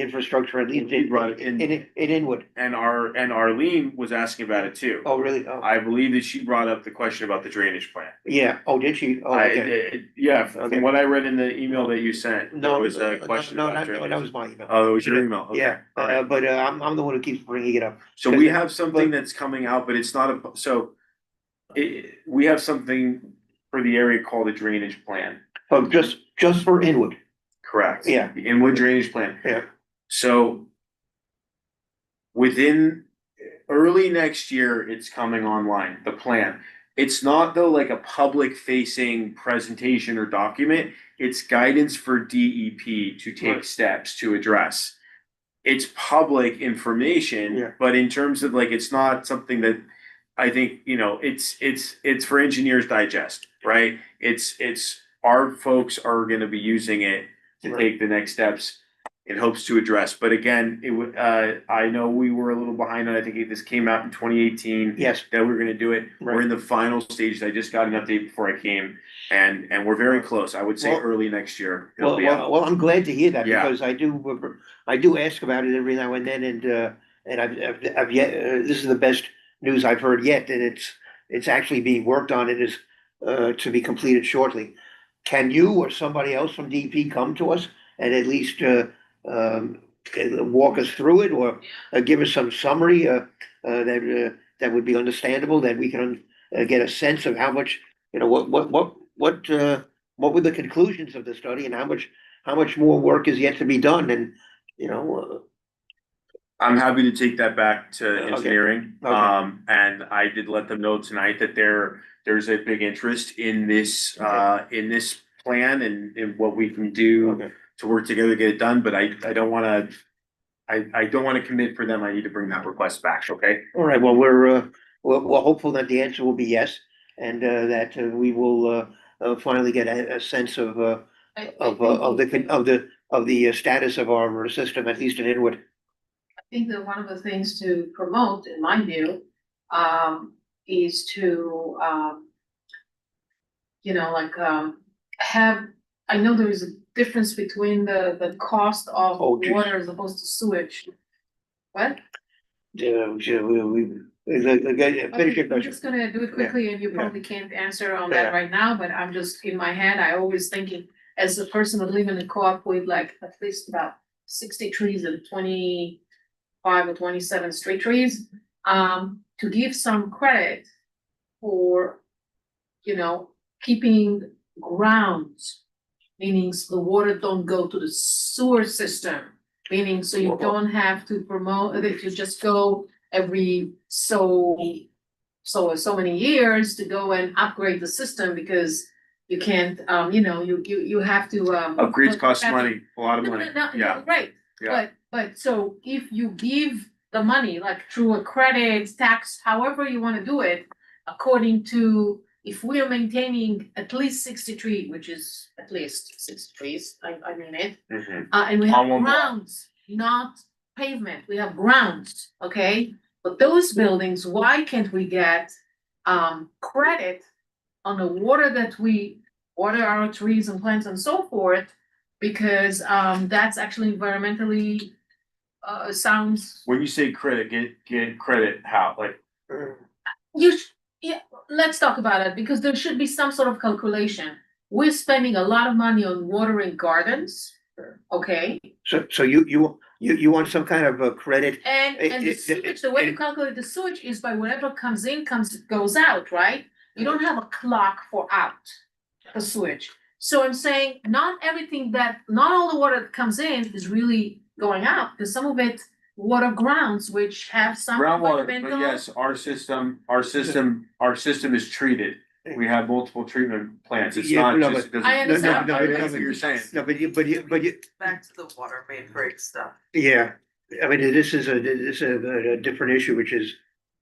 Speaker 1: infrastructure, at least
Speaker 2: Right,
Speaker 1: in Inwood.
Speaker 2: And Arlene was asking about it too.
Speaker 1: Oh, really? Oh,
Speaker 2: I believe that she brought up the question about the drainage plan.
Speaker 1: yeah. Oh, did she? Oh, okay.
Speaker 2: Yeah,
Speaker 1: Okay.
Speaker 2: from what I read in the email that you sent, there
Speaker 1: No,
Speaker 2: was a question
Speaker 1: no,
Speaker 2: about
Speaker 1: that
Speaker 2: drainage.
Speaker 1: was my email.
Speaker 2: Oh, it was your email, okay,
Speaker 1: Yeah,
Speaker 2: all right.
Speaker 1: but, I'm the one who keeps bringing it up.
Speaker 2: So we have something that's coming out, but it's not we have something for the area called a drainage plan,
Speaker 1: Oh, just for Inwood.
Speaker 2: correct?
Speaker 1: Yeah.
Speaker 2: The Inwood drainage plan.
Speaker 1: Yeah.
Speaker 2: So within early next year, it's coming online, the plan. It's not though like a public facing presentation or document, it's guidance for DEP to take
Speaker 1: Right.
Speaker 2: steps to address. It's public information,
Speaker 1: Yeah.
Speaker 2: but in terms of like, it's not something that I think, it's for engineers digest, right? It's our folks are gonna be using it to
Speaker 1: Right.
Speaker 2: take the next steps in hopes to address, but again, it would, I know we were a little behind on, I think this came out in 2018.
Speaker 1: Yes,
Speaker 2: That we're gonna do it, we're
Speaker 1: Right.
Speaker 2: in the final stages, I just got an update before I came, and we're very close, I would say
Speaker 1: Well-
Speaker 2: early next year. it'll
Speaker 1: well,
Speaker 2: be out.
Speaker 1: well, I'm glad to hear that,
Speaker 2: Yeah.
Speaker 1: because I do ask about it every now and then, and I've yet, this is the best news I've heard yet, and it's actually being worked on, it is, to be completed shortly. Can you or somebody else from DEP come to us and at least, walk us through it, or, give us some summary, that would be understandable, that we can, get a sense of how much, what were the conclusions of the study, and how much more work is yet to be done, and,
Speaker 2: I'm happy to take that back to
Speaker 1: Okay.
Speaker 2: engineering.
Speaker 1: Okay.
Speaker 2: And I did let them know tonight that there's a big interest in this, in this plan and in what we can do
Speaker 1: Okay.
Speaker 2: to work together to get it done, but I don't wanna, I don't wanna commit for them. I need to bring that request back, okay?
Speaker 1: All right, well, we're hopeful that the answer will be yes, and that we will finally get a sense of
Speaker 6: I
Speaker 1: of
Speaker 6: think-
Speaker 1: the status of our system, at least in Inwood.
Speaker 6: I think that one of the things to promote, in my view, is to, have, I know there is a difference between the cost of
Speaker 1: Oh, geez.
Speaker 6: water as opposed to sewage. What?
Speaker 1: Finish your
Speaker 6: Okay, I'm
Speaker 1: question.
Speaker 6: just gonna do it quickly, and you
Speaker 1: yeah.
Speaker 6: probably can't answer on
Speaker 1: Yeah.
Speaker 6: that right now, but I'm just, in my head, I always thinking, as a person that live in a co-op with like at least about 60 trees and 25 or 27 street trees, to give some credit for, keeping grounds, meaning the water don't go to the sewer system, meaning so you don't have to promote, if you just go every so many years to go and upgrade the system, because you can't, you have to,
Speaker 2: Upgrades cost money, a lot of
Speaker 6: No,
Speaker 2: money,
Speaker 6: no, no,
Speaker 2: yeah.
Speaker 6: right,
Speaker 2: Yeah.
Speaker 6: but so if you give the money, like through a credit, tax, however you wanna do it, according to, if we are maintaining at least 63, which is at least 6 trees, I mean it,
Speaker 2: Mhm.
Speaker 6: and we have
Speaker 2: On one block.
Speaker 6: grounds, not pavement, we have grounds, okay? But those buildings, why can't we get, credit on the water that we water our trees and plants and so forth? Because, that's actually environmentally, sounds,
Speaker 2: When you say credit, get credit, how, like,
Speaker 6: yeah, let's talk about it, because there should be some sort of calculation. We're spending a lot of money on watering gardens, okay?
Speaker 1: So you want some kind of a credit?
Speaker 6: And the sewage, the way you calculate the sewage is by whatever comes in, goes out, right? You don't have a clock for out the sewage. So I'm saying, not all the water that comes in is really going out, because some of it water grounds, which have some
Speaker 2: groundwater, but
Speaker 6: environmental.
Speaker 2: yes, our system is treated. We have multiple treatment plants, it's
Speaker 1: Yeah,
Speaker 2: not
Speaker 1: no,
Speaker 2: just.
Speaker 1: but-
Speaker 2: it doesn't-
Speaker 6: I understand.
Speaker 2: I understand what you're saying.
Speaker 1: No, but you,
Speaker 5: Back to the water main break stuff.
Speaker 1: yeah, I mean, this is a different issue, which is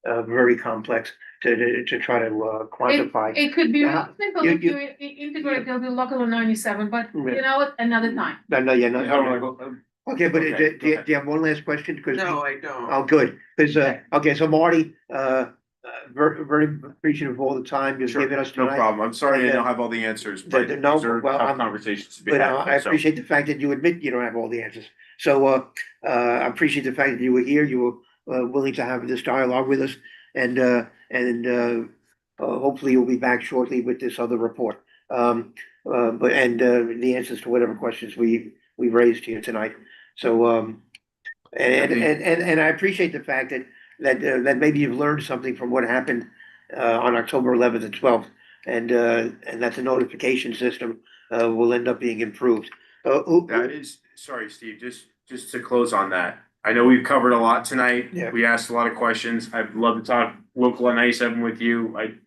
Speaker 1: very complex to try to quantify.
Speaker 6: It could be
Speaker 1: Yeah.
Speaker 6: real simple
Speaker 1: You-
Speaker 6: if you integrate the local 97, but
Speaker 1: Yeah.
Speaker 6: you know what, another time.
Speaker 1: No, yeah,
Speaker 2: I don't wanna
Speaker 1: no.
Speaker 2: go-
Speaker 1: Okay, but
Speaker 2: Okay,
Speaker 1: do you have one last question? 'Cause
Speaker 5: No, I don't.
Speaker 1: Oh, good, because,
Speaker 5: Okay.
Speaker 1: okay, so Marty, very appreciative of all the time you've
Speaker 2: Sure,
Speaker 1: given us
Speaker 2: no
Speaker 1: tonight.
Speaker 2: problem, I'm sorry I
Speaker 1: And,
Speaker 2: don't have all the answers, but these
Speaker 1: no,
Speaker 2: are
Speaker 1: well,
Speaker 2: tough conversations to be
Speaker 1: But
Speaker 2: had.
Speaker 1: I
Speaker 2: so.
Speaker 1: appreciate the fact that you admit you don't have all the answers. So, I appreciate the fact that you were here, you were, willing to have this dialogue with us. And hopefully you'll be back shortly with this other report. The answers to whatever questions we raised here tonight. So, and I appreciate the fact that maybe you've learned something from what happened on October 11th and 12th, and that the notification system will end up being improved.
Speaker 2: That is, sorry, Steve, just to close on that. I know we've covered a lot tonight.
Speaker 1: Yeah.
Speaker 2: We asked a lot of questions. I'd love to talk local on 97 with you. I'm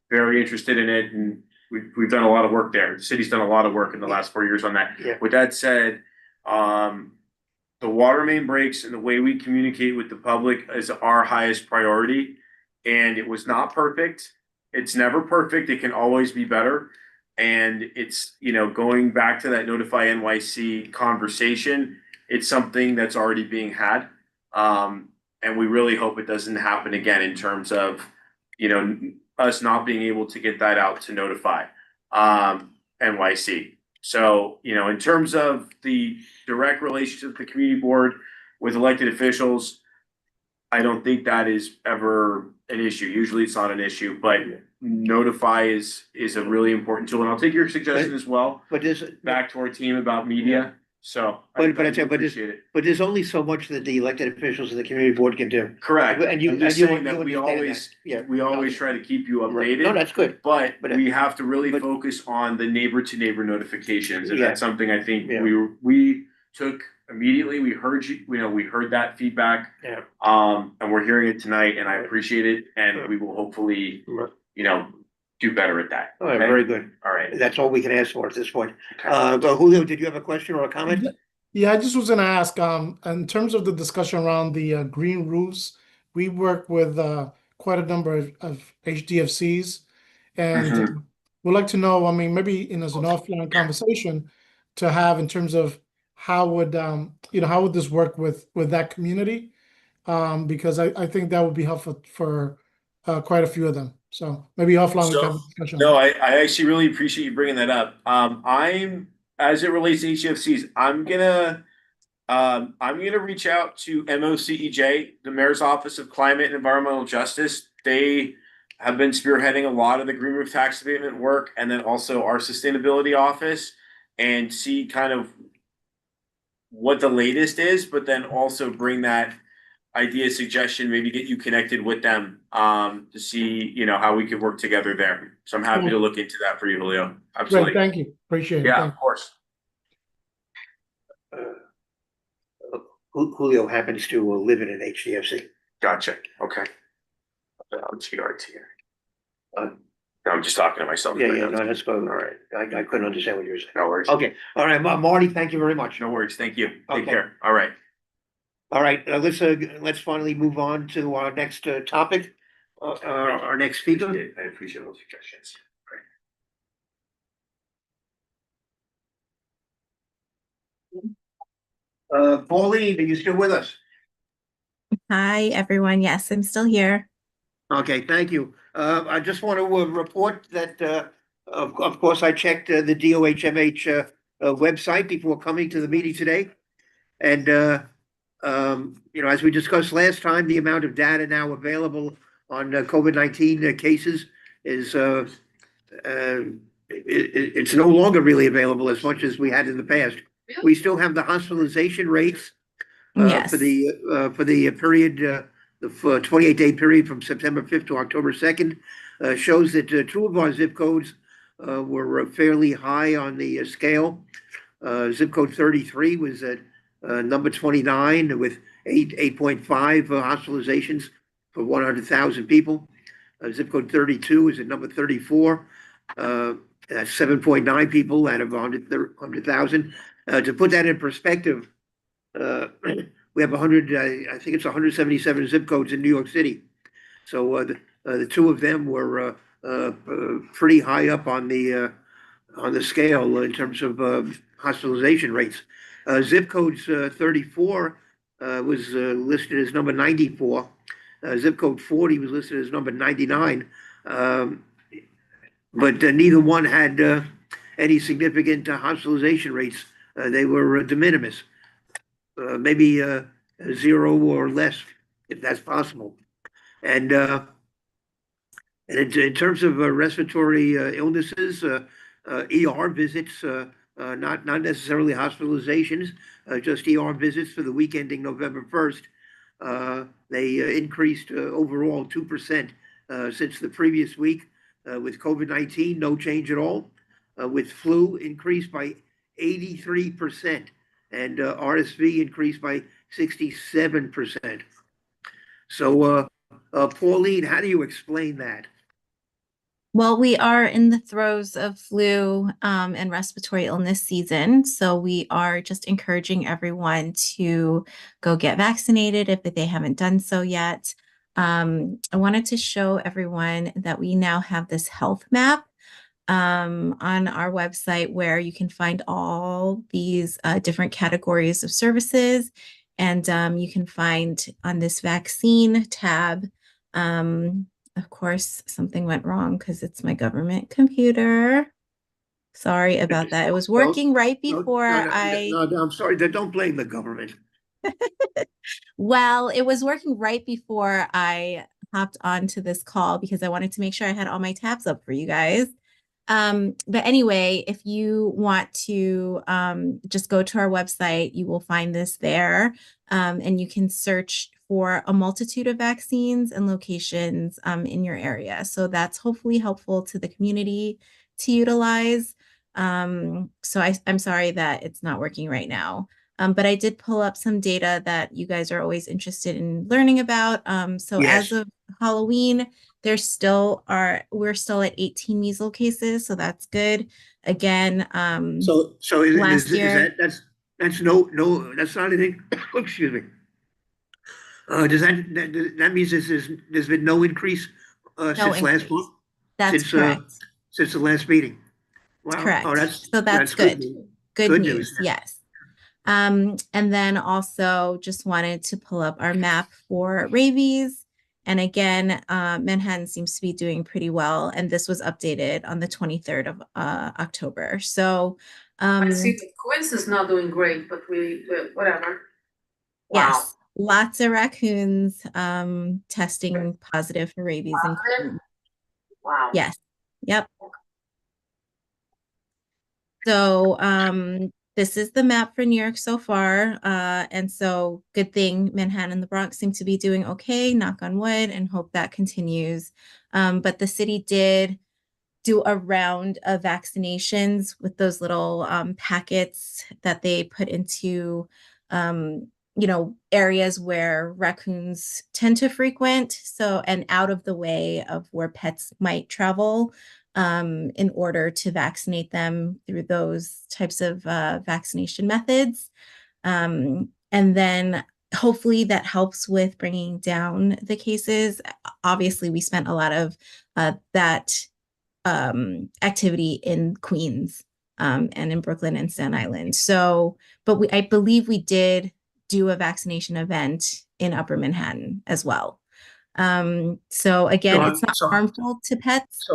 Speaker 2: very interested in it, and we've done a lot of work there. The city's done a lot of work in the last 4 years on that.
Speaker 1: Yeah.
Speaker 2: With that said, the water main breaks and the way we communicate with the public is our highest priority. And it was not perfect. It's never perfect. It can always be better. And it's, going back to that Notify NYC conversation, it's something that's already being had. And we really hope it doesn't happen again in terms of, us not being able to get that out to Notify NYC. So, in terms of the direct relationship with the community board with elected officials, I don't think that is ever an issue. Usually it's not an issue, but Notify is a really important tool. And I'll take your suggestion as well,
Speaker 1: But there's,
Speaker 2: back to our team about media. So. I
Speaker 1: But I tell you, but
Speaker 2: appreciate it.
Speaker 1: but there's only so much that the elected officials and the community board can do.
Speaker 2: Correct.
Speaker 1: And you,
Speaker 2: I'm just
Speaker 1: and you
Speaker 2: saying that we
Speaker 1: understand
Speaker 2: always,
Speaker 1: that. Yeah.
Speaker 2: we always try to keep you
Speaker 1: Right.
Speaker 2: updated.
Speaker 1: No, that's good.
Speaker 2: But
Speaker 1: But-
Speaker 2: we have to really
Speaker 1: but-
Speaker 2: focus on the neighbor to neighbor notifications, and
Speaker 1: Yeah.
Speaker 2: that's something I think
Speaker 1: Yeah.
Speaker 2: we took immediately. We heard you, we heard that feedback.
Speaker 1: Yeah.
Speaker 2: And we're hearing it tonight, and I appreciate it, and we will hopefully, do better at that.
Speaker 1: All right,
Speaker 2: okay?
Speaker 1: very good.
Speaker 2: All right.
Speaker 1: That's all we can ask for at this point.
Speaker 2: Okay.
Speaker 1: But Julio, did you have a question or a comment?
Speaker 3: Yeah, I just was gonna ask, in terms of the discussion around the green roofs, we work with quite a number of HDFCs, and we'd like to know, I mean, maybe as an offline conversation, to have in terms of how would how would this work with that community? Because I think that would be helpful for quite a few of them. So maybe offline we can have a discussion.
Speaker 2: No, I actually really appreciate you bringing that up. As it relates to HFCs, I'm gonna reach out to MOCEJ, the Mayor's Office of Climate and Environmental Justice. They have been spearheading a lot of the green roof tax abatement work, and then also our sustainability office, and see kind of what the latest is, but then also bring that idea, suggestion, maybe get you connected with them to see, how we could work together there. So I'm happy to look into that for you, Julio.
Speaker 3: Great,
Speaker 2: Absolutely.
Speaker 3: thank you. Appreciate it.
Speaker 2: Yeah,
Speaker 3: Thank
Speaker 2: of course.
Speaker 1: Julio happens to live in an HDFC.
Speaker 2: Gotcha. Okay. GRT. I'm just talking to myself.
Speaker 1: Yeah, no, that's good. All right. I couldn't understand what you were saying.
Speaker 2: No worries.
Speaker 1: Okay, all right, Marty, thank you very much.
Speaker 2: No worries. Thank you. Take
Speaker 1: Okay.
Speaker 2: care. All right.
Speaker 1: All right, let's finally move on to our next topic, our next speaker.
Speaker 2: I appreciate those suggestions.
Speaker 1: Pauline, are you still with us?
Speaker 4: Hi, everyone. Yes, I'm still here.
Speaker 1: Okay, thank you. I just want to report that, of course, I checked the DOHMH website before coming to the meeting today. And, as we discussed last time, the amount of data now available on COVID-19 cases is, it's no longer really available as much as we had in the past. We still have the hospitalization rates
Speaker 4: Yes.
Speaker 1: for the period, the 28-day period from September 5th to October 2nd, shows that two of our zip codes were fairly high on the scale. Zip code 33 was at number 29 with 8.5 hospitalizations for 100,000 people. Zip code 32 is at number 34. That's 7.9 people out of 100,000. To put that in perspective, we have 100, I think it's 177 zip codes in New York City. So the two of them were pretty high up on the scale in terms of hospitalization rates. Zip codes 34 was listed as number 94. Zip code 40 was listed as number 99. But neither one had any significant hospitalization rates. They were de minimis, maybe 0 or less, if that's possible. And in terms of respiratory illnesses, ER visits, not necessarily hospitalizations, just ER visits for the week ending November 1st. They increased overall 2% since the previous week. With COVID-19, no change at all. With flu, increased by 83%, and RSV increased by 67%. So, Pauline, how do you explain that?
Speaker 4: Well, we are in the throes of flu and respiratory illness season. So we are just encouraging everyone to go get vaccinated if they haven't done so yet. I wanted to show everyone that we now have this health map on our website where you can find all these different categories of services. And you can find on this vaccine tab, of course, something went wrong because it's my government computer. Sorry about that. It was working right before
Speaker 1: I'm sorry, don't blame the government.
Speaker 4: Well, it was working right before I hopped onto this call because I wanted to make sure I had all my tabs up for you guys. But anyway, if you want to just go to our website, you will find this there. And you can search for a multitude of vaccines and locations in your area. So that's hopefully helpful to the community to utilize. So I'm sorry that it's not working right now. But I did pull up some data that you guys are always interested in learning about. So
Speaker 1: Yes.
Speaker 4: as of Halloween, we're still at 18 measles cases, so that's good. Again,
Speaker 1: So
Speaker 4: last year,
Speaker 1: that's not anything. Excuse me. Does that means there's been no increase since last
Speaker 4: increase.
Speaker 1: month?
Speaker 4: That's
Speaker 1: since,
Speaker 4: correct.
Speaker 1: Since the last meeting. Wow.
Speaker 4: Correct.
Speaker 1: Oh,
Speaker 4: So that's good. Good
Speaker 1: Good
Speaker 4: news,
Speaker 1: news.
Speaker 4: yes. And then also just wanted to pull up our map for rabies. And again, Manhattan seems to be doing pretty well. And this was updated on the 23rd of October. So
Speaker 6: I see that Quince is not doing great, but whatever. Wow.
Speaker 4: yes, lots of raccoons testing positive for rabies in
Speaker 6: Positive?
Speaker 4: Queens.
Speaker 6: Wow.
Speaker 4: Yes. Yep. So this is the map for New York so far. And so good thing Manhattan and the Bronx seem to be doing okay, knock on wood, and hope that continues. But the city did do a round of vaccinations with those little packets that they put into areas where raccoons tend to frequent, so and out of the way of where pets might travel, in order to vaccinate them through those types of vaccination methods. And then hopefully that helps with bringing down the cases. Obviously, we spent a lot of that activity in Queens and in Brooklyn and Staten Island. So, but I believe we did do a vaccination event in Upper Manhattan as well. So again, it's not harmful to pets.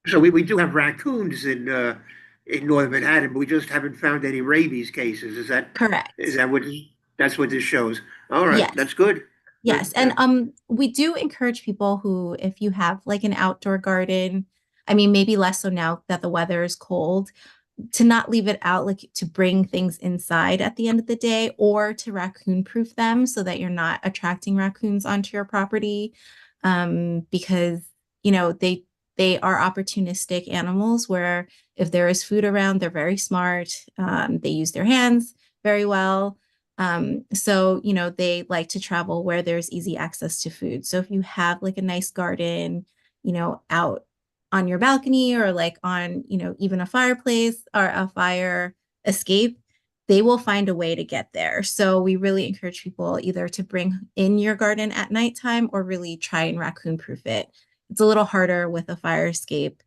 Speaker 1: So we do have raccoons in Northern Manhattan, but we just haven't found any rabies cases.
Speaker 4: Correct.
Speaker 1: That's what this shows? All right,
Speaker 4: Yes.
Speaker 1: that's good.
Speaker 4: Yes, and we do encourage people who, if you have like an outdoor garden, I mean, maybe less so now that the weather is cold, to not leave it out, like to bring things inside at the end of the day, or to raccoon proof them so that you're not attracting raccoons onto your property, because they are opportunistic animals where if there is food around, they're very smart. They use their hands very well. So, they like to travel where there's easy access to food. So if you have like a nice garden, out on your balcony or like on, even a fireplace or a fire escape, they will find a way to get there. So we really encourage people either to bring in your garden at nighttime or really try and raccoon proof it. It's a little harder with a fire escape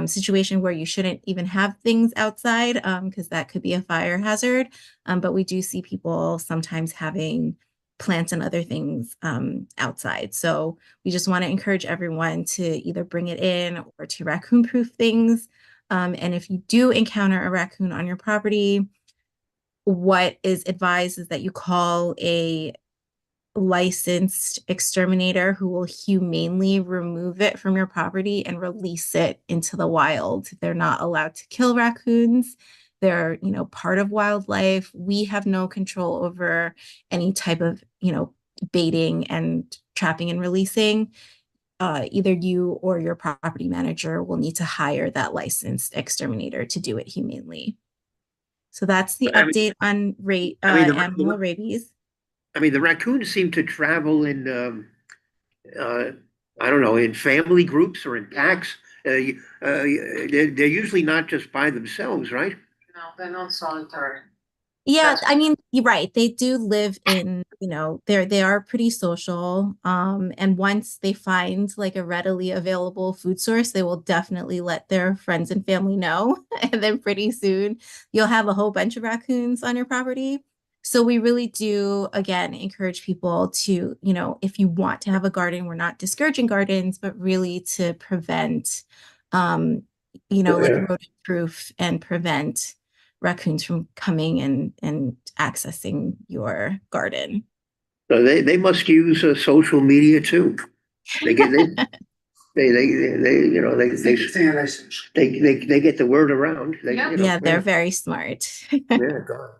Speaker 4: situation where you shouldn't even have things outside because that could be a fire hazard. But we do see people sometimes having plants and other things outside. So we just want to encourage everyone to either bring it in or to raccoon proof things. And if you do encounter a raccoon on your property, what is advised is that you call a licensed exterminator who will humanely remove it from your property and release it into the wild. They're not allowed to kill raccoons. They're, part of wildlife. We have no control over any type of, baiting and trapping and releasing. Either you or your property manager will need to hire that licensed exterminator to do it humanely. So that's the update on animal rabies.
Speaker 1: I mean, the raccoons seem to travel in, I don't know, in family groups or in packs. They're usually not just by themselves, right?
Speaker 6: No, they're not solitary.
Speaker 4: Yeah, I mean, you're right. They do live in, they are pretty social. And once they find like a readily available food source, they will definitely let their friends and family know. And then pretty soon you'll have a whole bunch of raccoons on your property. So we really do, again, encourage people to, if you want to have a garden, we're not discouraging gardens, but really to prevent, like rodent proof and prevent raccoons from coming and accessing your garden.
Speaker 1: So they must use social media too. They get they get the word around.
Speaker 4: They're very smart.
Speaker 1: Yeah, God.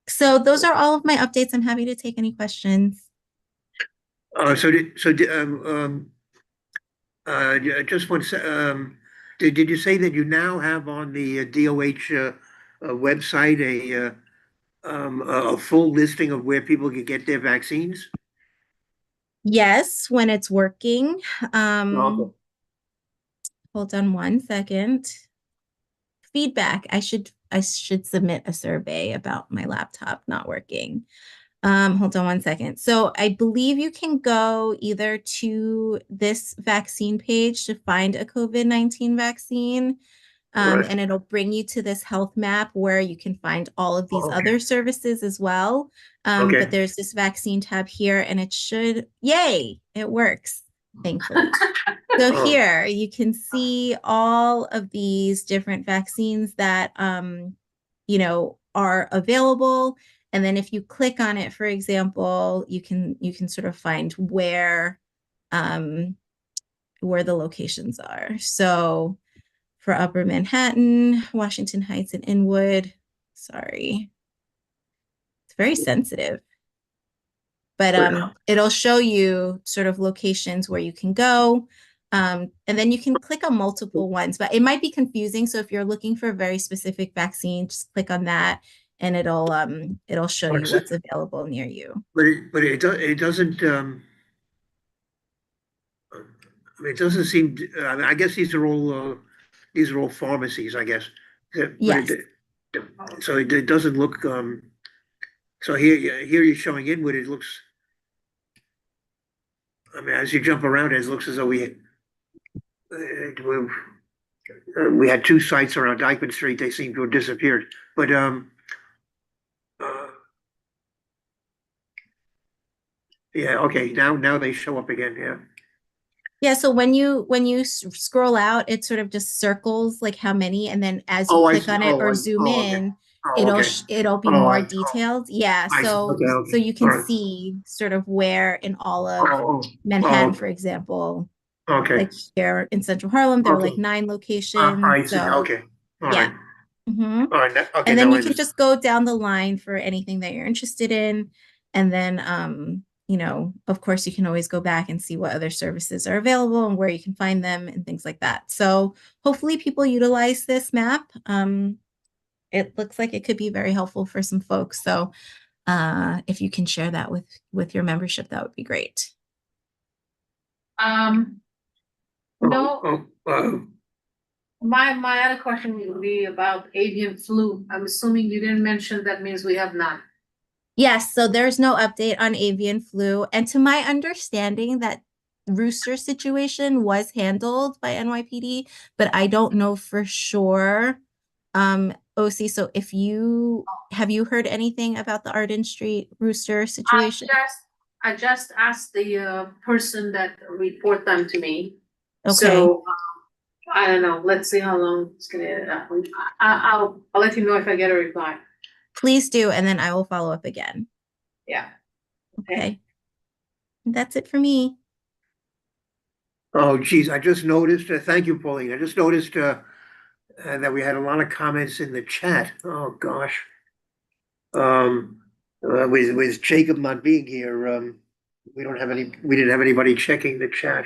Speaker 4: So those are all of my updates. I'm happy to take any questions.
Speaker 1: Just one. Did you say that you now have on the DOH website a full listing of where people can get their vaccines?
Speaker 4: Yes, when it's working.
Speaker 1: Okay.
Speaker 4: Hold on one second. Feedback. I should submit a survey about my laptop not working. Hold on one second. So I believe you can go either to this vaccine page to find a COVID-19 vaccine.
Speaker 1: Right.
Speaker 4: And it'll bring you to this health map where you can find all of these
Speaker 1: Okay.
Speaker 4: other services as well.
Speaker 1: Okay.
Speaker 4: But there's this vaccine tab here, and it should, yay, it works, thankfully. So
Speaker 1: Oh.
Speaker 4: here you can see all of these different vaccines that you know, are available. And then if you click on it, for example, you can sort of find where the locations are. So for Upper Manhattan, Washington Heights, and Inwood, sorry, it's very sensitive. But it'll show you sort of locations where you can go. And then you can click on multiple ones, but it might be confusing. So if you're looking for a very specific vaccine, just click on that and it'll show you what's available near you.
Speaker 1: But it doesn't, I mean, it doesn't seem, I mean, I guess these are all pharmacies, I guess. But
Speaker 4: Yes.
Speaker 1: So it doesn't look, so here you're showing Inwood, it looks, I mean, as you jump around, it looks as though we had two sites around Dykeman Street, they seem to have disappeared, but, yeah, okay, now they show up again, yeah.
Speaker 4: Yeah, so when you scroll out, it sort of just circles like how many, and then as you
Speaker 1: Oh, I
Speaker 4: click
Speaker 1: see.
Speaker 4: on it
Speaker 1: Oh,
Speaker 4: or
Speaker 1: I-
Speaker 4: zoom
Speaker 1: oh, okay.
Speaker 4: in,
Speaker 1: Oh, okay.
Speaker 4: it'll be
Speaker 1: Oh,
Speaker 4: more
Speaker 1: I-
Speaker 4: detailed. Yeah,
Speaker 1: I see.
Speaker 4: so
Speaker 1: Okay.
Speaker 4: you can
Speaker 1: All right.
Speaker 4: see sort of where in all of
Speaker 1: Oh,
Speaker 4: Manhattan,
Speaker 1: oh,
Speaker 4: for example,
Speaker 1: okay.
Speaker 4: like here in Central Harlem, there are like
Speaker 1: Okay.
Speaker 4: 9
Speaker 1: I
Speaker 4: locations.
Speaker 1: see.
Speaker 4: So
Speaker 1: Okay. All
Speaker 4: yeah.
Speaker 1: right.
Speaker 4: Mhm.
Speaker 1: All right. Okay.
Speaker 4: And then
Speaker 1: now
Speaker 4: you
Speaker 1: I
Speaker 4: can just go down the line for anything that you're interested in. And then, you know, of course, you can always go back and see what other services are available and where you can find them and things like that. So hopefully people utilize this map. It looks like it could be very helpful for some folks. So if you can share that with your membership, that would be great.
Speaker 6: No,
Speaker 1: Oh,
Speaker 6: my other question would be about avian flu. I'm assuming you didn't mention that means we have none.
Speaker 4: Yes, so there's no update on avian flu. And to my understanding, that rooster situation was handled by NYPD, but I don't know for sure. OC, so if you have you heard anything about the Arden Street rooster situation?
Speaker 6: I just asked the person that report them to me.
Speaker 4: Okay,
Speaker 6: So I don't know. Let's see how long it's gonna. I'll let you know if I get a reply.
Speaker 4: please do, and then I will follow up again.
Speaker 6: Yeah.
Speaker 4: Okay. That's it for me.
Speaker 1: oh, geez, I just noticed, thank you, Pauline. I just noticed, that we had a lot of comments in the chat. Oh, gosh. With Jacob not being here, we didn't have anybody checking the chat.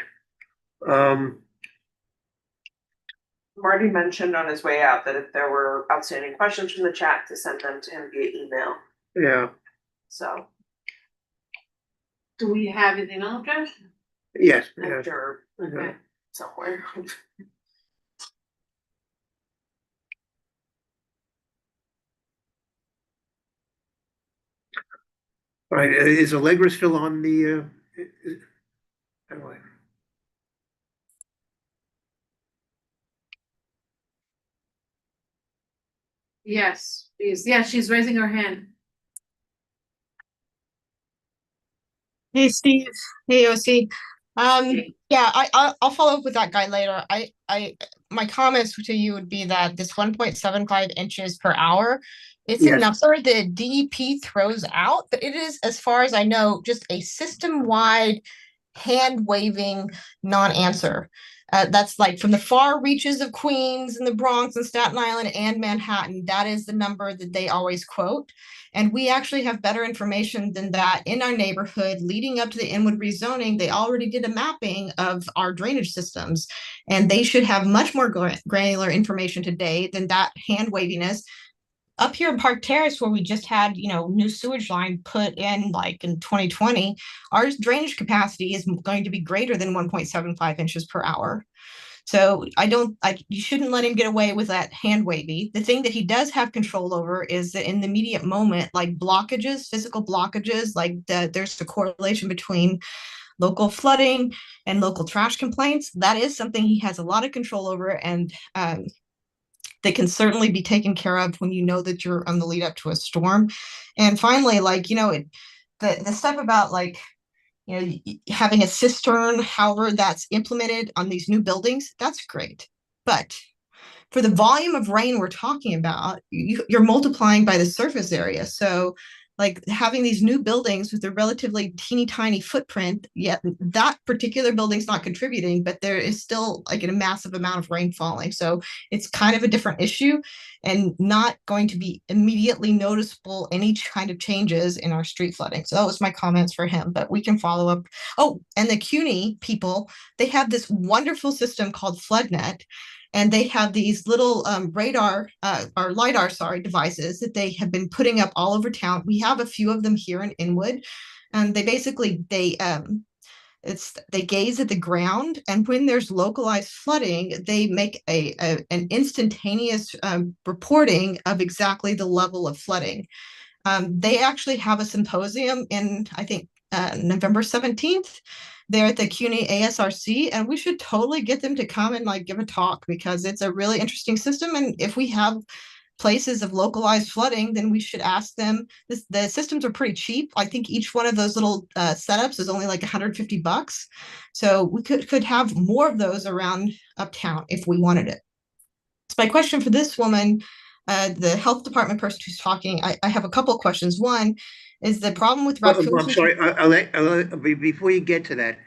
Speaker 5: Marty mentioned on his way out that if there were outstanding questions from the chat, to send them to him via email,
Speaker 1: Yeah,
Speaker 5: so
Speaker 6: Do we have an email address?
Speaker 1: yes,
Speaker 5: I'm
Speaker 1: yes.
Speaker 5: sure
Speaker 6: Okay.
Speaker 5: somewhere.
Speaker 1: All right, is Allegra still on the, anyway.
Speaker 6: Yes, she's raising her hand.
Speaker 7: Hey Steve, hey OC. Yeah, I'll follow up with that guy later. My comments to you would be that this 1.75 inches per hour, it's a
Speaker 1: Yes.
Speaker 7: number the DEP throws out, but it is, as far as I know, just a system-wide hand waving non-answer. That's like from the far reaches of Queens and the Bronx and Staten Island and Manhattan. That is the number that they always quote. And we actually have better information than that in our neighborhood. Leading up to the Inwood rezoning, they already did a mapping of our drainage systems, and they should have much more granular information today than that hand waviness. Up here in Park Terrace, where we just had, new sewage line put in like in 2020, our drainage capacity is going to be greater than 1.75 inches per hour. So you shouldn't let him get away with that hand wavy. The thing that he does have control over is that in the immediate moment, like blockages, physical blockages, like there's a correlation between local flooding and local trash complaints. That is something he has a lot of control over. And they can certainly be taken care of when you know that you're on the lead up to a storm. And finally, like, the stuff about like, having a cistern, however that's implemented on these new buildings, that's great. But for the volume of rain we're talking about, you're multiplying by the surface area. So like having these new buildings with a relatively teeny tiny footprint, yet that particular building's not contributing, but there is still like a massive amount of rain falling. So it's kind of a different issue and not going to be immediately noticeable any kind of changes in our street flooding. So that was my comments for him, but we can follow up. Oh, and the CUNY people, they have this wonderful system called FloodNet. And they have these little radar or LiDAR, devices that they have been putting up all over town. We have a few of them here in Inwood, and they gaze at the ground, and when there's localized flooding, they make an instantaneous reporting of exactly the level of flooding. They actually have a symposium in, I think, November 17th. They're at the CUNY ASRC, and we should totally get them to come and like give a talk because it's a really interesting system. And if we have places of localized flooding, then we should ask them. The systems are pretty cheap. I think each one of those little setups is only like $150. So we could have more of those around uptown if we wanted it. So my question for this woman, the health department person who's talking, I have a couple of questions. One is the problem with raccoons.
Speaker 1: I'm sorry, before you get to that,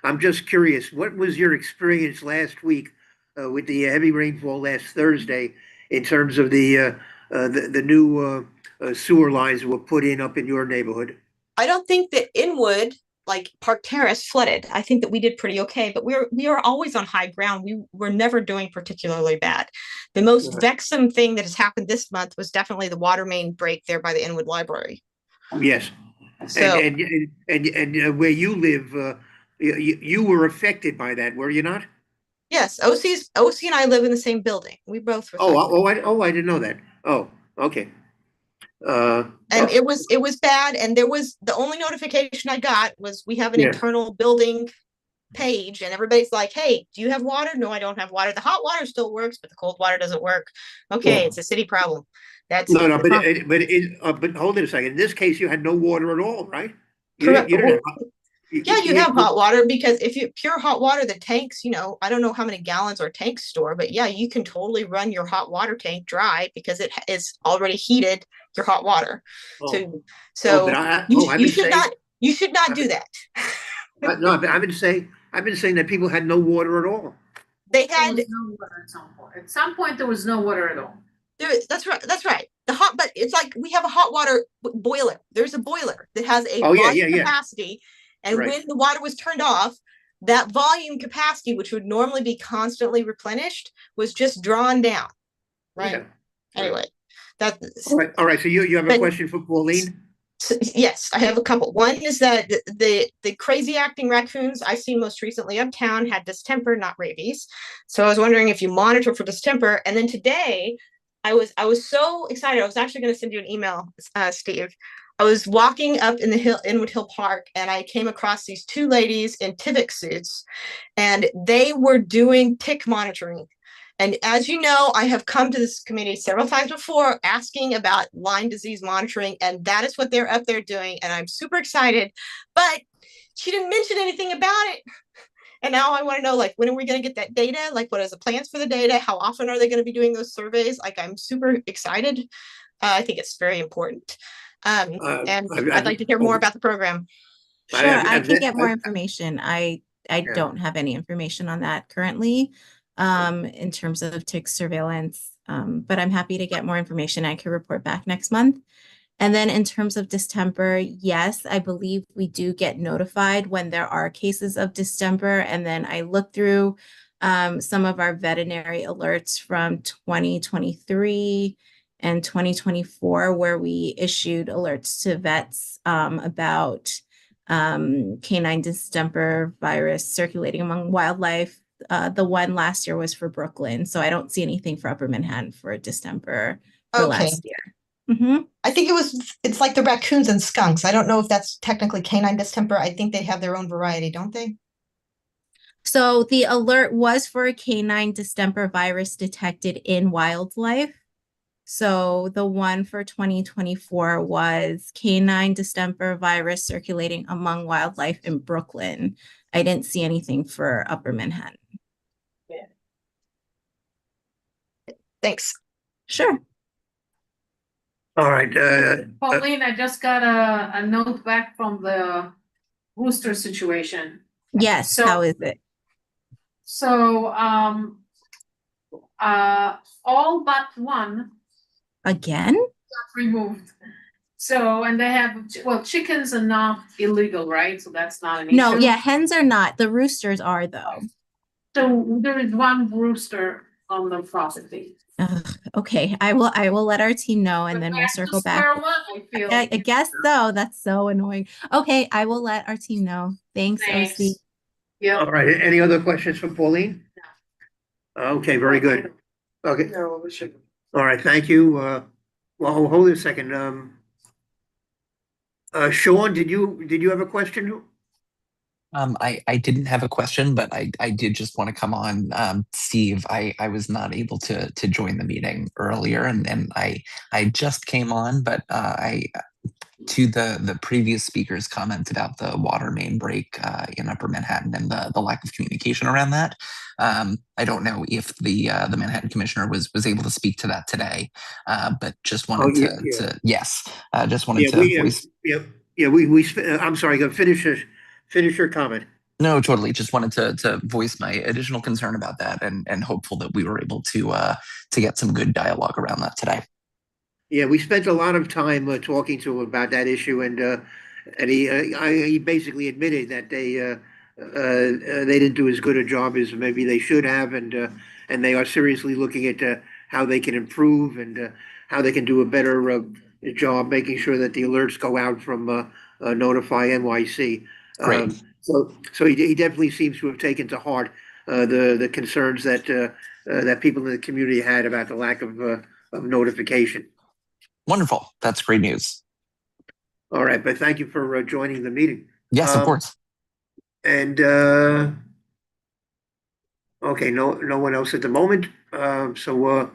Speaker 1: I'm just curious, what was your experience last week with the heavy rainfall last Thursday in terms of the new sewer lines that were put in up in your neighborhood?
Speaker 7: I don't think that Inwood, like Park Terrace, flooded. I think that we did pretty okay, but we are always on high ground. We were never doing particularly bad. The most vexing thing that has happened this month was definitely the water main break there by the Inwood Library.
Speaker 1: Yes.
Speaker 7: So,
Speaker 1: and where you live, you were affected by that, were you not?
Speaker 7: yes, OC and I live in the same building. We both were.
Speaker 1: I didn't know that. Oh, okay.
Speaker 7: And it was bad, and there was the only notification I got was we have an internal building page, and everybody's like, hey, do you have water? No, I don't have water. The hot water still works, but the cold water doesn't work. Okay, it's a city problem. That's
Speaker 1: but hold it a second. In this case, you had no water at all, right?
Speaker 7: Correct.
Speaker 1: You
Speaker 7: have hot water because if you pure hot water, the tanks, I don't know how many gallons our tanks store, but yeah, you can totally run your hot water tank dry because it is already heated your hot water. You should not do that.
Speaker 1: No, I've been saying that people had no water at all.
Speaker 7: They had
Speaker 6: no water at some point. At some point, there was no water at all.
Speaker 7: That's right. But it's like we have a hot water boiler. There's a boiler that has a volume capacity. And when the water was turned off, that volume capacity, which would normally be constantly replenished, was just drawn down. Right.
Speaker 1: Yeah.
Speaker 7: Anyway,
Speaker 1: all right. So you have a question for Pauline?
Speaker 7: So, yes, I have a couple. One is that the crazy acting raccoons I seen most recently uptown had distemper, not rabies. So I was wondering if you monitor for distemper. And then today, I was so excited. I was actually going to send you an email, Steve. I was walking up in the Inwood Hill Park, and I came across these two ladies in Tivik suits, and they were doing tick monitoring. And as you know, I have come to this committee several times before asking about Lyme disease monitoring, and that is what they're up there doing. And I'm super excited, but she didn't mention anything about it. And now I want to know, like, when are we going to get that data? Like, what is the plans for the data? How often are they going to be doing those surveys? Like, I'm super excited. I think it's very important. And I'd like to hear more about the program.
Speaker 4: Sure, I can get more information. I don't have any information on that currently, in terms of tick surveillance. But I'm happy to get more information. I can report back next month. And then in terms of distemper, yes, I believe we do get notified when there are cases of distemper. And then I looked through some of our veterinary alerts from 2023 and 2024, where we issued alerts to vets about canine distemper virus circulating among wildlife. The one last year was for Brooklyn. So I don't see anything for Upper Manhattan for distemper for last year. Mm-hmm.
Speaker 7: I think it's like the raccoons and skunks. I don't know if that's technically canine distemper. I think they have their own variety, don't they?
Speaker 4: So the alert was for a canine distemper virus detected in wildlife. So the one for 2024 was canine distemper virus circulating among wildlife in Brooklyn. I didn't see anything for Upper Manhattan.
Speaker 7: Thanks.
Speaker 4: Sure.
Speaker 1: All right,
Speaker 6: Pauline, I just got a note back from the rooster situation.
Speaker 4: Yes.
Speaker 6: So-
Speaker 4: How is it?
Speaker 6: So, all but one
Speaker 4: Again?
Speaker 6: got removed. So, and they have, well, chickens are not illegal, right? So that's not an issue.
Speaker 4: No, yeah, hens are not. The roosters are though.
Speaker 6: So there is one rooster on the property.
Speaker 4: Ugh, okay, I will let our team know and then we'll
Speaker 6: Back to
Speaker 4: circle
Speaker 6: square
Speaker 4: back.
Speaker 6: one, I feel.
Speaker 4: I guess so. That's so annoying. Okay, I will let our team know. Thanks, OC.
Speaker 6: Thanks. Yeah.
Speaker 1: all right, any other questions from Pauline? Okay, very good. Okay,
Speaker 5: No, we should.
Speaker 1: all right, thank you. Well, hold it a second. Sean, did you have a question?
Speaker 8: I didn't have a question, but I did just want to come on. Steve, I was not able to join the meeting earlier, and I just came on, but to the previous speaker's comment about the water main break in Upper Manhattan and the lack of communication around that. I don't know if the Manhattan Commissioner was able to speak to that today, but just wanted just wanted to voice.
Speaker 1: I'm sorry, go finish your comment.
Speaker 8: No, totally. Just wanted to voice my additional concern about that, and hopeful that we were able to get some good dialogue around that today.
Speaker 1: Yeah, we spent a lot of time talking to him about that issue, and he basically admitted that they didn't do as good a job as maybe they should have, and they are seriously looking at how they can improve and how they can do a better job making sure that the alerts go out from Notify NYC.
Speaker 8: Great.
Speaker 1: So he definitely seems to have taken to heart the concerns that people in the community had about the lack of notification.
Speaker 8: Wonderful. That's great news.
Speaker 1: All right, but thank you for joining the meeting.
Speaker 8: Yes, of course.
Speaker 1: And okay, no one else at the moment. So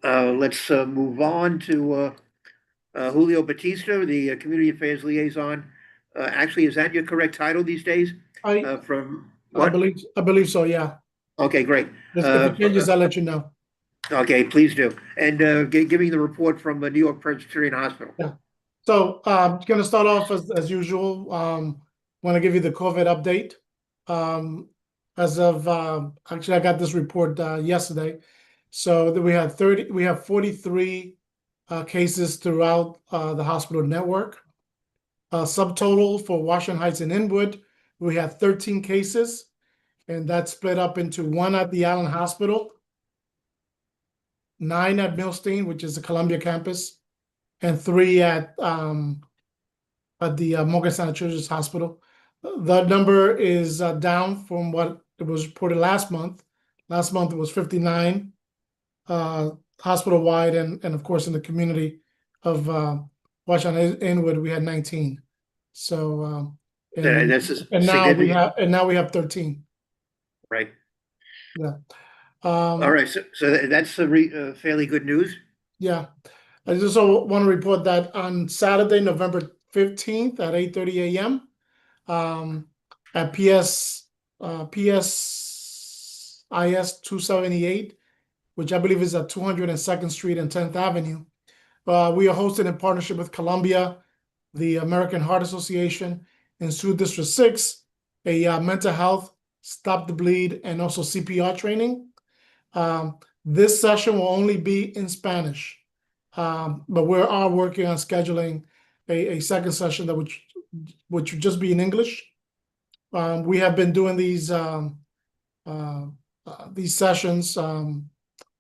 Speaker 1: let's move on to Julio Batista, the Community Affairs Liaison. Actually, is that your correct title these days? From
Speaker 3: I
Speaker 1: what?
Speaker 3: I believe so, yeah.
Speaker 1: Okay, great.
Speaker 3: If it changes, I'll let you know.
Speaker 1: Okay, please do. And giving the report from the New York Presbyterian Hospital.
Speaker 3: Yeah. So gonna start off as usual. Want to give you the COVID update. As of actually, I got this report yesterday. So that we have 43 cases throughout the hospital network. Subtotal for Washington Heights and Inwood, we had 13 cases, and that's split up into 1 at the Allen Hospital, 9 at Milstein, which is the Columbia campus, and 3 at the Morgan Santa Children's Hospital. The number is down from what it was reported last month. Last month it was 59 hospital-wide, and of course in the community of Washington Inwood we had 19. So now we have 13.
Speaker 1: Right.
Speaker 3: Yeah.
Speaker 1: All right. So that's fairly good news.
Speaker 3: Yeah. I just also want to report that on Saturday, November 15th at 8:30 a.m. At PSIS 278, which I believe is at 202nd Street and 10th Avenue. We are hosting in partnership with Columbia, the American Heart Association, and School District 6, a mental health, stop the bleed, and also CPR training. This session will only be in Spanish, but we are working on scheduling a second session that which would just be in English. We have been doing these sessions,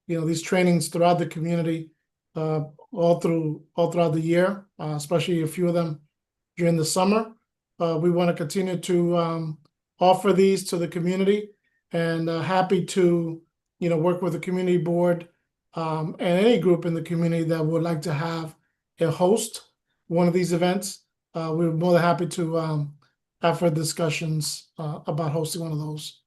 Speaker 3: these trainings throughout the community, all throughout the year, especially a few of them during the summer. We want to continue to offer these to the community, and happy to work with the community board and any group in the community that would like to have a host one of these events. We're more than happy to have discussions about hosting one of those.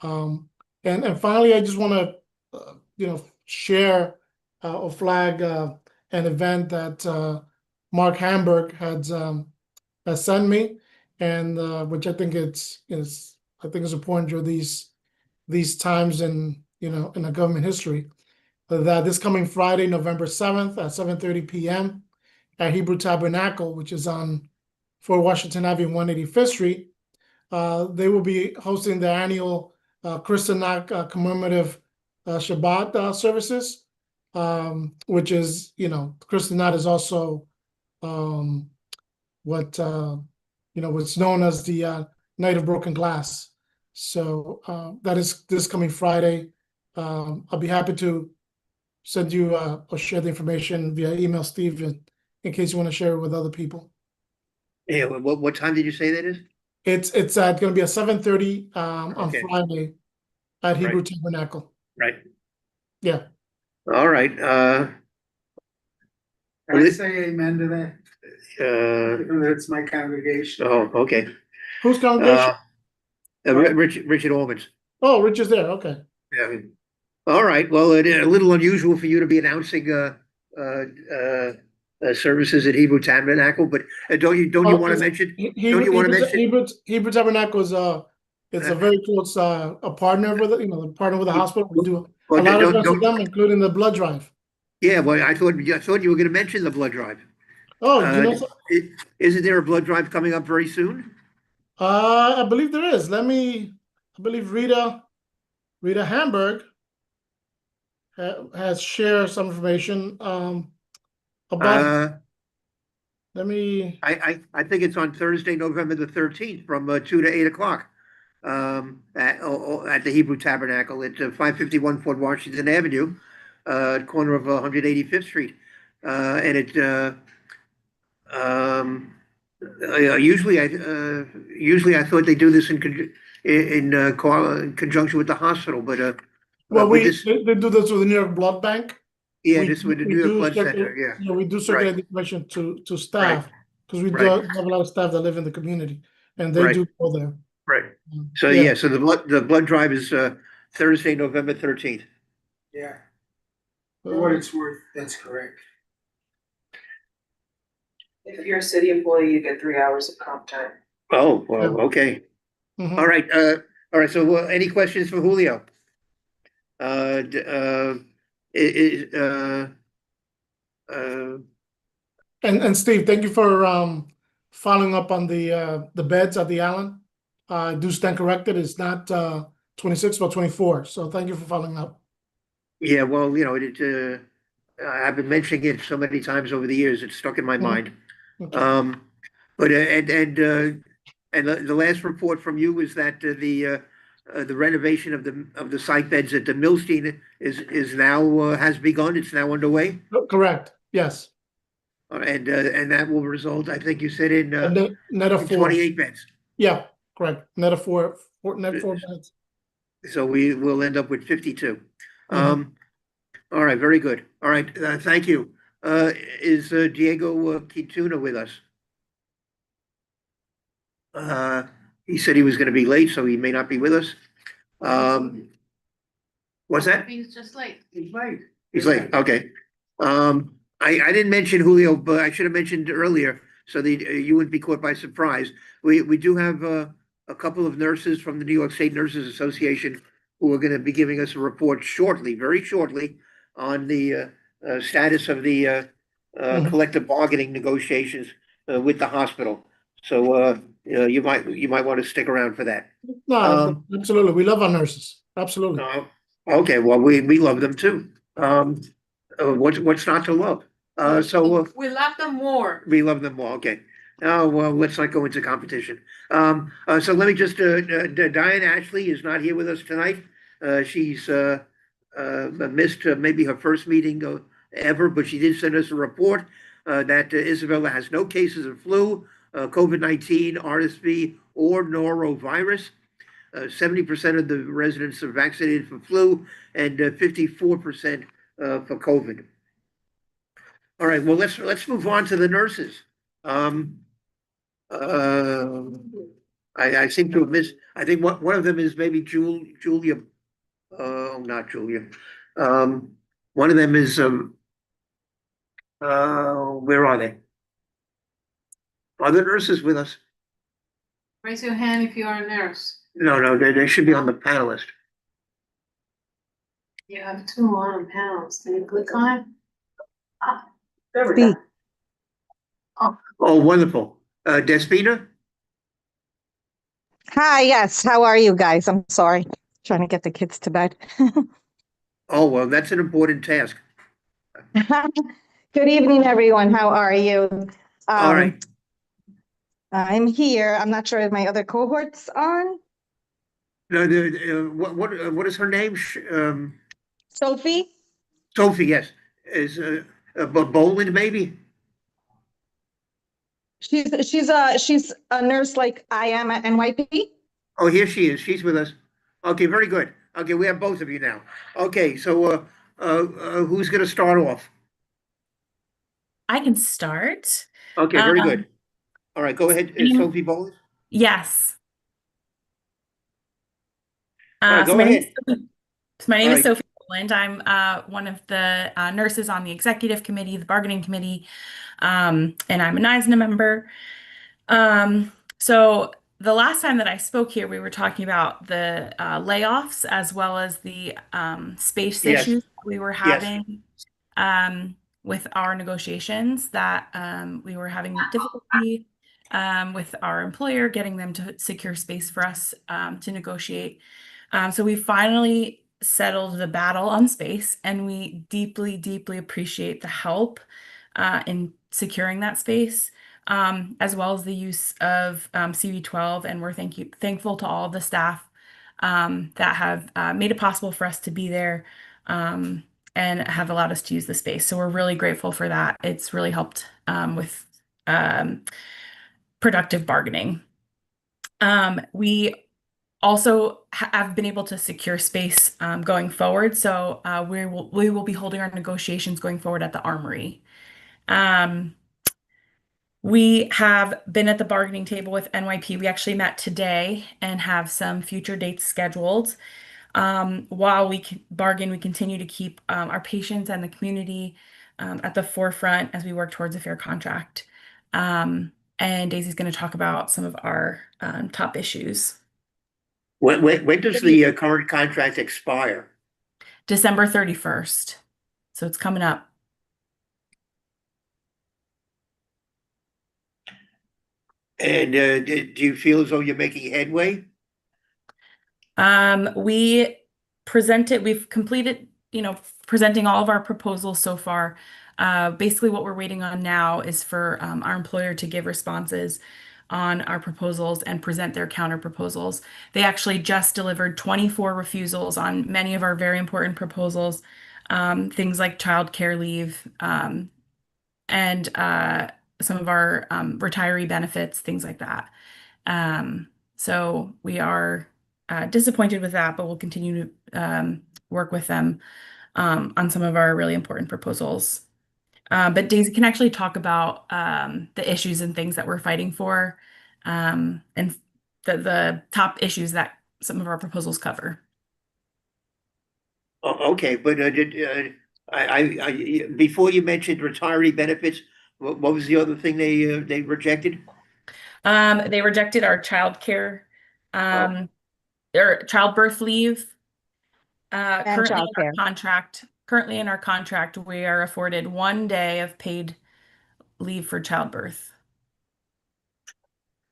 Speaker 3: And finally, I just want to, share or flag an event that Mark Hamburg has sent me, and which I think is important during these times in the government history. That this coming Friday, November 7th at 7:30 p.m. at Hebrew Tabernacle, which is on Fort Washington Avenue, 185th Street. They will be hosting the annual Kristallnacht commemorative Shabbat services, which is, Kristallnacht is also what's known as the Night of Broken Glass. So that is this coming Friday. I'll be happy to send you or share the information via email, Steve, in case you want to share it with other people.
Speaker 1: Yeah, what time did you say that is?
Speaker 3: It's going to be at 7:30 on
Speaker 1: Okay.
Speaker 3: Friday at Hebrew
Speaker 1: Right.
Speaker 3: Tabernacle.
Speaker 1: Right.
Speaker 3: Yeah.
Speaker 1: All right,
Speaker 9: Can I say amen to that? It's my congregation.
Speaker 1: oh, okay.
Speaker 3: Whose congregation?
Speaker 1: Richard Ormans.
Speaker 3: Oh, Rich is there. Okay.
Speaker 1: Yeah. All right, well, it is a little unusual for you to be announcing services at Hebrew Tabernacle, but don't you want to mention? Don't you want to mention?
Speaker 3: Hebrew Tabernacle is it's a very close a partner with it, partner with the hospital. We do a lot of events with them, including the blood drive.
Speaker 1: Yeah, well, I thought you were going to mention the blood drive.
Speaker 3: Oh, do you know?
Speaker 1: Isn't there a blood drive coming up very soon?
Speaker 3: I believe there is. I believe Rita Hamburg has shared some information about. Let me.
Speaker 1: I think it's on Thursday, November the 13th, from 2 to 8 o'clock. At the Hebrew Tabernacle at 551 Fort Washington Avenue, corner of 185th Street, and it usually I thought they do this in conjunction with the hospital, but
Speaker 3: well, they do this with the New York Blood Bank.
Speaker 1: Yeah, this with the New York Blood Center. Yeah,
Speaker 3: we do circulate the information to staff because we do have a lot of staff that live in the community, and they do go there.
Speaker 1: Right. So yeah, so the blood drive is Thursday, November 13th.
Speaker 9: Yeah. For what it's worth, that's correct.
Speaker 5: If you're a city employee, you get 3 hours of comp time.
Speaker 1: Oh, well, okay.
Speaker 3: Mhm.
Speaker 1: All right. So any questions for Julio?
Speaker 3: And Steve, thank you for following up on the beds at the Allen. I do stand corrected. It's not 26 but 24. So thank you for following up.
Speaker 1: Yeah, well, I've been mentioning it so many times over the years, it's stuck in my mind.
Speaker 3: Okay.
Speaker 1: But the last report from you is that the renovation of the psych beds at the Milstein is now has begun. It's now underway.
Speaker 3: Correct. Yes.
Speaker 1: And that will result, I think you said, in
Speaker 3: net of 4.
Speaker 1: 28 beds.
Speaker 3: Yeah, correct. Net of 4 beds.
Speaker 1: So we will end up with 52. All right, very good. All right, thank you. Is Diego Quintuna with us? He said he was going to be late, so he may not be with us. What's that?
Speaker 6: He's just late.
Speaker 9: He's late.
Speaker 1: He's late. Okay. I didn't mention Julio, but I should have mentioned earlier so that you wouldn't be caught by surprise. We do have a couple of nurses from the New York State Nurses Association who are going to be giving us a report shortly, very shortly, on the status of the collective bargaining negotiations with the hospital. So you might want to stick around for that.
Speaker 3: No, absolutely. We love our nurses. Absolutely.
Speaker 1: Okay, well, we love them too. What's not to love?
Speaker 6: We love them more.
Speaker 1: We love them more. Okay. Oh, well, let's not go into competition. So let me just, Diane Ashley is not here with us tonight. She's missed maybe her first meeting ever, but she did send us a report that Isabella has no cases of flu, COVID-19, RSV, or norovirus. 70% of the residents are vaccinated for flu and 54% for COVID. All right, well, let's move on to the nurses. I seem to have missed, I think one of them is maybe Julia, not Julia. One of them is, where are they? Are the nurses with us?
Speaker 6: Raise your hand if you are a nurse.
Speaker 1: No, they should be on the panelist.
Speaker 6: You have two on panels. Can you click on it?
Speaker 5: There we go.
Speaker 1: Oh, wonderful. Despina?
Speaker 10: Hi, yes. How are you guys? I'm sorry. Trying to get the kids to bed.
Speaker 1: Oh, well, that's an important task.
Speaker 10: Good evening, everyone. How are you?
Speaker 1: All right.
Speaker 10: I'm here. I'm not sure if my other cohort's on.
Speaker 1: No, what is her name?
Speaker 10: Sophie?
Speaker 1: Sophie, yes. Is, Boland, maybe?
Speaker 10: She's a nurse like I am at NYP.
Speaker 1: Oh, here she is. She's with us. Okay, very good. Okay, we have both of you now. Okay, so, who's gonna start off?
Speaker 11: I can start.
Speaker 1: Okay, very good. All right, go ahead, Sophie Boland.
Speaker 11: Yes.
Speaker 1: All right,
Speaker 11: So
Speaker 1: go
Speaker 11: my name
Speaker 1: ahead.
Speaker 11: my name
Speaker 1: All
Speaker 11: is
Speaker 1: right.
Speaker 11: Sophie Boland. I'm one of the nurses on the executive committee, the bargaining committee, and I'm a NISNA member. So the last time that I spoke here, we were talking about the layoffs as well as the space
Speaker 1: Yes.
Speaker 11: issues we were having with our negotiations, that we were having difficulty with our employer getting them to secure space for us to negotiate. So we finally settled the battle on space, and we deeply, deeply appreciate the help in securing that space, as well as the use of CV12. And we're thankful to all the staff that have made it possible for us to be there and have allowed us to use the space. So we're really grateful for that. It's really helped with productive bargaining. We also have been able to secure space going forward. So we will be holding our negotiations going forward at the Armory. We have been at the bargaining table with NYP. We actually met today and have some future dates scheduled. While we bargain, we continue to keep our patients and the community at the forefront as we work towards a fair contract. And Daisy's going to talk about some of our top issues.
Speaker 1: When does the current contract expire?
Speaker 11: December 31st. So it's coming up.
Speaker 1: And do you feel as though you're making headway?
Speaker 11: We've completed, presenting all of our proposals so far. Basically what we're waiting on now is for our employer to give responses on our proposals and present their counter proposals. They actually just delivered 24 refusals on many of our very important proposals, things like childcare leave, and some of our retiree benefits, things like that. So we are disappointed with that, but we'll continue to work with them on some of our really important proposals. But Daisy can actually talk about the issues and things that we're fighting for, and the top issues that some of our proposals cover.
Speaker 1: Okay, but before you mentioned retiree benefits, what was the other thing they rejected?
Speaker 11: They rejected our childcare, or childbirth leave. Currently in our contract, we are afforded 1 day of paid leave for childbirth.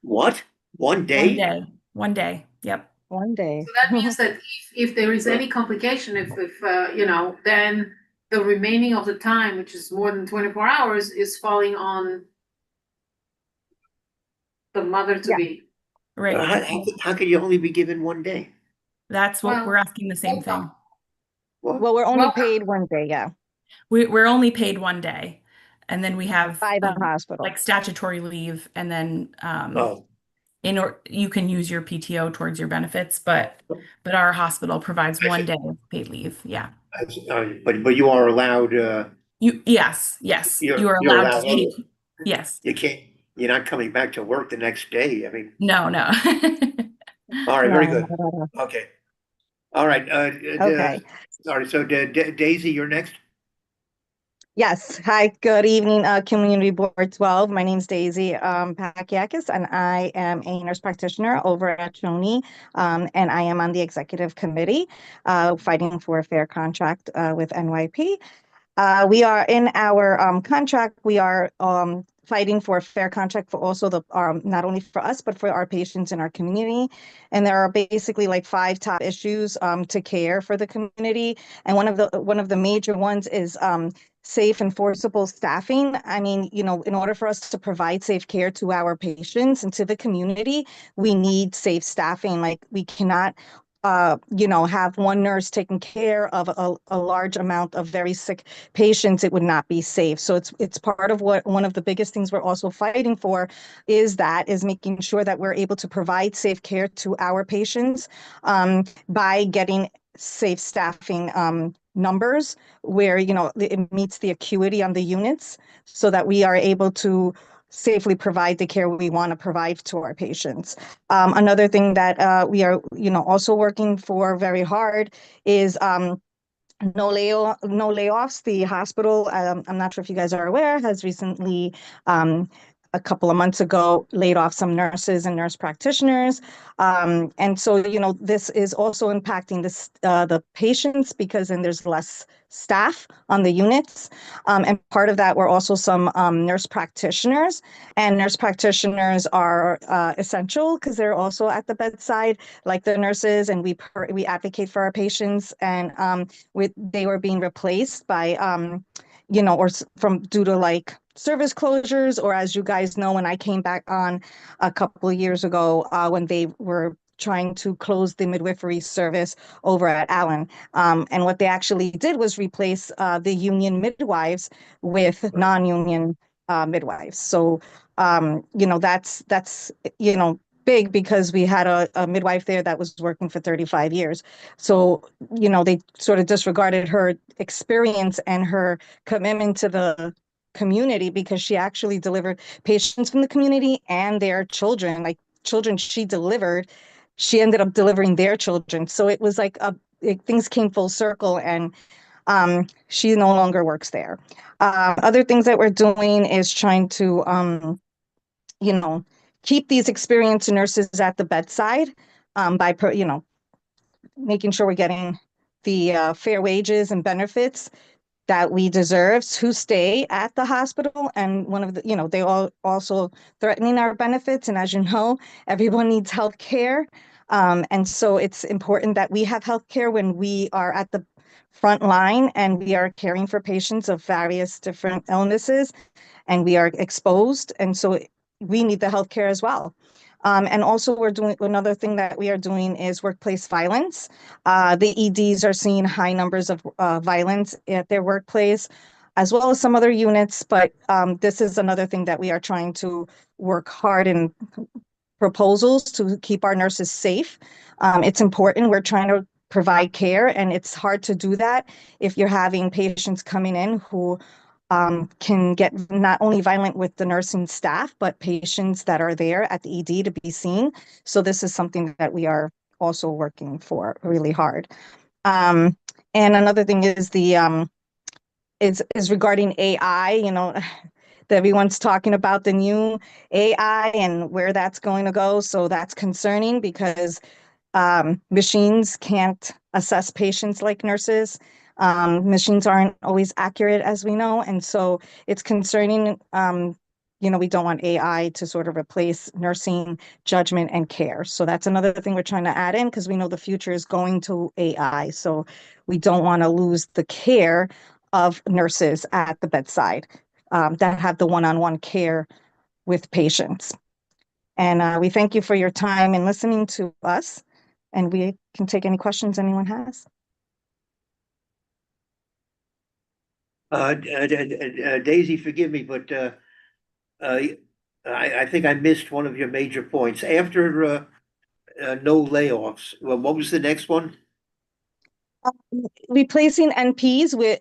Speaker 1: What? 1 day?
Speaker 11: 1 day. 1 day. Yep.
Speaker 10: 1 day.
Speaker 6: So that means that if there is any complication, if then the remaining of the time, which is more than 24 hours, is falling on the mother to be.
Speaker 11: Right.
Speaker 1: How can you only be given 1 day?
Speaker 11: That's what we're asking, the same thing.
Speaker 10: Well, we're only paid 1 day, yeah.
Speaker 11: We're only paid 1 day, and then we have
Speaker 10: By the hospital.
Speaker 11: like statutory leave, and then
Speaker 1: Oh,
Speaker 11: you can use your PTO towards your benefits, but our hospital provides 1 day of paid leave. Yeah.
Speaker 1: but you are allowed.
Speaker 11: Yes,
Speaker 1: You're
Speaker 11: you are allowed to
Speaker 1: allowed-
Speaker 11: take. Yes.
Speaker 1: You can't. you're not coming back to work the next day. I mean,
Speaker 11: No, no.
Speaker 1: all right, very
Speaker 10: No,
Speaker 1: good.
Speaker 10: not at all.
Speaker 1: Okay. All right,
Speaker 10: Okay.
Speaker 1: all right, so Daisy, you're next.
Speaker 10: Yes. Hi, good evening, Community Board 12. My name's Daisy Pakiakis, and I am a nurse practitioner over at CHONI, and I am on the executive committee fighting for a fair contract with NYP. We are in our contract, we are fighting for a fair contract for also the not only for us, but for our patients in our community. And there are basically like 5 top issues to care for the community. And one of the major ones is safe and forcible staffing. I mean, you know, in order for us to provide safe care to our patients and to the community, we need safe staffing. Like we cannot you know, have one nurse taking care of a large amount of very sick patients. It would not be safe. So it's part of what one of the biggest things we're also fighting for is making sure that we're able to provide safe care to our patients by getting safe staffing numbers where, you know, it meets the acuity on the units so that we are able to safely provide the care we want to provide to our patients. Another thing that we are, you know, also working for very hard is no layoffs. The hospital, I'm not sure if you guys are aware, has recently a couple of months ago laid off some nurses and nurse practitioners. And so, you know, this is also impacting the patients because then there's less staff on the units. And part of that were also some nurse practitioners, and nurse practitioners are essential because they're also at the bedside like the nurses, and we advocate for our patients, and they were being replaced by you know, or from due to like service closures, or as you guys know, when I came back on a couple of years ago, when they were trying to close the midwifery service over at Allen. And what they actually did was replace the union midwives with non-union midwives. So, you know, that's, you know, big because we had a midwife there that was working for 35 years. So, you know, they sort of disregarded her experience and her commitment to the community because she actually delivered patients from the community and their children, like children she delivered, she ended up delivering their children. So it was like things came full circle, and she no longer works there. Other things that we're doing is trying to, you know, keep these experienced nurses at the bedside by, you know, making sure we're getting the fair wages and benefits that we deserve to stay at the hospital. And one of the, you know, they all also threatening our benefits. And as you know, everyone needs health care. And so it's important that we have health care when we are at the front line and we are caring for patients of various different illnesses and we are exposed. And so we need the health care as well. And also we're doing another thing that we are doing is workplace violence. The EDs are seeing high numbers of violence at their workplace, as well as some other units. But this is another thing that we are trying to work hard in proposals to keep our nurses safe. It's important. We're trying to provide care, and it's hard to do that if you're having patients coming in who can get not only violent with the nursing staff, but patients that are there at the ED to be seen. So this is something that we are also working for really hard. And another thing is the is regarding AI, you know, that everyone's talking about the new AI and where that's going to go. So that's concerning because machines can't assess patients like nurses. Machines aren't always accurate, as we know. And so it's concerning. You know, we don't want AI to sort of replace nursing judgment and care. So that's another thing we're trying to add in because we know the future is going to AI. So we don't want to lose the care of nurses at the bedside that have the one-on-one care with patients. And we thank you for your time and listening to us. And we can take any questions anyone has.
Speaker 1: Daisy, forgive me, but I think I missed one of your major points. After no layoffs, well, what was the next one?
Speaker 10: Replacing NPs with,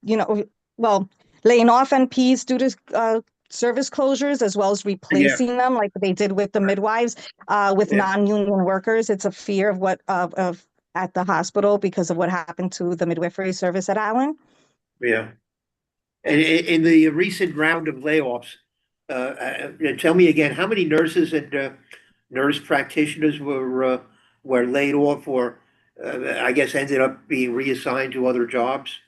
Speaker 10: you know, well, laying off NPs due to service closures as well as replacing them like they did with the midwives, with
Speaker 1: Yeah.
Speaker 10: non-union workers. It's a fear of what of at the hospital because of what happened to the midwifery service at Allen.
Speaker 1: Yeah. And in the recent round of layoffs, tell me again, how many nurses and nurse practitioners were laid off or I guess ended up being reassigned to other jobs?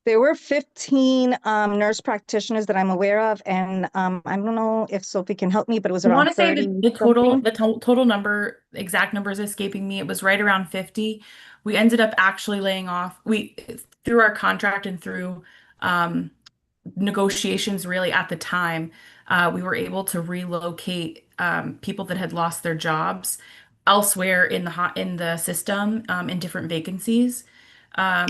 Speaker 10: There were 15 nurse practitioners that I'm aware of, and I don't know if Sophie can help me, but it was
Speaker 11: I
Speaker 10: around
Speaker 11: want to say
Speaker 10: 30
Speaker 11: the total
Speaker 10: something.
Speaker 11: total number, exact number is escaping me. It was right around 50. We ended up actually laying off through our contract and through negotiations really at the time. We were able to relocate people that had lost their jobs elsewhere in the system in different vacancies.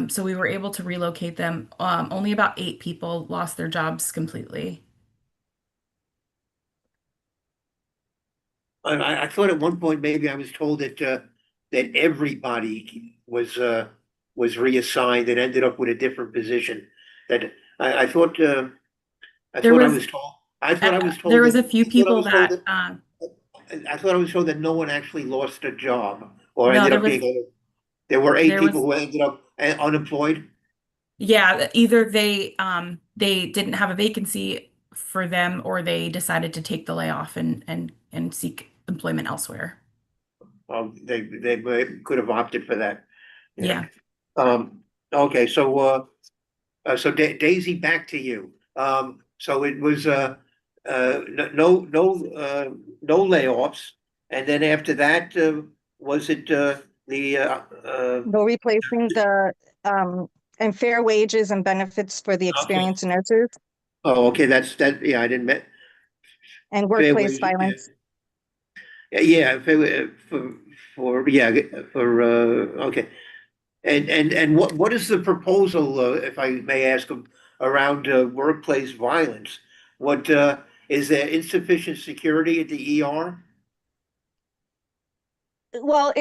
Speaker 11: So we were able to relocate them. Only about 8 people lost their jobs completely.
Speaker 1: I thought at one point maybe I was told that that everybody was reassigned and ended up with a different position. That I thought I
Speaker 11: There
Speaker 1: thought I
Speaker 11: was
Speaker 1: was told I thought I was told
Speaker 11: there was a
Speaker 1: that
Speaker 11: few
Speaker 1: I thought I
Speaker 11: people
Speaker 1: was told
Speaker 11: that
Speaker 1: I thought I was told that no one actually lost a job or
Speaker 11: no,
Speaker 1: ended up being there were 8
Speaker 11: there
Speaker 1: people
Speaker 11: was
Speaker 1: who ended up unemployed.
Speaker 11: yeah, either they didn't have a vacancy for them or they decided to take the layoff and seek employment elsewhere.
Speaker 1: They could have opted for that.
Speaker 11: Yeah.
Speaker 1: Okay, so Daisy, back to you. So it was no layoffs, and then after that, was it
Speaker 10: No replacing the and fair wages and benefits for the
Speaker 1: okay?
Speaker 10: experienced nurses
Speaker 1: Oh, okay, yeah, I didn't met
Speaker 10: and
Speaker 1: fair
Speaker 10: workplace
Speaker 1: wages, yeah.
Speaker 10: violence.
Speaker 1: Yeah, yeah, for okay. And what is the proposal, if I may ask, around workplace violence? What is there insufficient security at the ER?
Speaker 10: Well,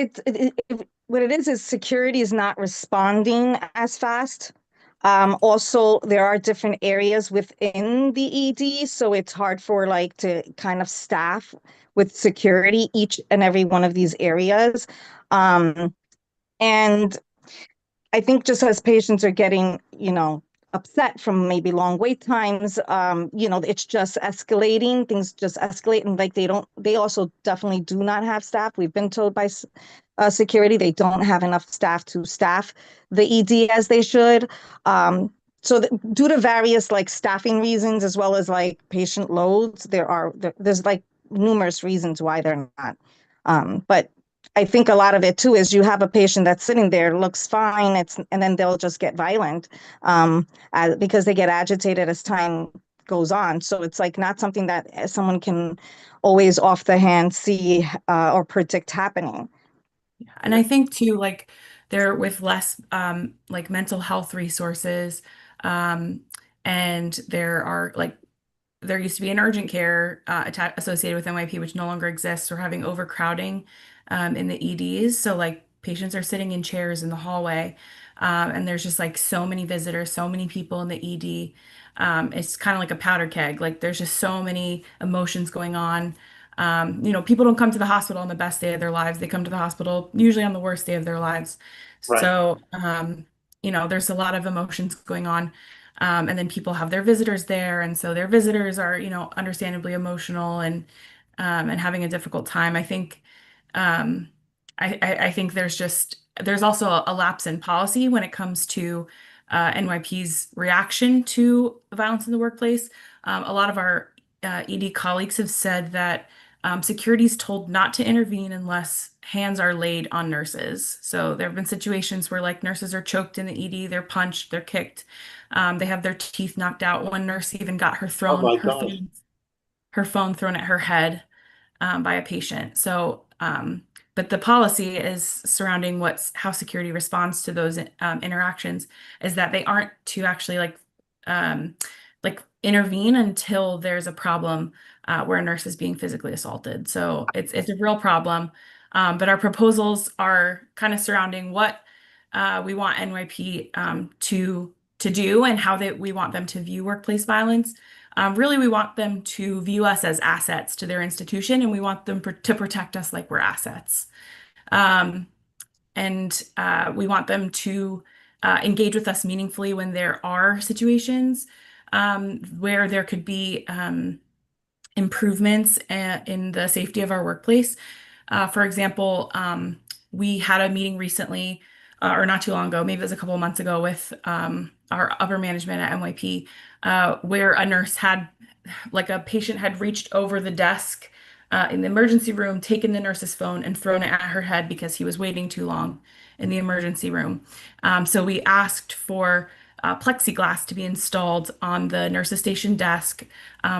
Speaker 10: what it is security is not responding as fast. Also, there are different areas within the ED, so it's hard for like to kind of staff with security each and every one of these areas. And I think just as patients are getting, upset from maybe long wait times, it's just escalating. Things just escalate, and like they also definitely do not have staff. We've been told by security they don't have enough staff to staff the ED as they should. So due to various like staffing reasons as well as like patient loads, there's like numerous reasons why they're not. But I think a lot of it too is you have a patient that's sitting there, looks fine, and then they'll just get violent because they get agitated as time goes on. So it's like not something that someone can always off the hand see or predict happening.
Speaker 11: And I think too, like they're with less like mental health resources, and there used to be an urgent care associated with NYP, which no longer exists. We're having overcrowding in the EDs. So like patients are sitting in chairs in the hallway, and there's just like so many visitors, so many people in the ED. It's kind of like a powder keg. Like there's just so many emotions going on. People don't come to the hospital on the best day of their lives. They come to the hospital usually on the worst day of their lives.
Speaker 1: Right.
Speaker 11: So, there's a lot of emotions going on. And then people have their visitors there, and so their visitors are, understandably emotional and having a difficult time. I think, I think there's also a lapse in policy when it comes to NYP's reaction to violence in the workplace. A lot of our ED colleagues have said that security is told not to intervene unless hands are laid on nurses. So there have been situations where like nurses are choked in the ED, they're punched, they're kicked, they have their teeth knocked out. One nurse even got her
Speaker 1: Oh my
Speaker 11: her
Speaker 1: gosh.
Speaker 11: phone thrown at her head by a patient. So, but the policy is surrounding how security responds to those interactions is that they aren't to actually like intervene until there's a problem where a nurse is being physically assaulted. So it's a real problem. But our proposals are kind of surrounding what we want NYP to to do and how we want them to view workplace violence. Really, we want them to view us as assets to their institution, and we want them to protect us like we're assets. We want them to engage with us meaningfully when there are situations where there could be improvements in the safety of our workplace. For example, we had a meeting recently, or not too long ago, maybe it was a couple of months ago, with our upper management at NYP, where a nurse had, like, a patient had reached over the desk in the emergency room, taken the nurse's phone and thrown it at her head because he was waiting too long in the emergency room. So we asked for plexiglass to be installed on the nurse's station desk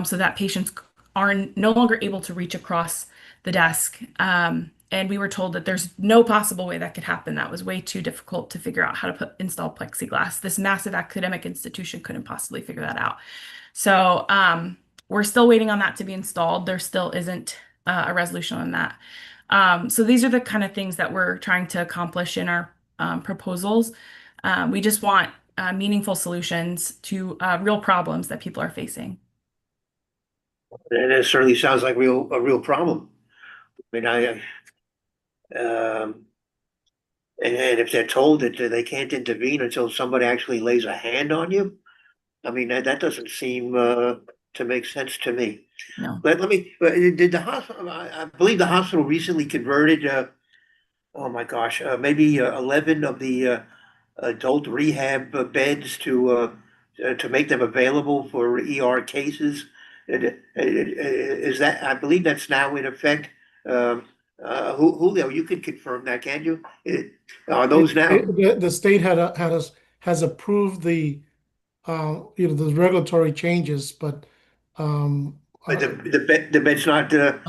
Speaker 11: so that patients are no longer able to reach across the desk. And we were told that there's no possible way that could happen. That was way too difficult to figure out how to install plexiglass. This massive academic institution couldn't possibly figure that out. So we're still waiting on that to be installed. There still isn't a resolution on that. So these are the kind of things that we're trying to accomplish in our proposals. We just want meaningful solutions to real problems that people are facing.
Speaker 1: And it certainly sounds like a real problem. I mean, and if they're told that they can't intervene until somebody actually lays a hand on you, I mean, that doesn't seem to make sense to me.
Speaker 11: No.
Speaker 1: Let me, did the hospital, I believe the hospital recently converted, oh my gosh, maybe 11 of the adult rehab beds to make them available for ER cases. Is that, I believe that's now in effect. Julio, you can confirm that, can you? Are those now?
Speaker 3: The state has approved the the regulatory changes, but
Speaker 1: the bed's not have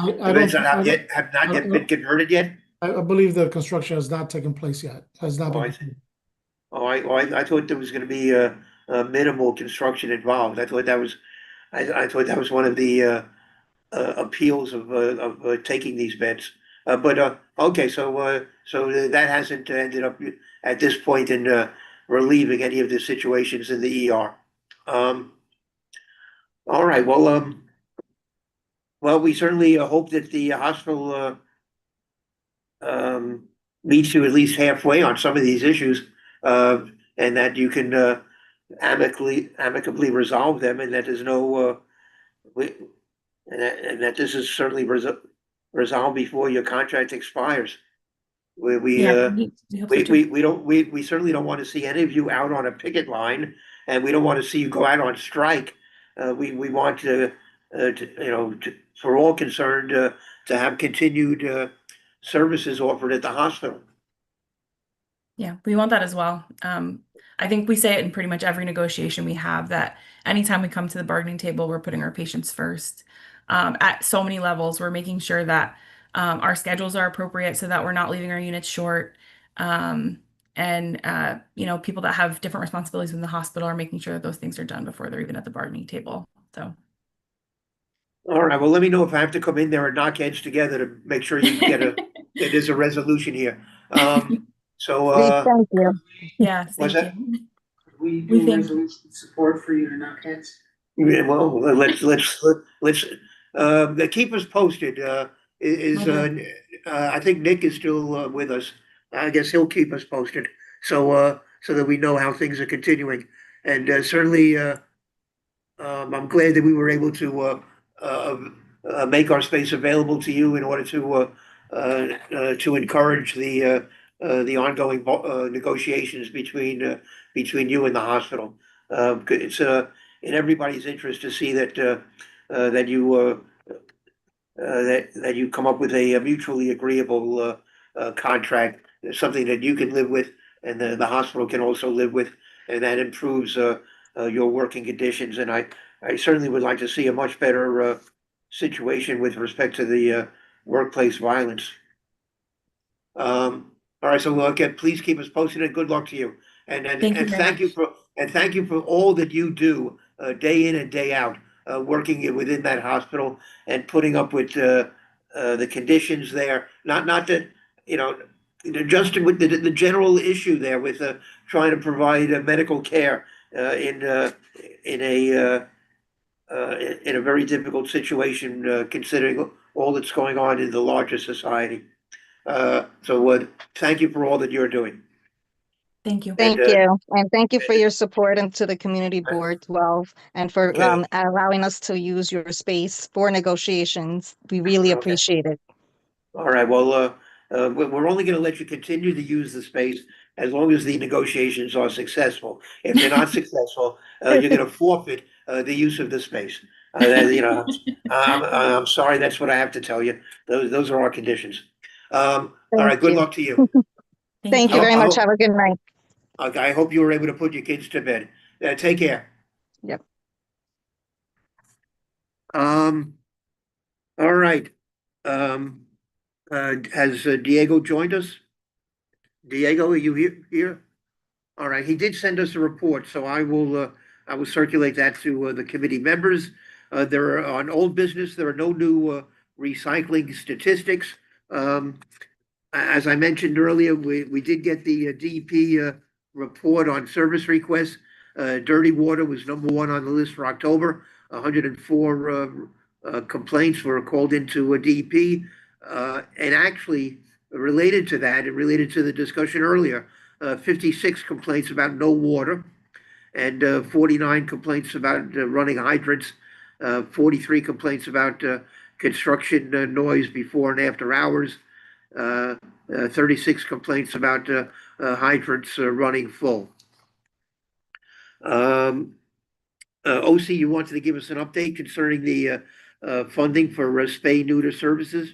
Speaker 1: not yet been converted yet.
Speaker 3: I believe the construction has not taken place yet. Has not been.
Speaker 1: I thought there was going to be a minimal construction involved. I thought that was one of the appeals of taking these beds. But okay, so that hasn't ended up at this point in relieving any of the situations in the ER. All right, well, we certainly hope that the hospital meets you at least halfway on some of these issues, and that you can amicably resolve them, and that there's no and that this is certainly resolved before your contract expires. We certainly don't want to see any of you out on a picket line, and we don't want to see you go out on strike. We want to for all concerned to have continued services offered at the hospital.
Speaker 11: Yeah, we want that as well. I think we say it in pretty much every negotiation we have, that anytime we come to the bargaining table, we're putting our patients first. At so many levels, we're making sure that our schedules are appropriate so that we're not leaving our units short. And people that have different responsibilities in the hospital are making sure that those things are done before they're even at the bargaining table. So.
Speaker 1: All right, well, let me know if I have to come in there and knock heads together to make sure you get there's a resolution here.
Speaker 10: Thank you.
Speaker 11: Yeah,
Speaker 1: what's that?
Speaker 9: We do resolution support for you to knock heads.
Speaker 1: Yeah, well, let's keep us posted. I think Nick is still with us. I guess he'll keep us posted, so that we know how things are continuing. And certainly, I'm glad that we were able to make our space available to you in order to encourage the ongoing negotiations between you and the hospital. It's in everybody's interest to see that you come up with a mutually agreeable contract, something that you can live with and the hospital can also live with, and that improves your working conditions. And I certainly would like to see a much better situation with respect to the workplace violence. All right, so again, please keep us posted, and good luck to you. And thank you for all that you do day in and day out, working within that hospital and putting up with the conditions there. Not that just with the general issue there with trying to provide medical care in a very difficult situation, considering all that's going on in the larger society. So thank you for all that you're doing.
Speaker 11: Thank you.
Speaker 10: Thank
Speaker 1: And,
Speaker 10: you. And thank you for your support and to the community board 12 and for
Speaker 1: Okay.
Speaker 10: allowing us to use your space for negotiations. We really
Speaker 1: Okay.
Speaker 10: appreciate it.
Speaker 1: All right, well, we're only gonna let you continue to use the space as long as the negotiations are successful. If they're not successful, you're gonna forfeit, the use of the space. You know, I'm sorry, that's what I have to tell you. Those are our conditions. All right,
Speaker 10: Thank
Speaker 1: good
Speaker 10: you.
Speaker 1: luck to you.
Speaker 10: Thank you
Speaker 1: I
Speaker 10: very
Speaker 1: hope-
Speaker 10: much. Have a good night.
Speaker 1: Okay, I hope you were able to put your kids to bed. Take care.
Speaker 10: Yep.
Speaker 1: All right. Has Diego joined us? Diego, are you here? All right, he did send us a report, so I will circulate that to the committee members. There are on old business, there are no new recycling statistics. As I mentioned earlier, we did get the DEP report on service requests. Dirty water was number one on the list for October. 104 complaints were called into DEP. And actually, related to that, and related to the discussion earlier, 56 complaints about no water, and 49 complaints about running hydrants, 43 complaints about construction noise before and after hours, 36 complaints about hydrants running full. OC, you wanted to give us an update concerning the funding for spay neuter services?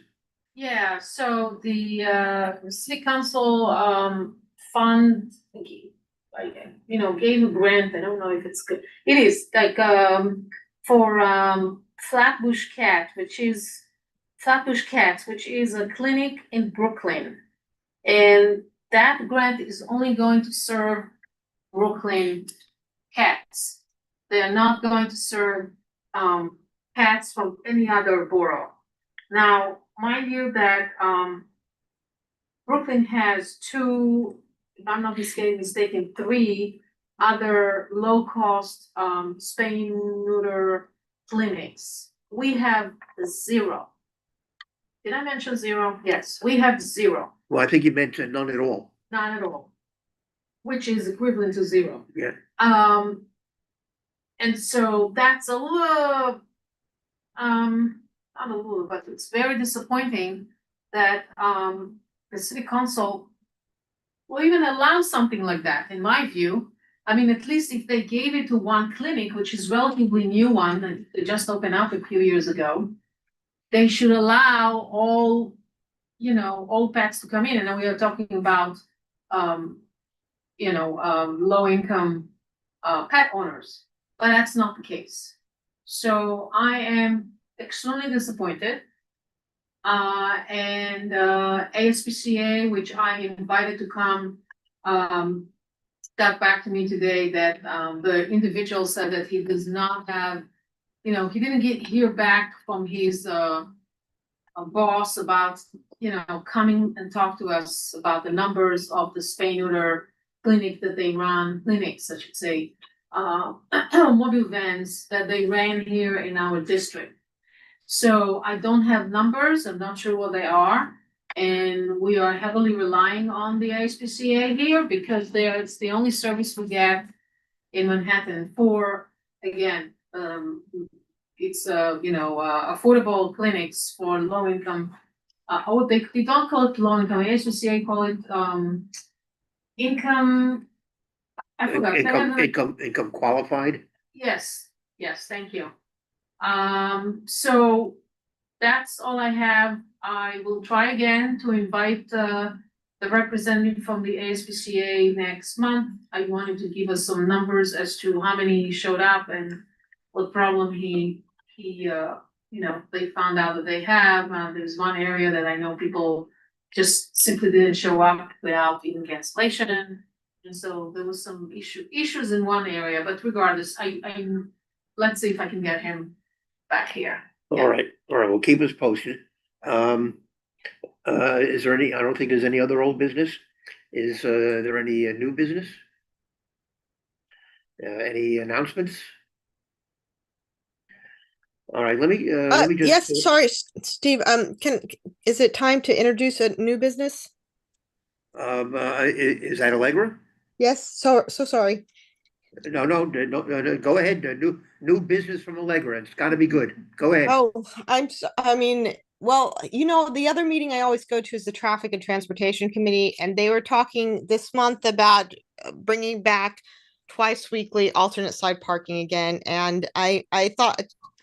Speaker 6: Yeah, so the city council fund, gave a grant. I don't know if it's good. It is like for Flatbush Cats, which is a clinic in Brooklyn. And that grant is only going to serve Brooklyn cats. They are not going to serve cats from any other borough. Now, mind you that Brooklyn has two, if I'm not mistaken, three other low-cost spay neuter clinics. We have 0. Did I mention 0? Yes, we have 0.
Speaker 1: Well, I think you meant none at all.
Speaker 6: None at all, which is equivalent to 0.
Speaker 1: Yeah.
Speaker 6: And so that's a little, not a little, but it's very disappointing that the city council will even allow something like that, in my view. I mean, at least if they gave it to one clinic, which is relatively new one, that they just opened up a few years ago, they should allow all pets to come in. And then we are talking about, low income pet owners, but that's not the case. So I am extremely disappointed. And ASPCA, which I invited to come, got back to me today that the individual said that he does not have, he didn't hear back from his boss about, coming and talk to us about the numbers of the spay neuter clinics, I should say, mobile vans that they ran here in our district. So I don't have numbers, I'm not sure what they are. And we are heavily relying on the ASPCA here because it's the only service we get in Manhattan for, again, it's affordable clinics for low income. They don't call it low income, ASPCA call it income. I forgot.
Speaker 1: Income qualified?
Speaker 6: Yes, thank you. So that's all I have. I will try again to invite the representative from the ASPCA next month. I wanted to give us some numbers as to how many showed up and what problem they found out that they have. There's one area that I know people just simply didn't show up without even cancellation. And so there was some issues in one area, but regardless, let's see if I can get him back here.
Speaker 1: All right, well, keep us posted. Is there any, I don't think there's any other old business. Is there any new business? Any announcements? All right, let me just.
Speaker 7: Yes, sorry, Steve, is it time to introduce a new business?
Speaker 1: Is that Allegra?
Speaker 7: Yes, so sorry.
Speaker 1: No, go ahead. New business from Allegra. It's got to be good. Go ahead.
Speaker 7: Oh, I mean, well, the other meeting I always go to is the Traffic and Transportation Committee, and they were talking this month about bringing back twice weekly alternate side parking again. And I thought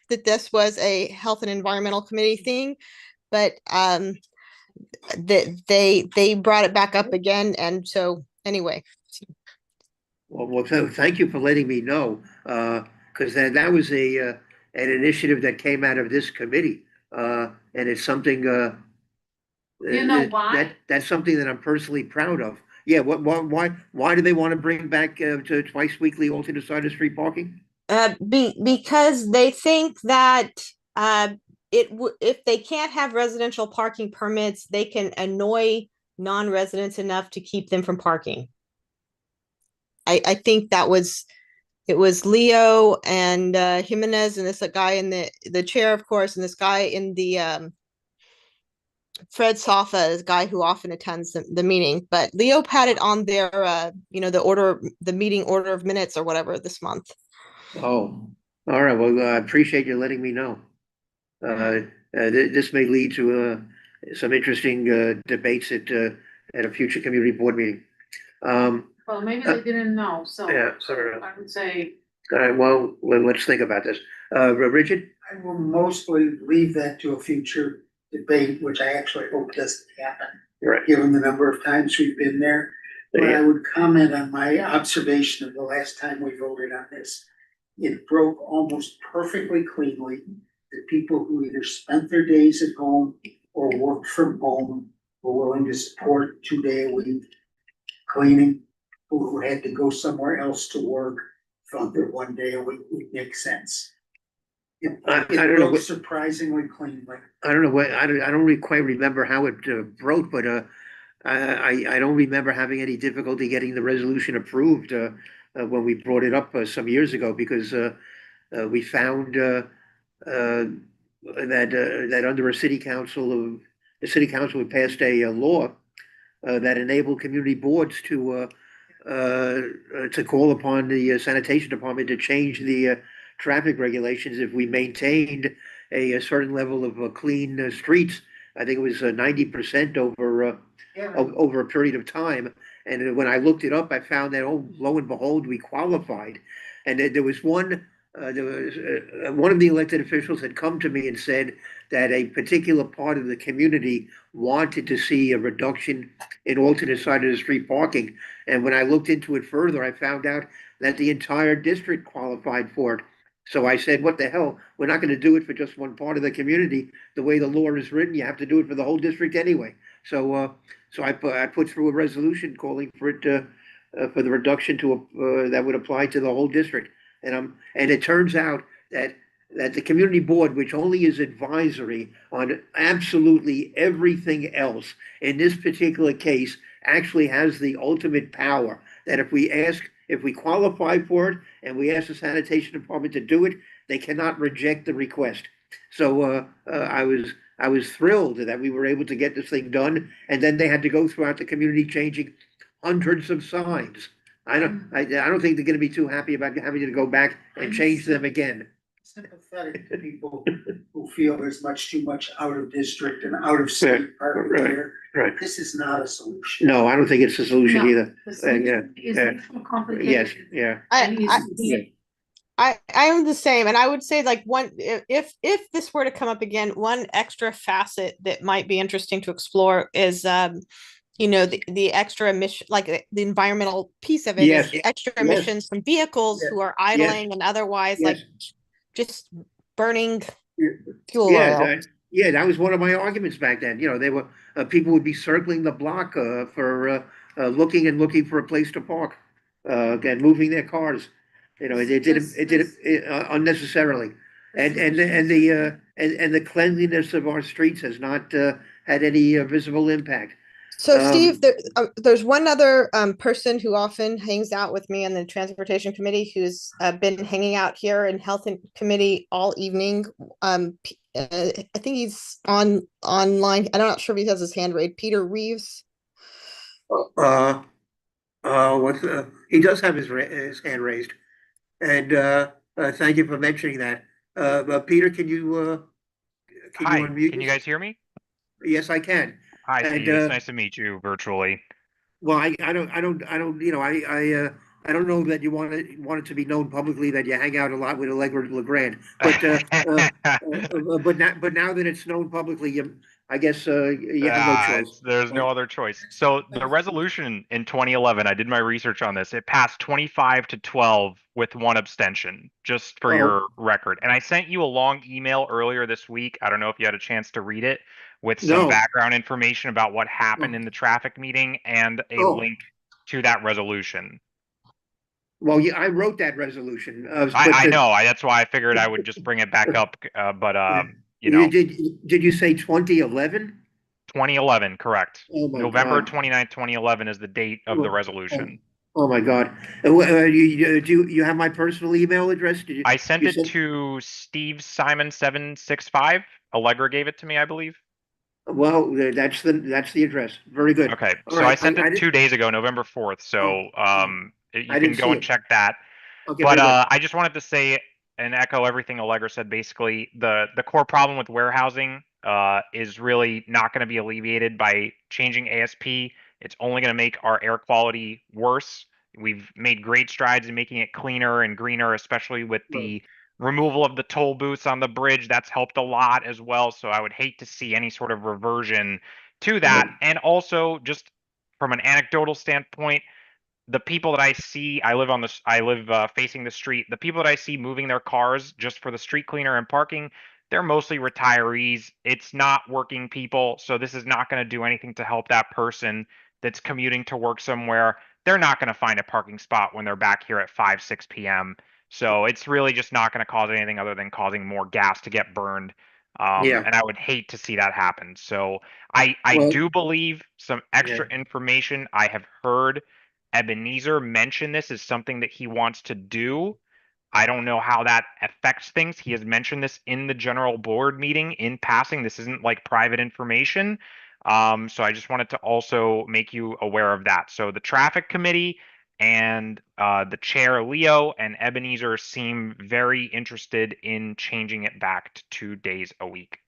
Speaker 7: that this was a Health and Environmental Committee thing, but that they brought it back up again. And so anyway.
Speaker 1: Well, thank you for letting me know, because that was an initiative that came out of this committee, and it's something.
Speaker 6: You know why?
Speaker 1: That's something that I'm personally proud of. Yeah. Why do they want to bring back to twice weekly alternate side of street parking?
Speaker 7: Because they think that if they can't have residential parking permits, they can annoy non-residents enough to keep them from parking. I think it was Leo and Jimenez and this guy in the chair, of course, and this guy in the Fred Safa, this guy who often attends the meeting. But Leo had it on their the meeting order of minutes or whatever this month.
Speaker 1: Oh, all right. Well, I appreciate you letting me know. This may lead to some interesting debates at a future community board meeting.
Speaker 6: Well, maybe they didn't know, so
Speaker 1: Yeah, sorry.
Speaker 6: I would say,
Speaker 1: All right, well, let's think about this. Richard?
Speaker 9: I will mostly leave that to a future debate, which I actually hope doesn't happen,
Speaker 1: Right.
Speaker 9: given the number of times we've been there. But
Speaker 1: Yeah.
Speaker 9: I would comment on my observation of the last time we voted on this. It broke almost perfectly cleanly. The people who either spent their days at home or worked from home were willing to support 2-day-a-week cleaning. Who had to go somewhere else to work felt that 1 day a week would make sense. It
Speaker 1: I don't know
Speaker 9: broke surprisingly cleanly.
Speaker 1: I don't know what, I don't really quite remember how it broke, but I don't remember having any difficulty getting the resolution approved when we brought it up some years ago, because we found that under a city council, the city council had passed a law that enabled community boards to call upon the sanitation department to change the traffic regulations if we maintained a certain level of clean streets. I think it was 90% over a period of time. And when I looked it up, I found that, oh, lo and behold, we qualified. And there was one of the elected officials had come to me and said that a particular part of the community wanted to see a reduction in alternate side of the street parking. And when I looked into it further, I found out that the entire district qualified for it. So I said, what the hell? We're not going to do it for just one part of the community. The way the law is written, you have to do it for the whole district anyway. So I put through a resolution calling for it for the reduction that would apply to the whole district. And it turns out that the community board, which only is advisory on absolutely everything else, in this particular case, actually has the ultimate power. That if we qualify for it and we ask the sanitation department to do it, they cannot reject the request. So I was thrilled that we were able to get this thing done, and then they had to go throughout the community changing hundreds of signs. I don't think they're going to be too happy about having to go back and change them again.
Speaker 9: Sympathetic to people who feel there's too much out of district and out of state parking here.
Speaker 1: Right.
Speaker 9: This is not a solution.
Speaker 1: No, I don't think it's a solution
Speaker 6: No,
Speaker 1: either.
Speaker 6: the solution is
Speaker 1: yeah.
Speaker 6: much more complicated.
Speaker 1: Yes, yeah.
Speaker 7: I am the same, and I would say, like, if this were to come up again, one extra facet that might be interesting to explore is the extra emission, like the environmental piece of it is
Speaker 1: Yes.
Speaker 7: extra emissions from vehicles who are idling and otherwise like just burning fuel oil.
Speaker 1: That was one of my arguments back then. They were people would be circling the block for looking for a place to park, and moving their cars. It did it unnecessarily, and the cleanliness of our streets has not had any visible impact.
Speaker 7: So
Speaker 1: Um,
Speaker 7: Steve, there's one other person who often hangs out with me on the transportation committee who's been hanging out here in health and committee all evening. I think he's online. I'm not sure if he has his hand raised. Peter Reeves.
Speaker 1: uh, he does have his hand raised. And, thank you for mentioning that. But Peter, can you
Speaker 12: Hi,
Speaker 1: unmute?
Speaker 12: can you guys hear me?
Speaker 1: Yes, I can.
Speaker 12: Hi,
Speaker 1: And,
Speaker 12: Steve. It's nice to meet you virtually.
Speaker 1: well, I don't, you know, I don't know that you want it to be known publicly that you hang out a lot with Allegra LeGrand, but but now that it's known publicly, I guess you have no choice.
Speaker 12: There's no other choice. So the resolution in 2011, I did my research on this. It passed 25-12 with one abstention, just for
Speaker 1: Oh.
Speaker 12: your record. And I sent you a long email earlier this week. I don't know if you had a chance to read it, with some
Speaker 1: No.
Speaker 12: background information about what happened in the traffic meeting and a
Speaker 1: Oh.
Speaker 12: link to that resolution.
Speaker 1: Well, yeah, I wrote that resolution.
Speaker 12: I know. That's why I figured I would just bring it back up. You know,
Speaker 1: Did you say 2011?
Speaker 12: 2011, correct.
Speaker 1: Oh my
Speaker 12: November
Speaker 1: God.
Speaker 12: 29th, 2011 is the date of the resolution.
Speaker 1: Oh my God. You have my personal email address?
Speaker 12: I sent it to Steve Simon 765. Allegra gave it to me, I believe.
Speaker 1: Well, that's the address. Very good.
Speaker 12: Okay,
Speaker 1: All
Speaker 12: so
Speaker 1: right,
Speaker 12: I sent
Speaker 1: I
Speaker 12: it 2 days ago, November 4th. So you can
Speaker 1: didn't
Speaker 12: go
Speaker 1: see
Speaker 12: and
Speaker 1: it.
Speaker 12: check that.
Speaker 1: Okay,
Speaker 12: But
Speaker 1: very good.
Speaker 12: I just wanted to say and echo everything Allegra said. Basically, the core problem with warehousing is really not going to be alleviated by changing ASP. It's only going to make our air quality worse. We've made great strides in making it cleaner and greener, especially with the removal of the toll booths on the bridge. That's helped a lot as well. So I would hate to see any sort of reversion to that. And also, just from an anecdotal standpoint, the people that I see, I live facing the street. The people that I see moving their cars just for the street cleaner and parking, they're mostly retirees. It's not working people, so this is not going to do anything to help that person that's commuting to work somewhere. They're not going to find a parking spot when they're back here at 5, 6 p.m. So it's really just not going to cause anything other than causing more gas to get burned.
Speaker 1: Yeah.
Speaker 12: And I would hate to see that happen. So I
Speaker 1: Well,
Speaker 12: do believe some extra information I have heard Ebenezer mention this is something that he wants to do. I don't know how that affects things. He has mentioned this in the general board meeting in passing. This isn't like private information. So I just wanted to also make you aware of that. So the traffic committee and the chair, Leo, and Ebenezer seem very interested in changing it back to 2 days a week.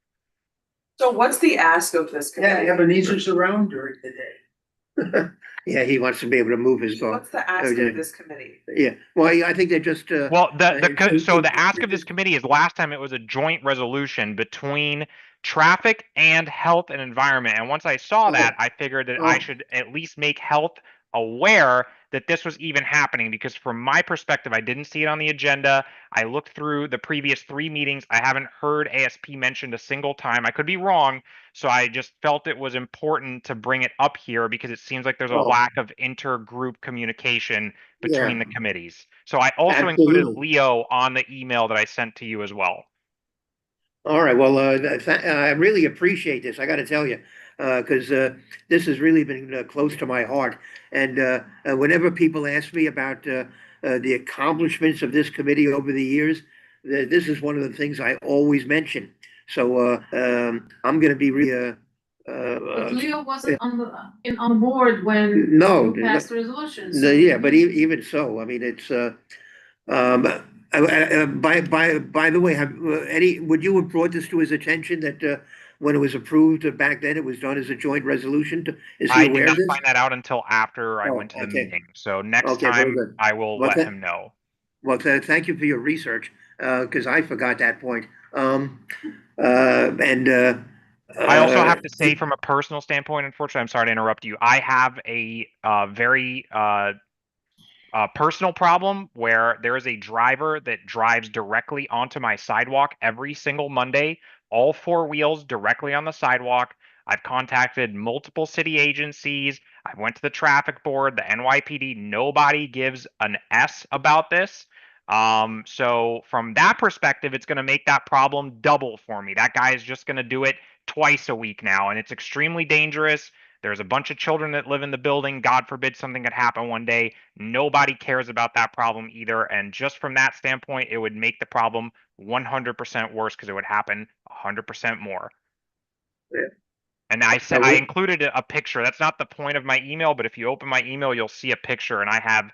Speaker 5: So what's the ask of this committee?
Speaker 9: Ebenezer's around during the day.
Speaker 1: Yeah, he wants to be able to move his car.
Speaker 5: What's the ask of this committee?
Speaker 1: Yeah, well, I think they're just,
Speaker 12: Well, so the ask of this committee is last time it was a joint resolution between traffic and health and environment. And once I saw that, I figured that I should at least make health aware that this was even happening, because from my perspective, I didn't see it on the agenda. I looked through the previous 3 meetings. I haven't heard ASP mentioned a single time. I could be wrong. So I just felt it was important to bring it up here because it seems like there's a lack of intergroup communication between the committees. So I also included Leo on the email that I sent to you as well.
Speaker 1: All right, well, I really appreciate this, I gotta tell you, because this has really been close to my heart. And whenever people ask me about the accomplishments of this committee over the years, this is one of the things I always mention. So I'm gonna be really
Speaker 6: But Leo wasn't on board when
Speaker 1: No,
Speaker 6: you passed the resolution. so-
Speaker 1: yeah, but even so, I mean, it's by the way, would you have brought this to his attention that when it was approved back then, it was done as a joint resolution? Is he
Speaker 12: I
Speaker 1: aware
Speaker 12: did
Speaker 1: of
Speaker 12: not
Speaker 1: this?
Speaker 12: find that out until after I went to the meeting. So next
Speaker 1: Okay, very
Speaker 12: time
Speaker 1: good.
Speaker 12: I will
Speaker 1: Well,
Speaker 12: let him know.
Speaker 1: Well, thank you for your research, because I forgot that point.
Speaker 12: I also have to say, from a personal standpoint, unfortunately, I'm sorry to interrupt you. I have a very personal problem where there is a driver that drives directly onto my sidewalk every single Monday, all 4 wheels directly on the sidewalk. I've contacted multiple city agencies. I went to the traffic board, the NYPD. Nobody gives an S about this. So from that perspective, it's going to make that problem double for me. That guy is just going to do it twice a week now, and it's extremely dangerous. There's a bunch of children that live in the building. God forbid something could happen one day. Nobody cares about that problem either. And just from that standpoint, it would make the problem 100% worse because it would happen 100% more.
Speaker 1: Yeah.
Speaker 12: And I said I included a picture. That's not the point of my email, but if you open my email, you'll see a picture, and I have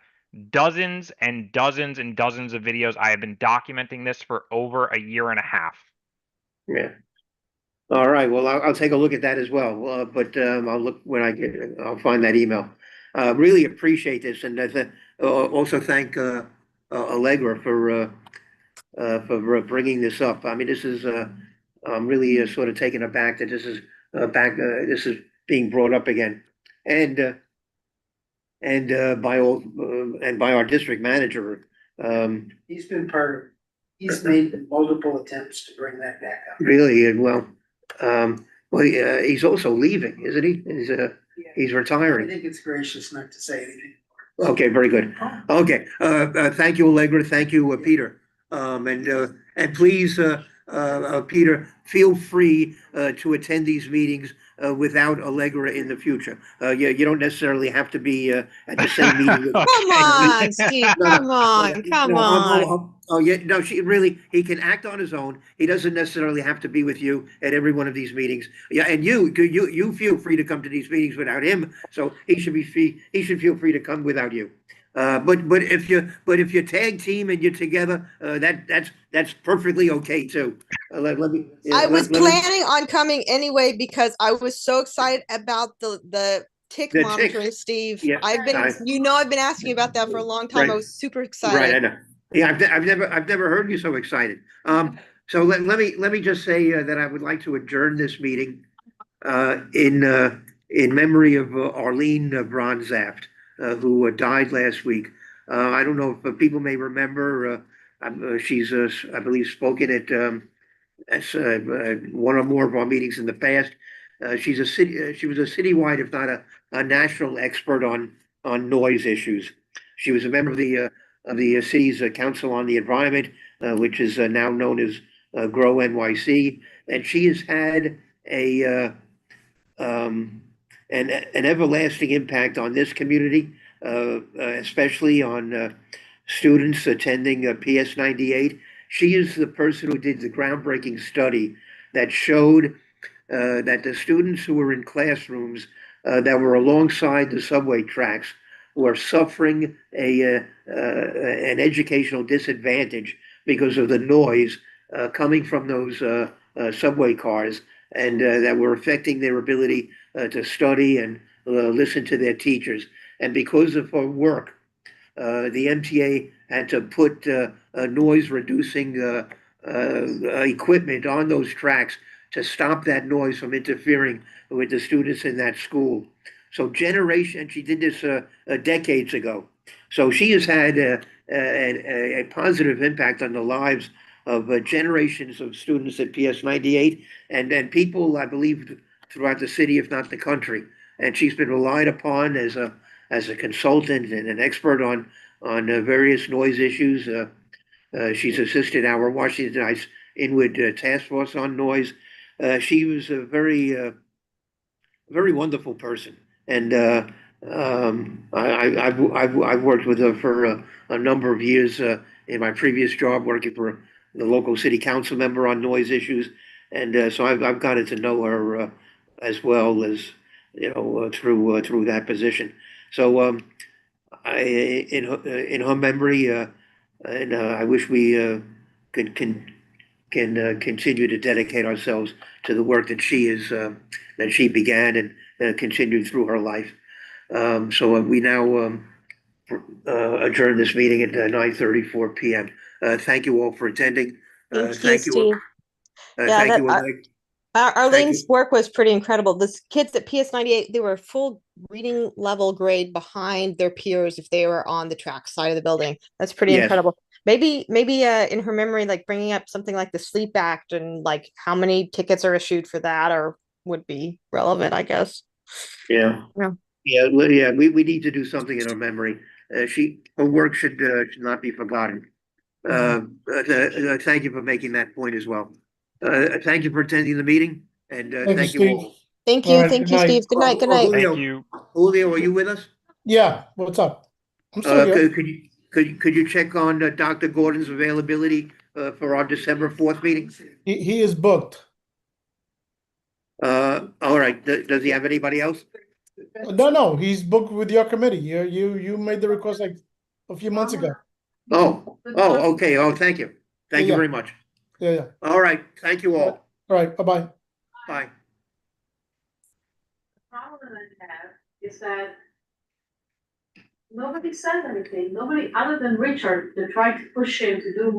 Speaker 12: dozens and dozens and dozens of videos. I have been documenting this for over a year and a half.
Speaker 1: Yeah. All right, well, I'll take a look at that as well, but I'll look when I'll find that email. Really appreciate this, and also thank Allegra for bringing this up. I mean, this is I'm really sort of taken aback that this is this is being brought up again, and by our district manager.
Speaker 9: He's been he's made multiple attempts to bring that back up.
Speaker 1: Really, and well, he's also leaving, isn't he? He's
Speaker 9: I
Speaker 1: retiring.
Speaker 9: think it's gracious not to say anything.
Speaker 1: Okay, very good. Okay, thank you, Allegra. Thank you, Peter. And please, Peter, feel free to attend these meetings without Allegra in the future. You don't necessarily have to be at the same meeting.
Speaker 7: Come on, Steve, come on.
Speaker 1: Oh, yeah, no, he can act on his own. He doesn't necessarily have to be with you at every one of these meetings. Yeah, and you feel free to come to these meetings without him, so he should feel free to come without you. But if you tag team and you're together, that's perfectly okay too. Let me.
Speaker 7: I was planning on coming anyway because I was so excited about the tick
Speaker 1: The
Speaker 7: monitoring,
Speaker 1: ticks.
Speaker 7: Steve.
Speaker 1: Yeah,
Speaker 7: I've been asking about that for a long time.
Speaker 1: Right.
Speaker 7: I was super excited.
Speaker 1: Right, I know. Yeah, I've never heard you so excited. So let me just say that I would like to adjourn this meeting in memory of Arlene Bronzaft, who died last week. I don't know if people may remember. She's I believe spoken at one or more of our meetings in the past. She was a citywide, if not a national expert on noise issues. She was a member of the city's Council on the Environment, which is now known as Grow NYC, and she has had an everlasting impact on this community, especially on students attending PS 98. She is the person who did the groundbreaking study that showed that the students who were in classrooms that were alongside the subway tracks were suffering an educational disadvantage because of the noise coming from those subway cars, and that were affecting their ability to study and listen to their teachers. And because of her work, the MTA had to put noise reducing equipment on those tracks to stop that noise from interfering with the students in that school. So she did this decades ago. So she has had a positive impact on the lives of generations of students at PS 98 and people, I believe, throughout the city, if not the country. And she's been relied upon as a consultant and an expert on various noise issues. She's assisted our Washington Heights Inwood Task Force on noise. She was a very wonderful person, and I've worked with her for a number of years in my previous job, working for the local city council member on noise issues, and so I've gotten to know her as well as through that position. So in her memory, and I wish we can continue to dedicate ourselves to the work that she began and continued through her life. So we now adjourn this meeting at 9:34 p.m. Thank you all for attending.
Speaker 7: Thank you, Steve.
Speaker 1: Thank you, Oleg.
Speaker 7: Arlene's work was pretty incredible. The kids at PS 98, they were full reading level grade behind their peers if they were on the track side of the building. That's pretty incredible. Maybe in her memory, like bringing up something like the Sleep Act and like how many tickets are issued for that or would be relevant, I guess.
Speaker 1: Yeah. We need to do something in her memory. Her work should not be forgotten. Thank you for making that point as well. Thank you for attending the meeting, and thank you all.
Speaker 7: Thank
Speaker 3: All
Speaker 7: you,
Speaker 3: right,
Speaker 7: thank
Speaker 3: good
Speaker 7: you,
Speaker 3: night.
Speaker 7: Steve. Good night, good night.
Speaker 1: Julio,
Speaker 12: Thank you.
Speaker 1: Julio, are you with us?
Speaker 3: Yeah, what's up? I'm still here.
Speaker 1: Could you check on Dr. Gordon's availability for our December 4th meeting?
Speaker 3: He is booked.
Speaker 1: All right, does he have anybody else?
Speaker 3: No, he's booked with your committee. You made the request like a few months ago.
Speaker 1: Oh, okay, thank you. Thank you
Speaker 3: Yeah.
Speaker 1: very much.
Speaker 3: Yeah.
Speaker 1: All right, thank you all.
Speaker 3: All right, bye-bye.
Speaker 1: Bye.
Speaker 6: The problem that I have is that nobody said anything, nobody other than Richard, that tried to push him to do